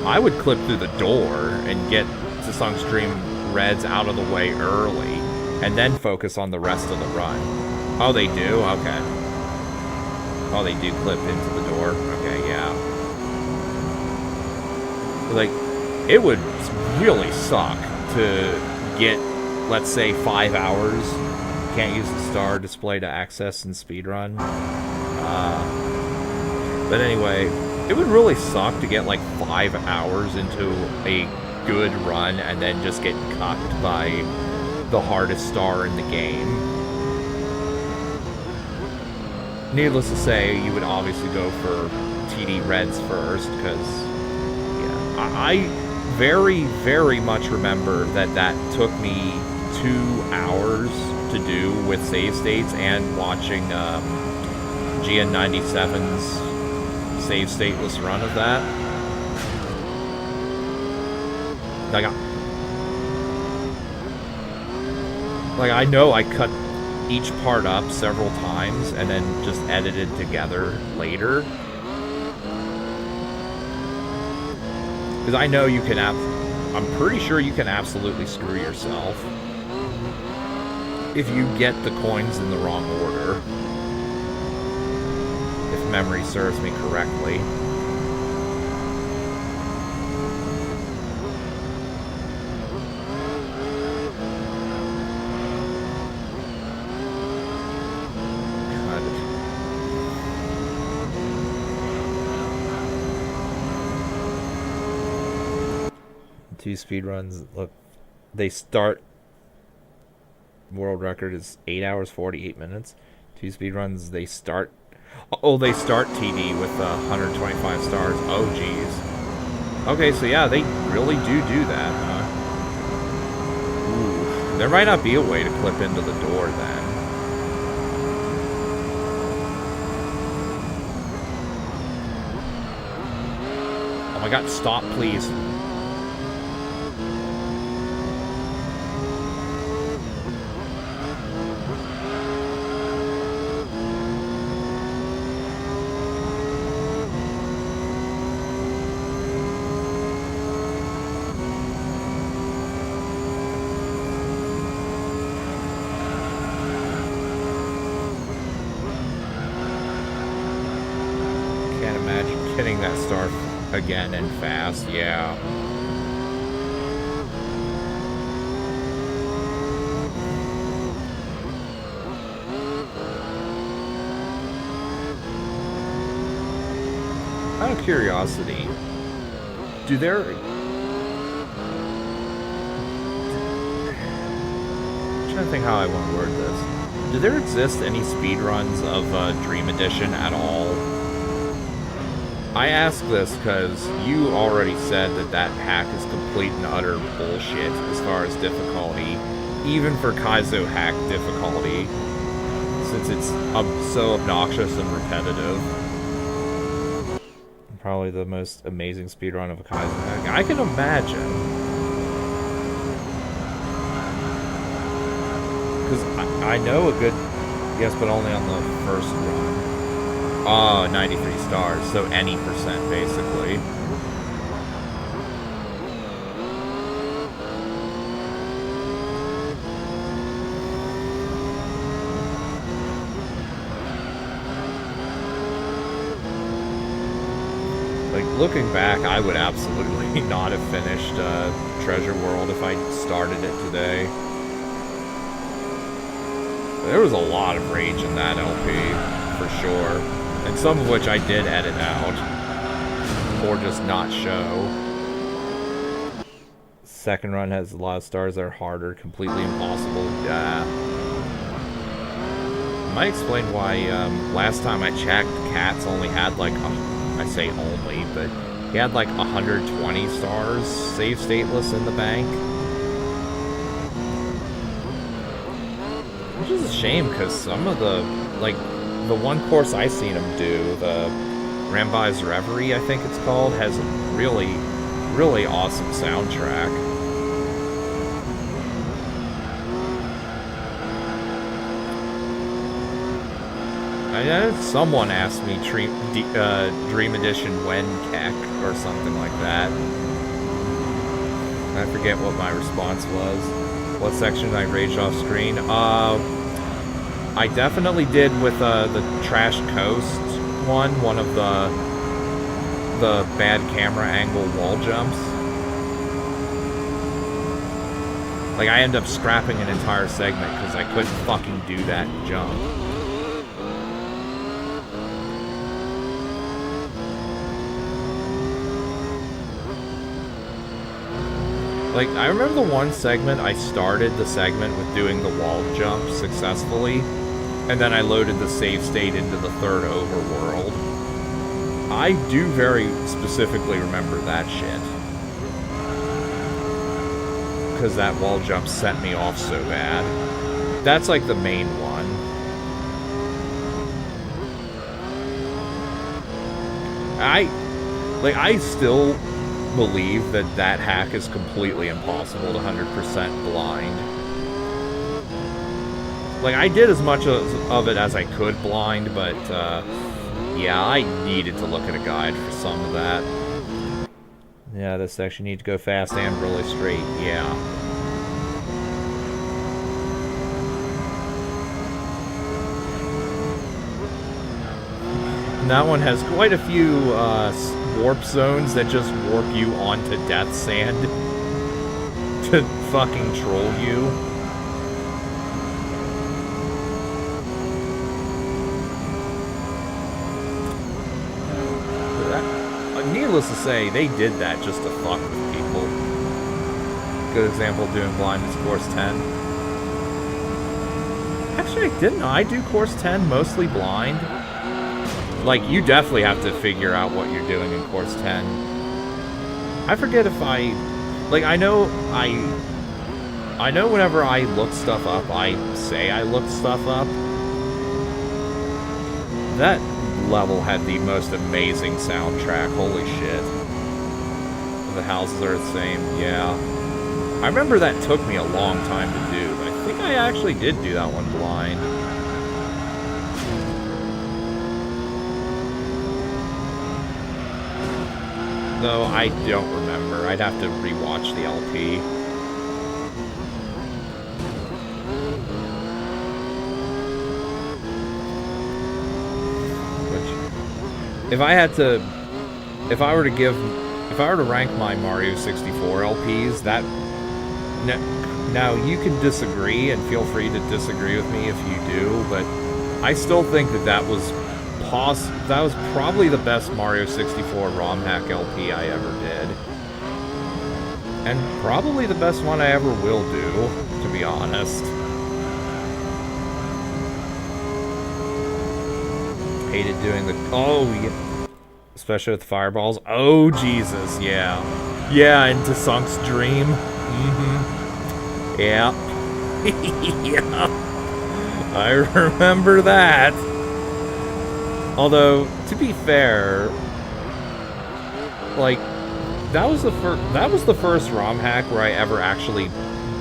I would clip through the door and get to Sunk's Dream Reds out of the way early, and then focus on the rest of the run. Oh, they do? Okay. Oh, they do clip into the door? Okay, yeah. Like, it would really suck to get, let's say, 5 hours. Can't use the star display to access and speedrun. But anyway, it would really suck to get like 5 hours into a good run and then just get cucked by the hardest star in the game. Needless to say, you would obviously go for TD Reds first, because yeah, I very, very much remember that took me 2 hours to do with save states and watching GN97's save stateless run of that. Like I know I cut each part up several times and then just edited together later. Because I know you can I'm pretty sure you can absolutely screw yourself if you get the coins in the wrong order. If memory serves me correctly. Two speedruns, look, they start, world record is 8 hours 48 minutes. Two speedruns, they start TD with 125 stars. Oh geez. Okay, so yeah, they really do that, huh? Ooh, there might not be a way to clip into the door then. Oh my god, stop please. hitting that star again and fast, yeah. Out of curiosity, do there... I'm trying to think how I want to word this. Do there exist any speedruns of Dream Edition at all? I ask this because you already said that that hack is complete and utter bullshit as far as difficulty, even for Kaizo hack difficulty, since it's so obnoxious and repetitive. Probably the most amazing speedrun of a Kaizo hack I can imagine. Because I know a good... Yes, but only on the first run. Oh, 93 stars, so any percent, basically. Like, looking back, I would absolutely not have finished Treasure World if I started it today. There was a lot of rage in that LP, for sure. And some of which I did edit out. Or just not show. Second run has a lot of stars that are harder, completely impossible. Yeah. Might explain why last time I checked, Cats only had like, I say only, but he had like 120 stars save stateless in the bank. Which is a shame, because some of the, like, the one course I seen him do, the Ramby's Reverie, I think it's called, has a really, really awesome soundtrack. I know someone asked me Dream Edition when Keck or something like that. I forget what my response was. What section I raged off screen? I definitely did with the Trash Coast one of the bad camera angle wall jumps. Like, I ended up scrapping an entire segment because I couldn't fucking do that jump. Like, I remember the one segment, I started the segment with doing the wall jump successfully, and then I loaded the save state into the third overworld. I do very specifically remember that shit. Because that wall jump set me off so bad. That's like the main one. I still believe that that hack is completely impossible to 100% blind. Like, I did as much of it as I could blind, but yeah, I needed to look at a guide for some of that. Yeah, this section needs to go fast and really straight, yeah. And that one has quite a few warp zones that just warp you onto death sand to fucking troll you. Needless to say, they did that just to fuck with people. Good example of doing blindness course 10. Actually, I didn't know. I do course 10 mostly blind. Like, you definitely have to figure out what you're doing in course 10. I forget if I... Like, I know whenever I look stuff up, I say I looked stuff up. That level had the most amazing soundtrack, holy shit. The houses are the same, yeah. I remember that took me a long time to do, but I think I actually did do that one blind. Though I don't remember, I'd have to rewatch the LP. If I had to if I were to rank my Mario 64 LPs, that now you can disagree and feel free to disagree with me if you do, but I still think that was probably the best Mario 64 ROM hack LP I ever did. And probably the best one I ever will do, to be honest. Hated doing the... Oh, yeah. Especially with fireballs. Oh, Jesus, yeah. Yeah, into Sunk's Dream. Mm-hmm. Yeah. Yeah. I remember that. Although, to be fair, like, that was the first ROM hack where I ever actually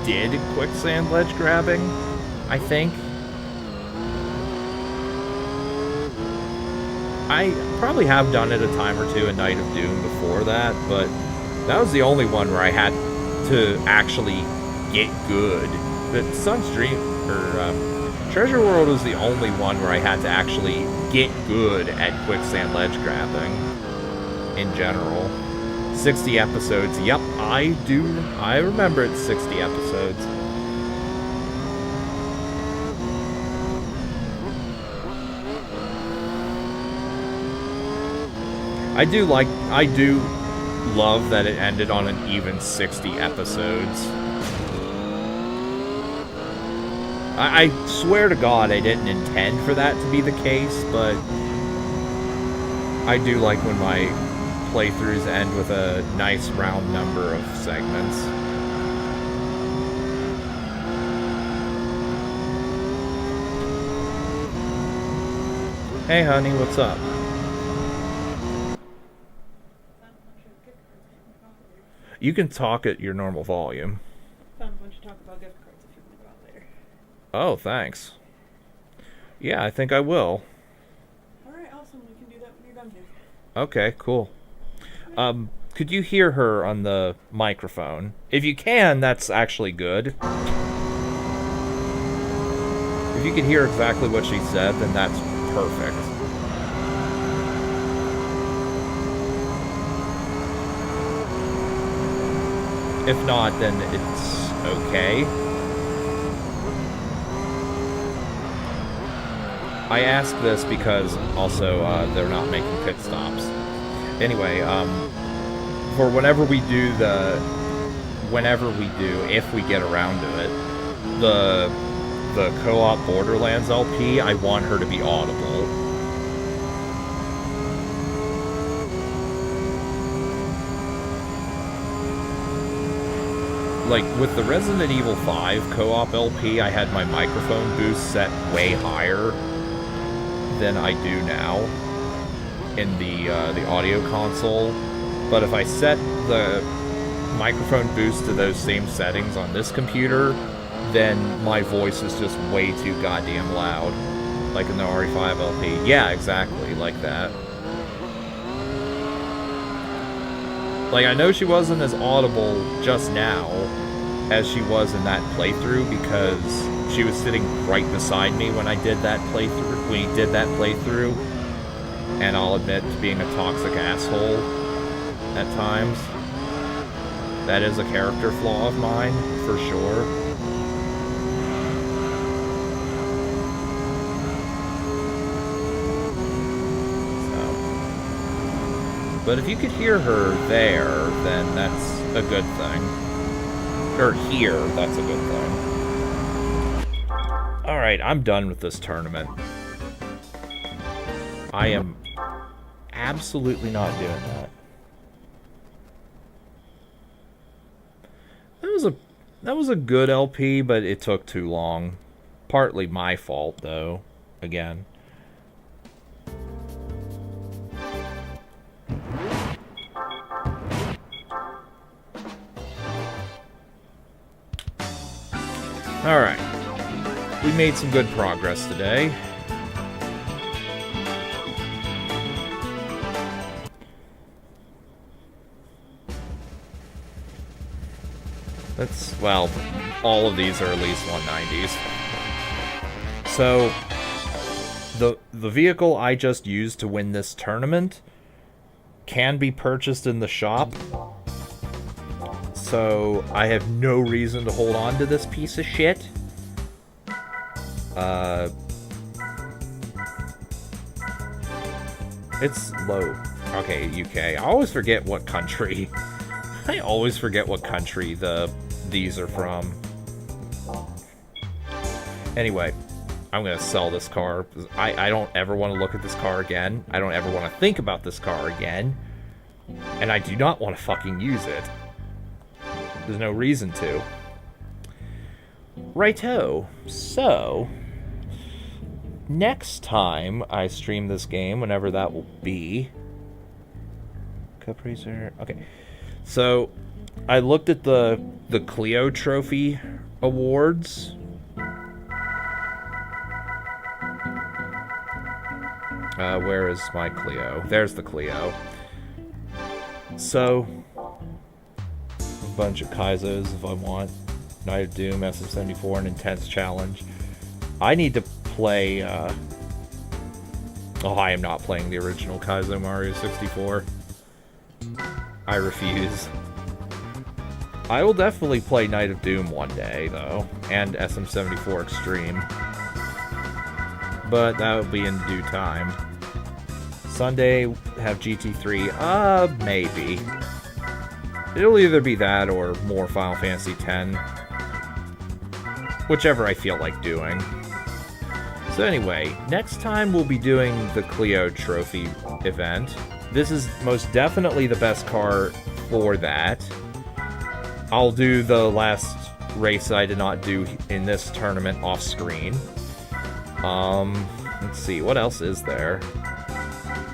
did quicksand ledge grabbing, I think. I probably have done it a time or two in Night of Doom before that, but that was the only one where I had to actually get good. But Sun's Dream, or Treasure World was the only one where I had to actually get good at quicksand ledge grabbing in general. 60 episodes, yep, I remember it's 60 episodes. I do love that it ended on an even 60 episodes. I swear to God I didn't intend for that to be the case, but I do like when my playthroughs end with a nice round number of segments. Hey honey, what's up? You can talk at your normal volume. Found a bunch of talk about gift cards if you want to go out later. Oh, thanks. Yeah, I think I will. Alright, awesome. We can do that when you're done here. Okay, cool. Could you hear her on the microphone? If you can, that's actually good. If you could hear exactly what she said, then that's perfect. If not, then it's okay. I ask this because also they're not making pit stops. Anyway, for whenever we do, if we get around to it, the co-op Borderlands LP, I want her to be audible. Like, with the Resident Evil 5 co-op LP, I had my microphone boost set way higher than I do now in the audio console. But if I set the microphone boost to those same settings on this computer, then my voice is just way too goddamn loud. Like in the RE5 LP. Yeah, exactly, like that. Like, I know she wasn't as audible just now as she was in that playthrough because she was sitting right beside me when I did that playthrough, and I'll admit to being a toxic asshole at times. That is a character flaw of mine, for sure. But if you could hear her there, then that's a good thing. Or here, that's a good thing. Alright, I'm done with this tournament. I am absolutely not doing that. That was a good LP, but it took too long. Partly my fault, though. Again. Alright. We made some good progress today. That's, well, all of these are at least 190s. So, the vehicle I just used to win this tournament can be purchased in the shop. So I have no reason to hold on to this piece of shit. It's low. Okay, UK. I always forget what country. I always forget what country these are from. Anyway, I'm gonna sell this car. I don't ever want to look at this car again. I don't ever want to think about this car again. And I do not want to fucking use it. There's no reason to. Righto. So, next time I stream this game, whenever that will be... Cup Racer... Okay. So, I looked at the Clio Trophy awards. Where is my Clio? There's the Clio. So, a bunch of Kaizos if I want. Night of Doom, SM74, and Intense Challenge. I need to play, Oh, I am not playing the original Kaizo Mario 64. I refuse. I will definitely play Night of Doom one day, though, and SM74 Extreme. But that will be in due time. Sunday, have GT3. Maybe. It'll either be that or more Final Fantasy X. Whichever I feel like doing. So anyway, next time we'll be doing the Clio Trophy event. This is most definitely the best car for that. I'll do the last race I did not do in this tournament off screen. Let's see, what else is there?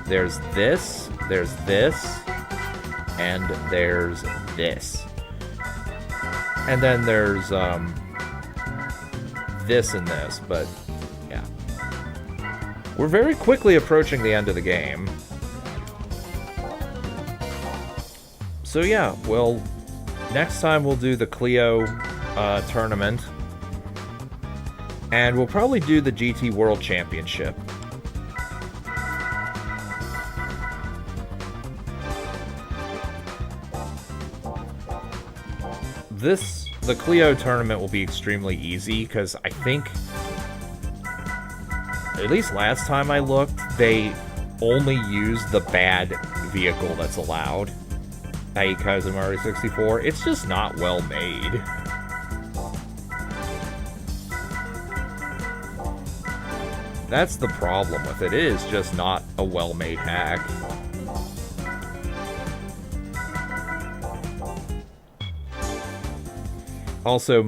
There's this, and there's this. And then there's, this and this, but, yeah. We're very quickly approaching the end of the game. So yeah, well, next time we'll do the Clio tournament. And we'll probably do the GT World Championship. The Clio tournament will be extremely easy, because I think, at least last time I looked, they only use the bad vehicle that's allowed. i.e. Kaizo Mario 64. It's just not well made. That's the problem with it. It is just not a well-made hack. Also,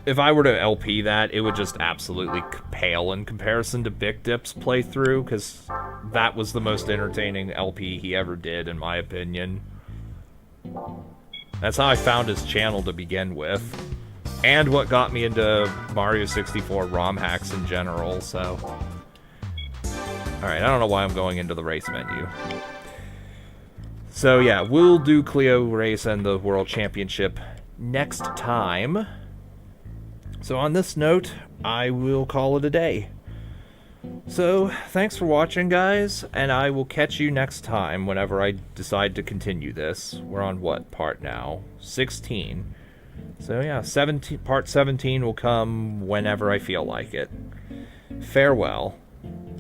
if I were to LP that, it would just absolutely pale in comparison to Big Dip's playthrough, because that was the most entertaining LP he ever did, in my opinion. That's how I found his channel to begin with. And what got me into Mario 64 ROM hacks in general, so... Alright, I don't know why I'm going into the race menu. So yeah, we'll do Clio Race and the World Championship next time. So on this note, I will call it a day. So, thanks for watching, guys, and I will catch you next time whenever I decide to continue this. We're on what part now? 16. So yeah, part 17 will come whenever I feel like it. Farewell.